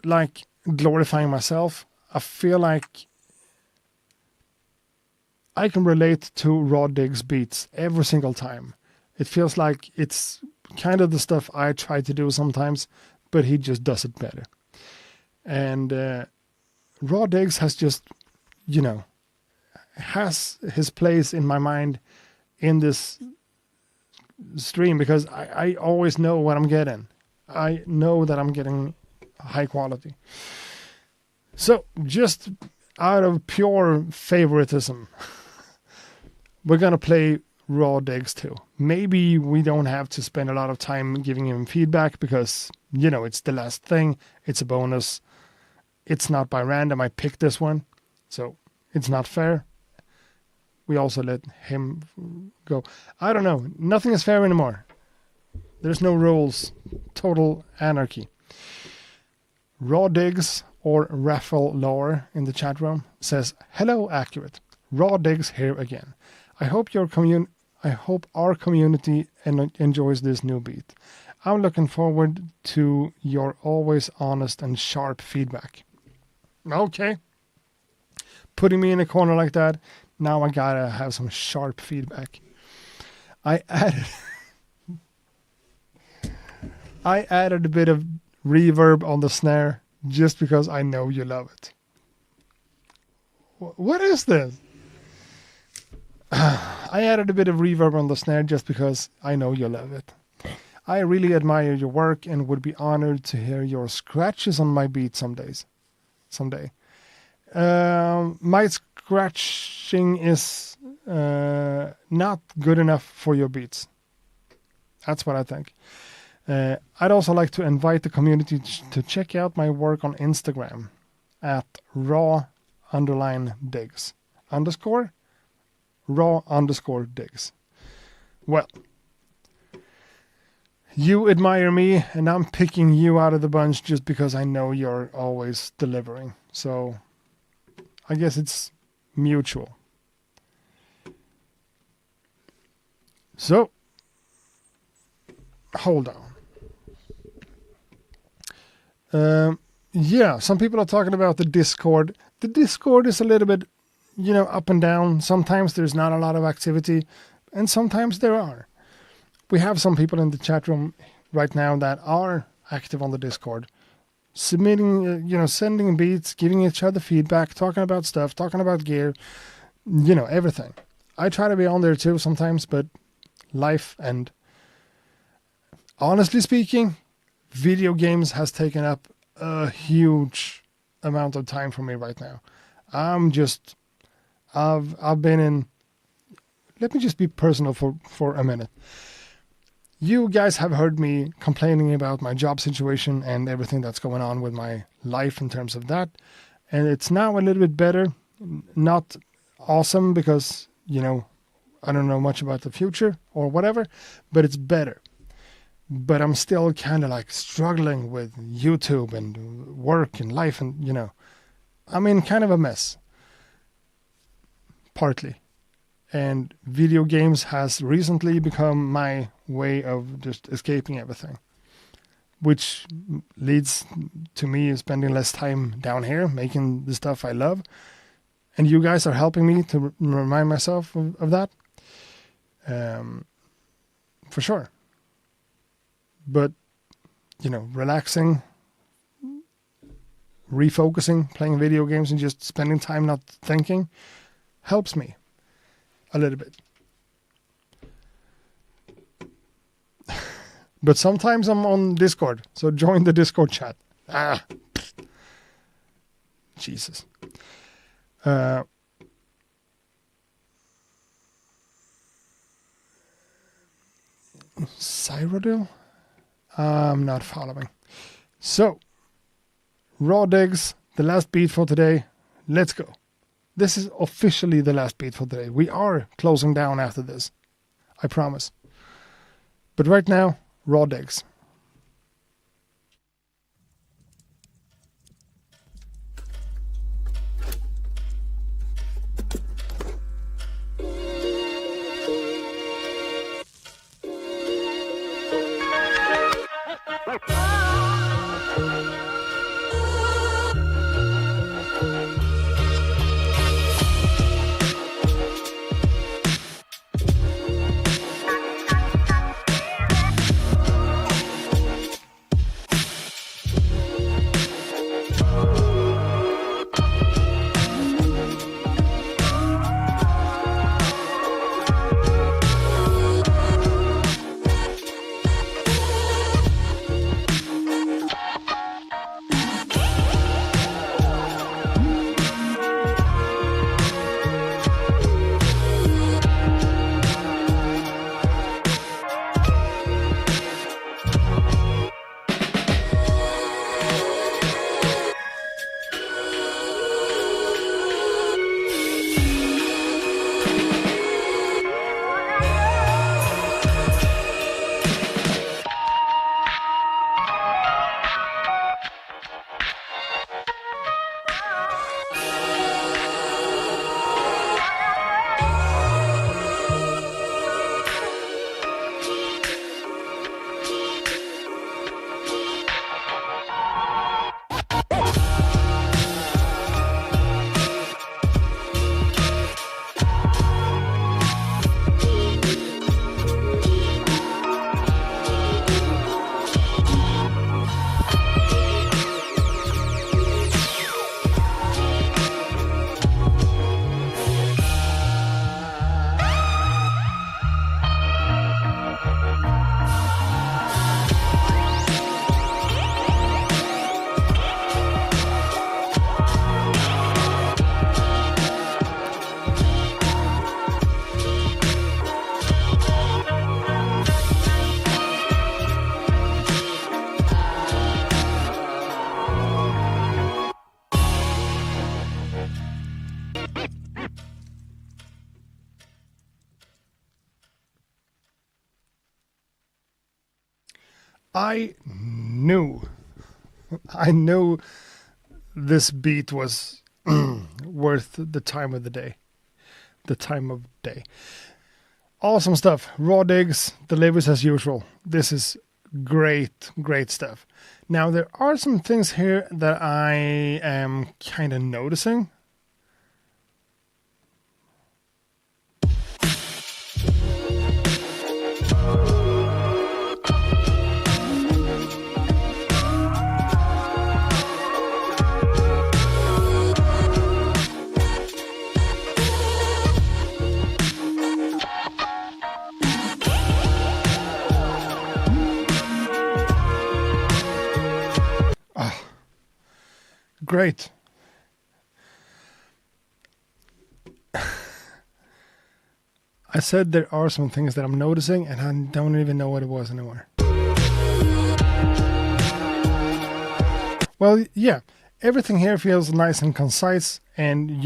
Speaker 1: glorifying myself, I feel like I can relate to Raw Digs beats every single time. It feels like it's kind of the stuff I try to do sometimes, but he just does it better. And Raw Digs has just, has his place in my mind in this stream because I always know what I'm getting. I know that I'm getting high quality. So just out of pure favoritism, we're going to play Raw Digs too. Maybe we don't have to spend a lot of time giving him feedback because, it's the last thing. It's a bonus. It's not by random. I picked this one. So it's not fair. We also let him go. I don't know. Nothing is fair anymore. There's no rules. Total anarchy. Raw Digs or Raffle Lore in the chat room says, "Hello, Accurate. Raw Digs here again. I hope our community enjoys this new beat. I'm looking forward to your always honest and sharp feedback." Okay. Putting me in a corner like that, now I gotta have some sharp feedback. I added a bit of reverb on the snare just because I know you love it. What is this? I added a bit of reverb on the snare just because I know you love it. I really admire your work and would be honored to hear your scratches on my beat someday. My scratching is not good enough for your beats. That's what I think. I'd also like to invite the community to check out my work on Instagram at raw_digs. _raw_digs. Well, you admire me, and I'm picking you out of the bunch just because I know you're always delivering. So I guess it's mutual. So, hold on. Yeah, some people are talking about the Discord. The Discord is a little bit, up and down. Sometimes there's not a lot of activity, and sometimes there are. We have some people in the chat room right now that are active on the Discord, submitting, sending beats, giving each other feedback, talking about stuff, talking about gear, everything. I try to be on there too sometimes, but life and honestly speaking, video games has taken up a huge amount of time for me right now. I've been in, let me just be personal for a minute. You guys have heard me complaining about my job situation and everything that's going on with my life in terms of that. And it's now a little bit better. Not awesome because, I don't know much about the future or whatever, but it's better. But I'm still kind of struggling with YouTube and work and life and, I'm in kind of a mess. Partly. and video games has recently become my way of just escaping everything, which leads to me spending less time down here making the stuff I love. And you guys are helping me to remind myself of that. For sure. But, relaxing, refocusing, playing video games, and just spending time not thinking helps me a little bit. But sometimes I'm on Discord, so join the Discord chat. Jesus. Cyrodiil? I'm not following. So, raw digs, the last beat for today. Let's go. This is officially the last beat for today. We are closing down after this. I promise. But right now, raw digs. I knew this beat was worth the time of the day. The time of day. Awesome stuff. Raw digs, delivers as usual. This is great, great stuff. Now, there are some things here that I am kind of noticing. Great. I said there are some things that I'm noticing, and I don't even know what it was anymore. Well, yeah, everything here feels nice and concise, and,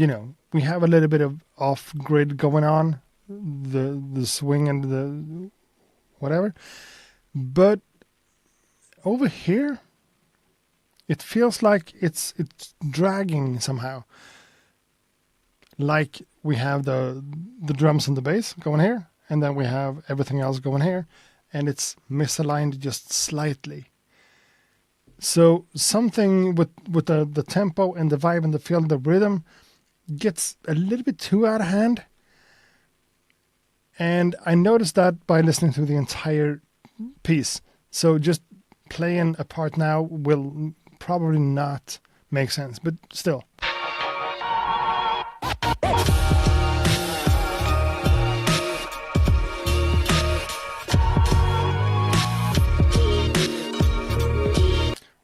Speaker 1: we have a little bit of off-grid going on, the swing and the whatever. But over here, it feels like it's dragging somehow. like we have the drums and the bass going here, and then we have everything else going here, and it's misaligned just slightly. So something with the tempo and the vibe and the feel, the rhythm gets a little bit too out of hand. And I noticed that by listening to the entire piece. So just playing a part now will probably not make sense, but still.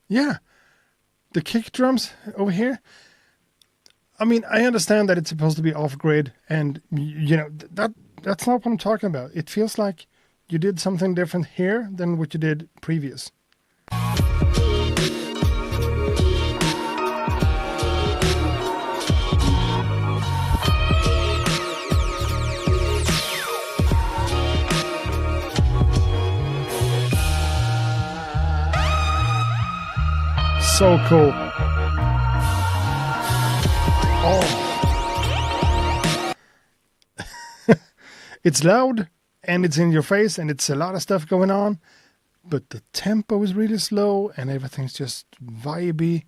Speaker 1: Yeah, the kick drums over here. I mean, I understand that it's supposed to be off-grid, and you know that's not what I'm talking about. It feels like you did something different here than what you did previous. So cool. Oh. It's loud and it's in your face and it's a lot of stuff going on, but the tempo is really slow and everything's just vibey.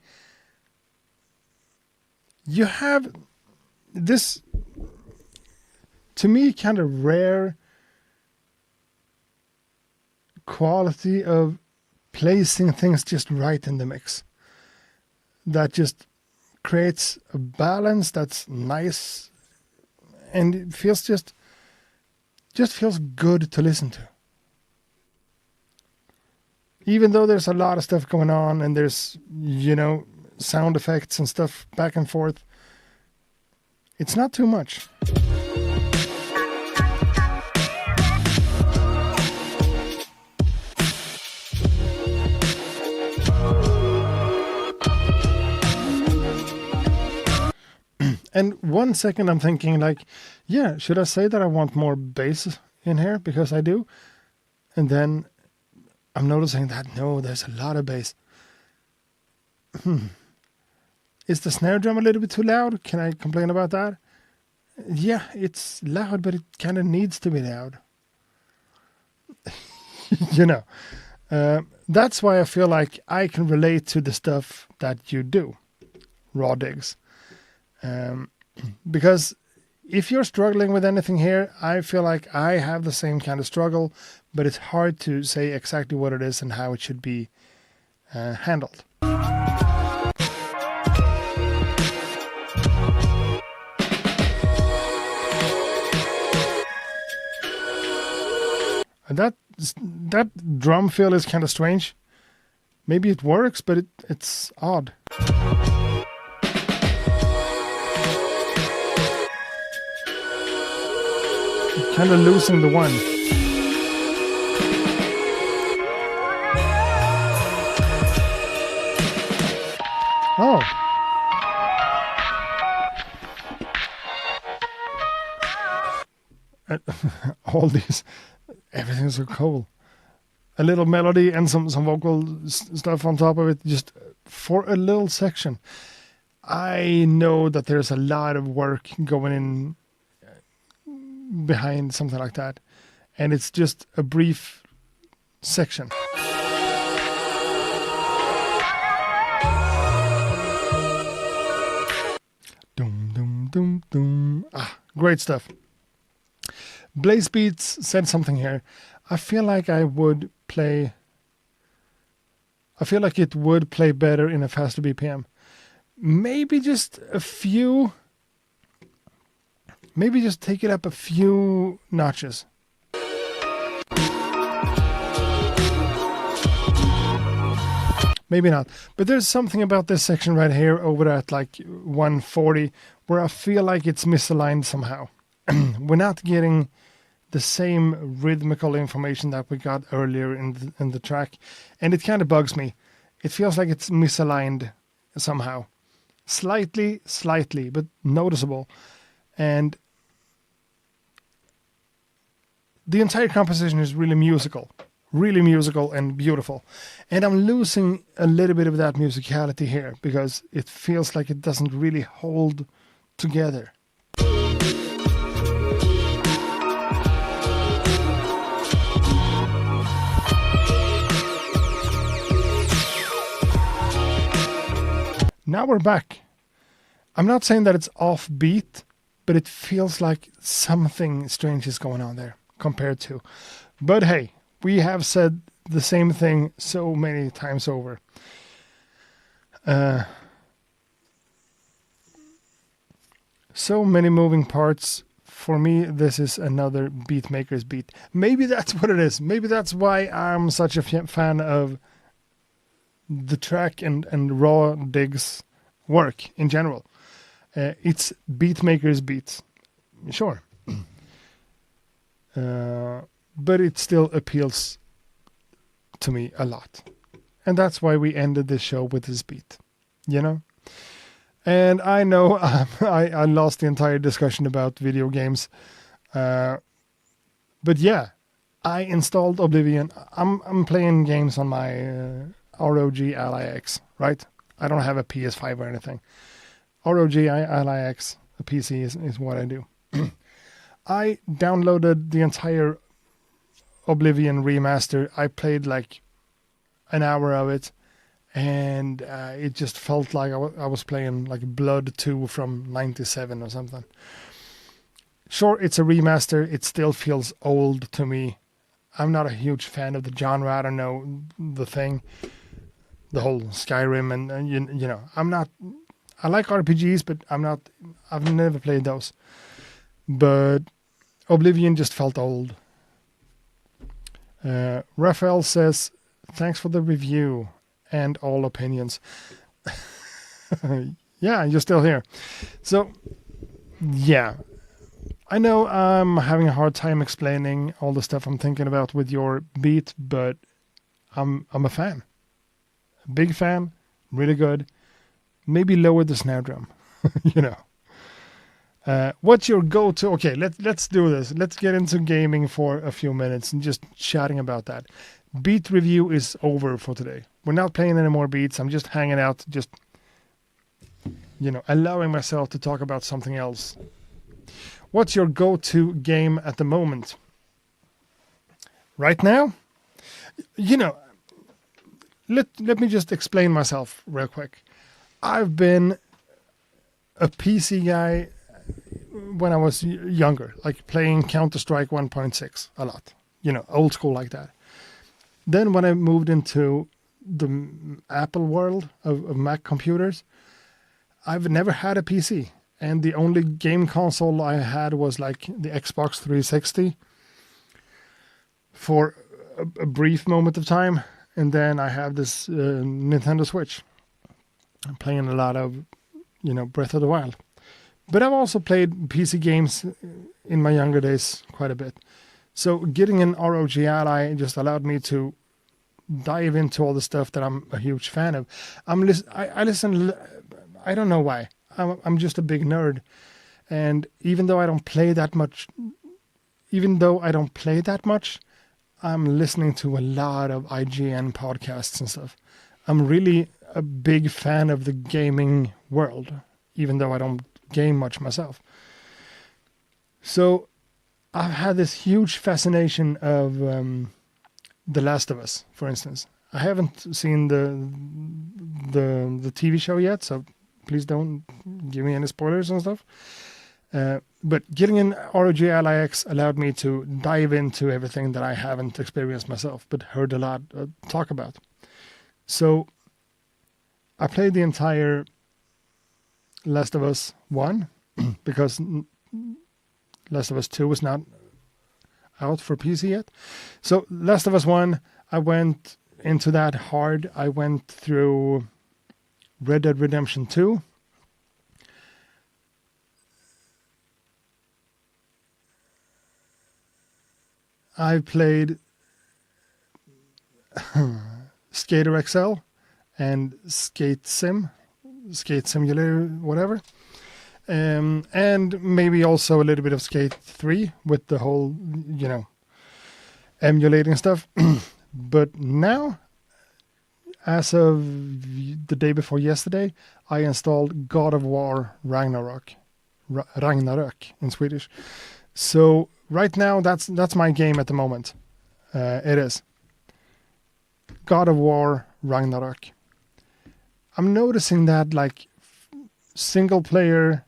Speaker 1: You have this, to me, kind of rare quality of placing things just right in the mix. That just creates a balance that's nice, and it feels just feels good to listen to. Even though there's a lot of stuff going on and there's, you know, sound effects and stuff back and forth, it's not too much. And 1 second I'm thinking like, yeah, should I say that I want more bass in here? Because I do. And then I'm noticing that, no, there's a lot of bass. Is the snare drum a little bit too loud? Can I complain about that? Yeah, it's loud, but it kind of needs to be loud. You know, that's why I feel like I can relate to the stuff that you do, Raw Digs. Because if you're struggling with anything here, I feel like I have the same kind of struggle, but it's hard to say exactly what it is and how it should be handled. And that drum fill is kind of strange. Maybe it works, but it's odd. Kind of losing the one. Oh. All these, everything's so cool. A little melody and some vocal stuff on top of it, just for a little section. I know that there's a lot of work going in behind something like that, and it's just a brief section. Dum dum dum dum. Great stuff. Blaze Beats said something here. I feel like it would play better in a faster BPM. Maybe just a few. Maybe just take it up a few notches. Maybe not. But there's something about this section right here over at like 140 where I feel like it's misaligned somehow. We're not getting the same rhythmical information that we got earlier in the track. And it kind of bugs me. It feels like it's misaligned somehow. Slightly, but noticeable. And the entire composition is really musical and beautiful. And I'm losing a little bit of that musicality here because it feels like it doesn't really hold together. Now we're back. I'm not saying that it's offbeat, but it feels like something strange is going on there compared to. But hey, we have said the same thing so many times over. So many moving parts. For me, this is another beatmaker's beat. Maybe that's what it is. Maybe that's why I'm such a fan of the track and raw digs work in general. It's beatmaker's beats, sure. But it still appeals to me a lot. And that's why we ended this show with this beat, you know? And I know I lost the entire discussion about video games. But yeah, I installed Oblivion. I'm playing games on my ROG Ally X, right? I don't have a PS5 or anything. ROG Ally X, a PC is what I do. I downloaded the entire Oblivion remaster. I played like an hour of it. And it just felt like I was playing like Blood 2 from 97 or something. Sure, it's a remaster. It still feels old to me. I'm not a huge fan of the genre. I don't know the thing. The whole Skyrim and you know. I like RPGs, but I've never played those. But Oblivion just felt old. Raphael says, thanks for the review. And all opinions. Yeah, you're still here. So, yeah. I know I'm having a hard time explaining all the stuff I'm thinking about with your beat, but I'm a fan. Big fan. Really good. Maybe lower the snare drum. You know. What's your go-to? Okay, let's do this. Let's get into gaming for a few minutes and just chatting about that. Beat review is over for today. We're not playing any more beats. I'm just hanging out, just, you know, allowing myself to talk about something else. What's your go-to game at the moment? Right now? You know, let me just explain myself real quick. I've been a PC guy when I was younger, like playing Counter-Strike 1.6 a lot. You know, old school like that. Then when I moved into the Apple world of Mac computers, I've never had a PC. And the only game console I had was like the Xbox 360 for a brief moment of time. And then I have this Nintendo Switch. I'm playing a lot of, you know, Breath of the Wild. But I've also played PC games in my younger days quite a bit. So getting an ROG Ally just allowed me to dive into all the stuff that I'm a huge fan of. I listen. I don't know why. I'm just a big nerd, and even though I don't play that much, I'm listening to a lot of IGN podcasts and stuff. I'm really a big fan of the gaming world, even though I don't game much myself. So I've had this huge fascination of The Last of Us, for instance. I haven't seen the TV show yet, so please don't give me any spoilers and stuff. But getting an ROG Ally X allowed me to dive into everything that I haven't experienced myself, but heard a lot talk about. So I played the entire Last of Us 1 because Last of Us 2 was not out for PC yet. So Last of Us 1, I went into that hard. I went through Red Dead Redemption 2. I played Skater XL and Skate Simulator, whatever. And maybe also a little bit of Skate 3 with the whole, you know, emulating stuff. But now, as of the day before yesterday, I installed God of War Ragnarok in Swedish. So right now, that's my game at the moment. It is God of War Ragnarok. I'm noticing that like single player,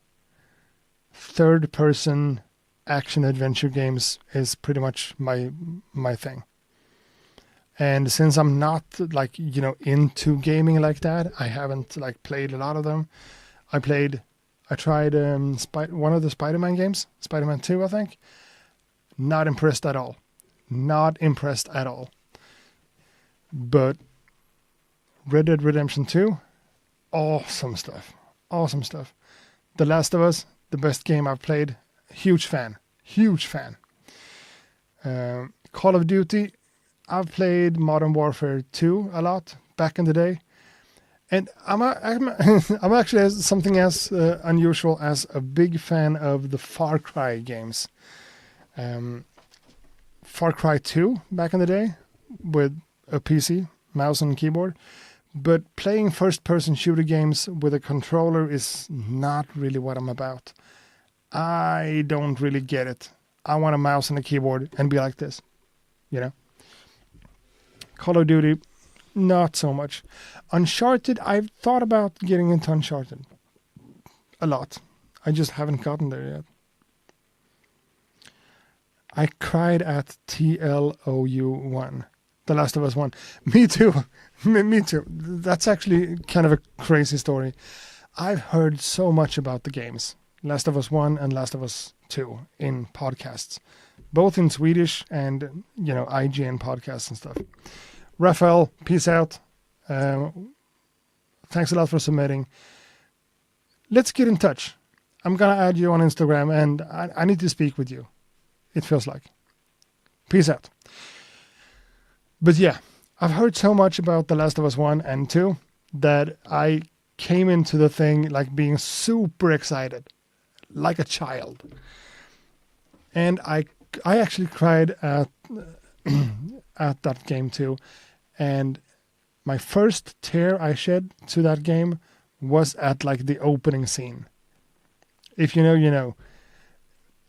Speaker 1: third person action adventure games is pretty much my thing. And since I'm not like, into gaming like that, I haven't like played a lot of them. I tried one of the Spider-Man games, Spider-Man 2, I think. Not impressed at all. Not impressed at all. But Red Dead Redemption 2, awesome stuff. Awesome stuff. The Last of Us, the best game I've played. Huge fan. Huge fan. Call of Duty, I've played Modern Warfare 2 a lot back in the day. And I'm actually something as unusual as a big fan of the Far Cry games. Far Cry 2 back in the day with a PC, mouse and keyboard. But playing first-person shooter games with a controller is not really what I'm about. I don't really get it. I want a mouse and a keyboard and be like this, Call of Duty, not so much. Uncharted, I've thought about getting into Uncharted a lot. I just haven't gotten there yet. I cried at TLOU1, The Last of Us 1. Me too. Me too. That's actually kind of a crazy story. I've heard so much about the games, Last of Us 1 and Last of Us 2, in podcasts, both in Swedish and, IGN podcasts and stuff. Raphael, peace out. Thanks a lot for submitting. Let's get in touch. I'm going to add you on Instagram, and I need to speak with you. It feels like. Peace out. But yeah, I've heard so much about The Last of Us 1 and 2 that I came into the thing like being super excited, like a child. And I actually cried at that game too. And my first tear I shed to that game was at like the opening scene. If you know, you know.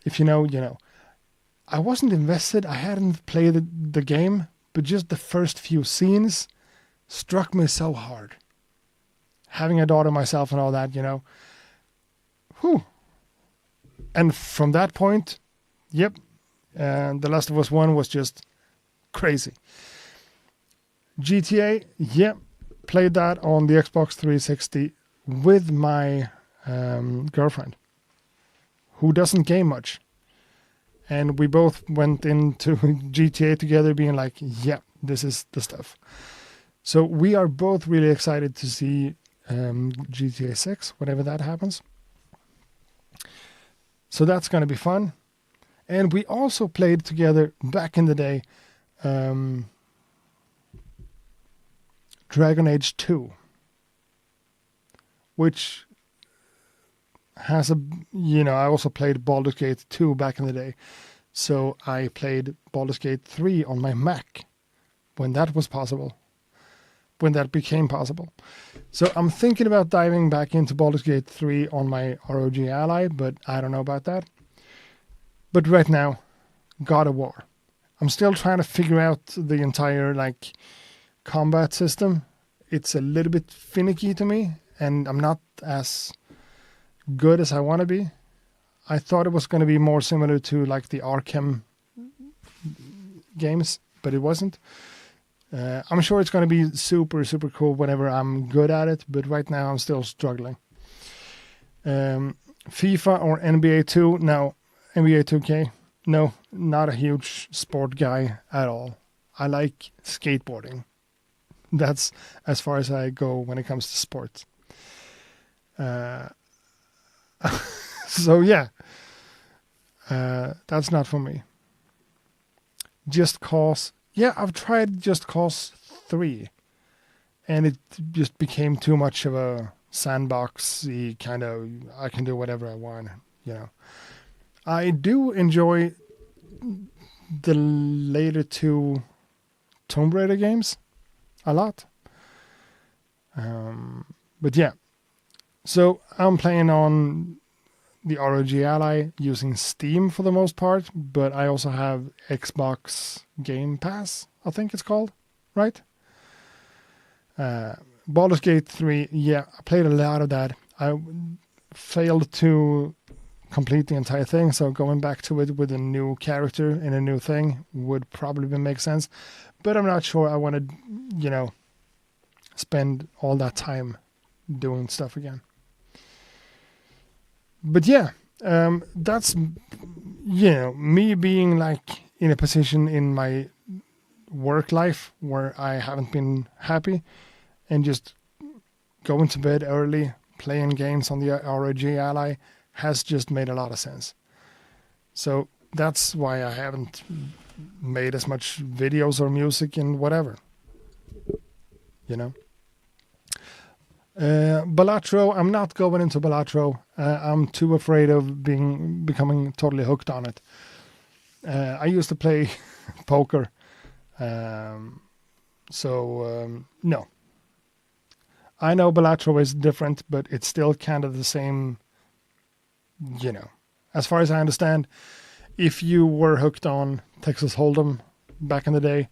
Speaker 1: If you know, you know. I wasn't invested. I hadn't played the game, but just the first few scenes struck me so hard. Having a daughter myself and all that, Whew. And from that point, yep, The Last of Us 1 was just crazy. GTA, yep, played that on the Xbox 360 with my girlfriend, who doesn't game much. And we both went into GTA together being like, yeah, this is the stuff. So we are both really excited to see GTA 6, whenever that happens. So that's going to be fun. And we also played together back in the day Dragon Age 2, which has I also played Baldur's Gate 2 back in the day. So I played Baldur's Gate 3 on my Mac when that was possible, when that became possible. So I'm thinking about diving back into Baldur's Gate 3 on my ROG Ally, but I don't know about that. But right now, God of War. I'm still trying to figure out the entire combat system. It's a little bit finicky to me, and I'm not as good as I want to be. I thought it was going to be more similar to the Arkham games, but it wasn't. I'm sure it's going to be super, super cool whenever I'm good at it, but right now I'm still struggling. FIFA or NBA 2? No. NBA 2K? No, not a huge sport guy at all. I like skateboarding. That's as far as I go when it comes to sports. So yeah, that's not for me. Just Cause. Yeah, I've tried Just Cause 3, and it just became too much of a sandbox-y kind of, I can do whatever I want, I do enjoy the later two Tomb Raider games a lot. But yeah, so I'm playing on the ROG Ally using Steam for the most part, but I also have Xbox Game Pass, I think it's called, right? Baldur's Gate 3, yeah, I played a lot of that. I failed to complete the entire thing, so going back to it with a new character and a new thing would probably make sense. But I'm not sure I want to, spend all that time doing stuff again. But yeah, that's, me being like in a position in my work life where I haven't been happy, and just going to bed early, playing games on the ROG Ally has just made a lot of sense. So that's why I haven't made as much videos or music and whatever. Balatro, I'm not going into Balatro. I'm too afraid of becoming totally hooked on it. I used to play poker. No. I know Balatro is different, but it's still kind of the same, As far as I understand, if you were hooked on Texas Hold'em back in the day,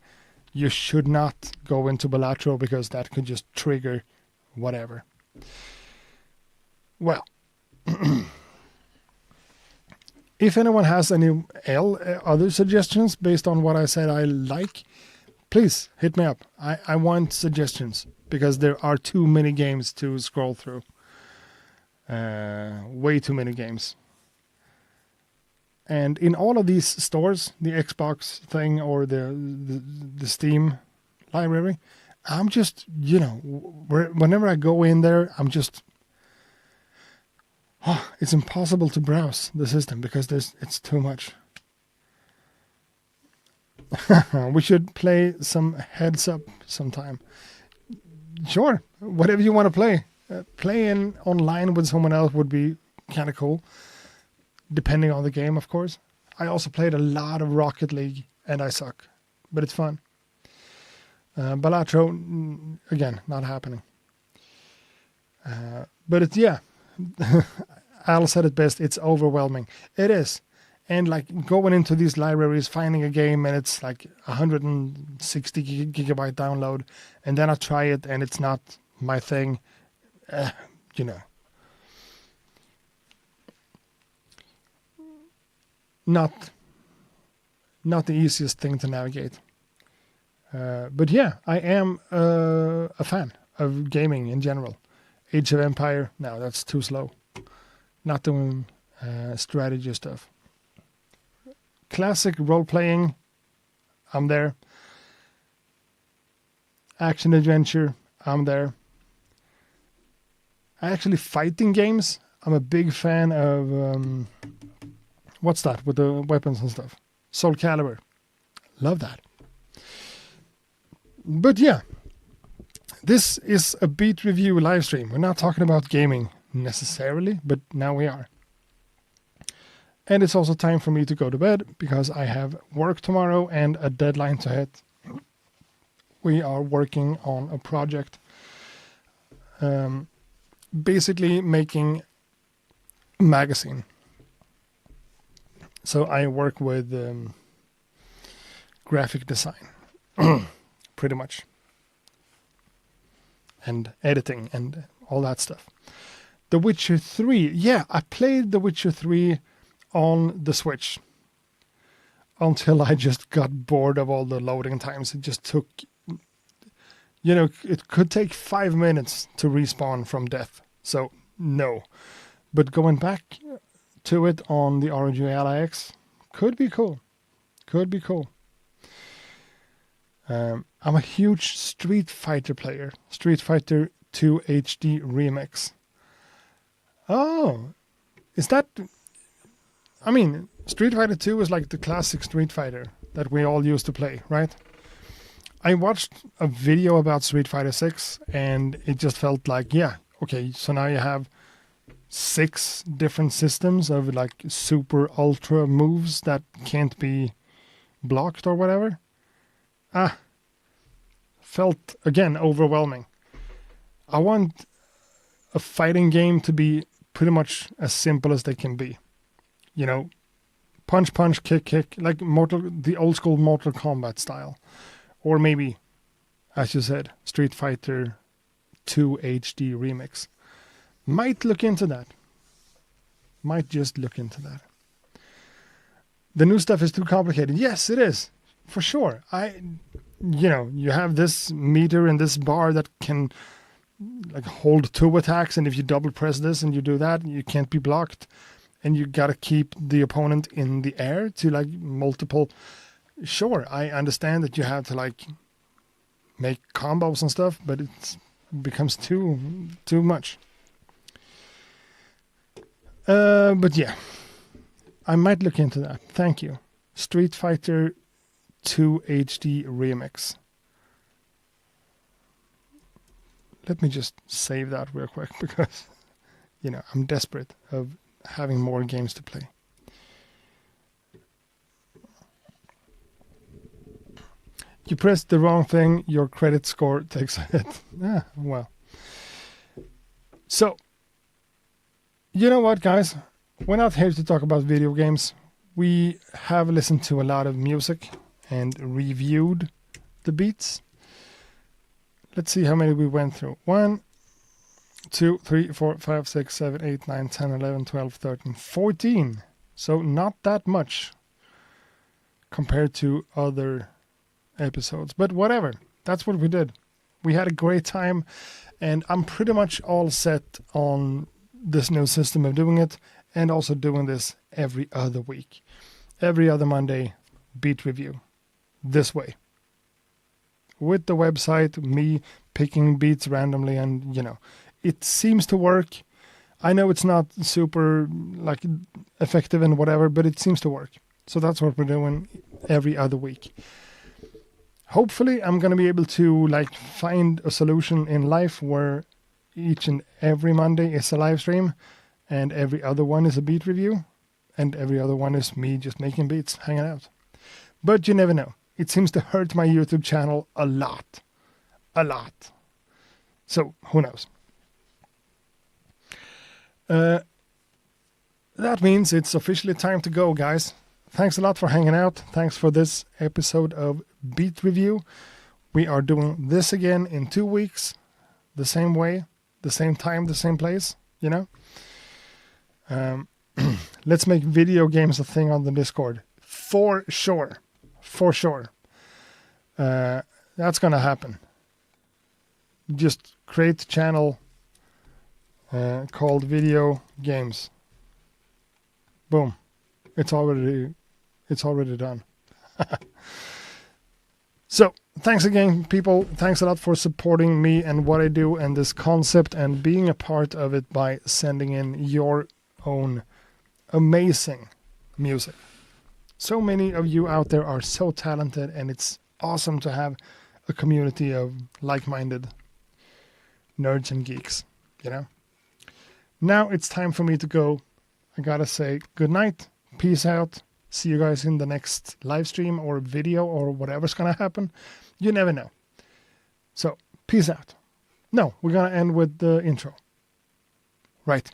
Speaker 1: you should not go into Balatro because that could just trigger whatever. Well, if anyone has any other suggestions based on what I said I like, please hit me up. I want suggestions because there are too many games to scroll through. Way too many games. And in all of these stores, the Xbox thing or the Steam library, I'm just, whenever I go in there, I'm just, it's impossible to browse the system because it's too much. We should play some Heads Up sometime. Sure, whatever you want to play. Playing online with someone else would be kind of cool, depending on the game, of course. I also played a lot of Rocket League, and I suck, but it's fun. Balatro, again, not happening. But it's, yeah, Al said it best, it's overwhelming. It is. And like going into these libraries, finding a game, and it's like 160 gigabyte download, and then I try it, and it's not my thing, Not the easiest thing to navigate. But yeah, I am a fan of gaming in general. Age of Empire, no, that's too slow. Not doing strategy stuff. Classic role-playing, I'm there. Action adventure, I'm there. Actually, fighting games, I'm a big fan of... what's that with the weapons and stuff? Soul Calibur. Love that. But yeah, this is a Beat Review live stream. We're not talking about gaming necessarily, but now we are. And it's also time for me to go to bed because I have work tomorrow and a deadline to hit. We are working on a project. Basically making a magazine. So I work with graphic design, pretty much. And editing and all that stuff. The Witcher 3. Yeah, I played The Witcher 3 on the Switch until I just got bored of all the loading times. It just took, it could take 5 minutes to respawn from death. So, no. But going back to it on the ROG Ally X could be cool. I'm a huge Street Fighter player. Street Fighter 2 HD Remix. Oh, is that... I mean, Street Fighter 2 is like the classic Street Fighter that we all used to play, right? I watched a video about Street Fighter 6 and it just felt like, yeah, okay, so now you have 6 different systems of like super ultra moves that can't be blocked or whatever. Felt again overwhelming. I want a fighting game to be pretty much as simple as they can be. Punch, punch, kick, kick, like the old school Mortal Kombat style. Or maybe, as you said, Street Fighter 2 HD remix. Might look into that. Might just look into that. The new stuff is too complicated. Yes, it is. For sure. You have this meter and this bar that can like hold 2 attacks, and if you double press this and you do that, you can't be blocked. And you gotta keep the opponent in the air to like multiple. Sure, I understand that you have to like make combos and stuff, but it becomes too much. But yeah, I might look into that. Thank you. Street Fighter 2 HD remix. Let me just save that real quick because, I'm desperate of having more games to play. You pressed the wrong thing, your credit score takes a hit. Well. So, you know what, guys? We're not here to talk about video games. We have listened to a lot of music and reviewed the beats. Let's see how many we went through. 1, 2, 3, 4, 5, 6, 7, 8, 9, 10, 11, 12, 13, 14. So not that much compared to other episodes. But whatever. That's what we did. We had a great time. And I'm pretty much all set on this new system of doing it. And also doing this every other week. Every other Monday, beat review. This way. With the website, me picking beats randomly, and it seems to work. I know it's not super like effective and whatever, but it seems to work. So that's what we're doing every other week. Hopefully I'm going to be able to like find a solution in life where each and every Monday is a live stream and every other one is a beat review and every other one is me just making beats, hanging out. But you never know. It seems to hurt my YouTube channel a lot. A lot. So, who knows? That means it's officially time to go, guys. Thanks a lot for hanging out. Thanks for this episode of Beat Review. We are doing this again in 2 weeks. The same way, the same time, the same place, Let's make video games a thing on the Discord. For sure. For sure. That's gonna happen. Just create a channel called Video Games. Boom. It's already done. So, thanks again, people. Thanks a lot for supporting me and what I do and this concept and being a part of it by sending in your own amazing music. So many of you out there are so talented, and it's awesome to have a community of like-minded nerds and geeks, Now it's time for me to go. I gotta say good night, peace out, see you guys in the next live stream or video or whatever's gonna happen. You never know. So, peace out. No, we're gonna end with the intro. Right.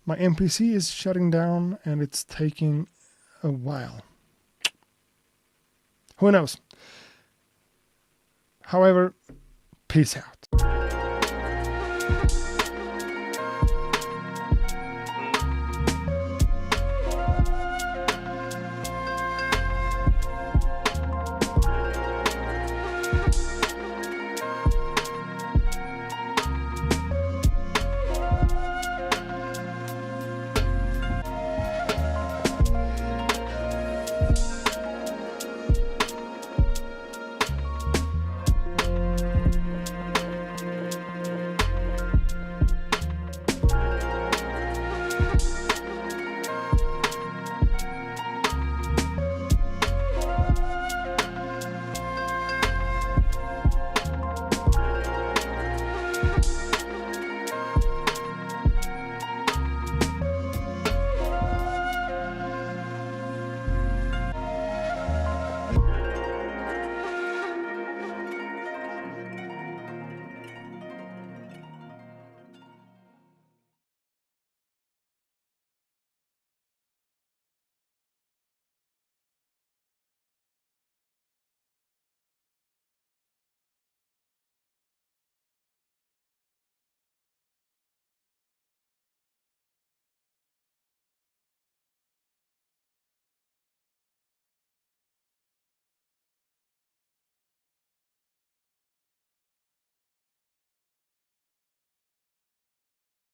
Speaker 1: My NPC is shutting down and it's taking a while. Who knows? However, peace out.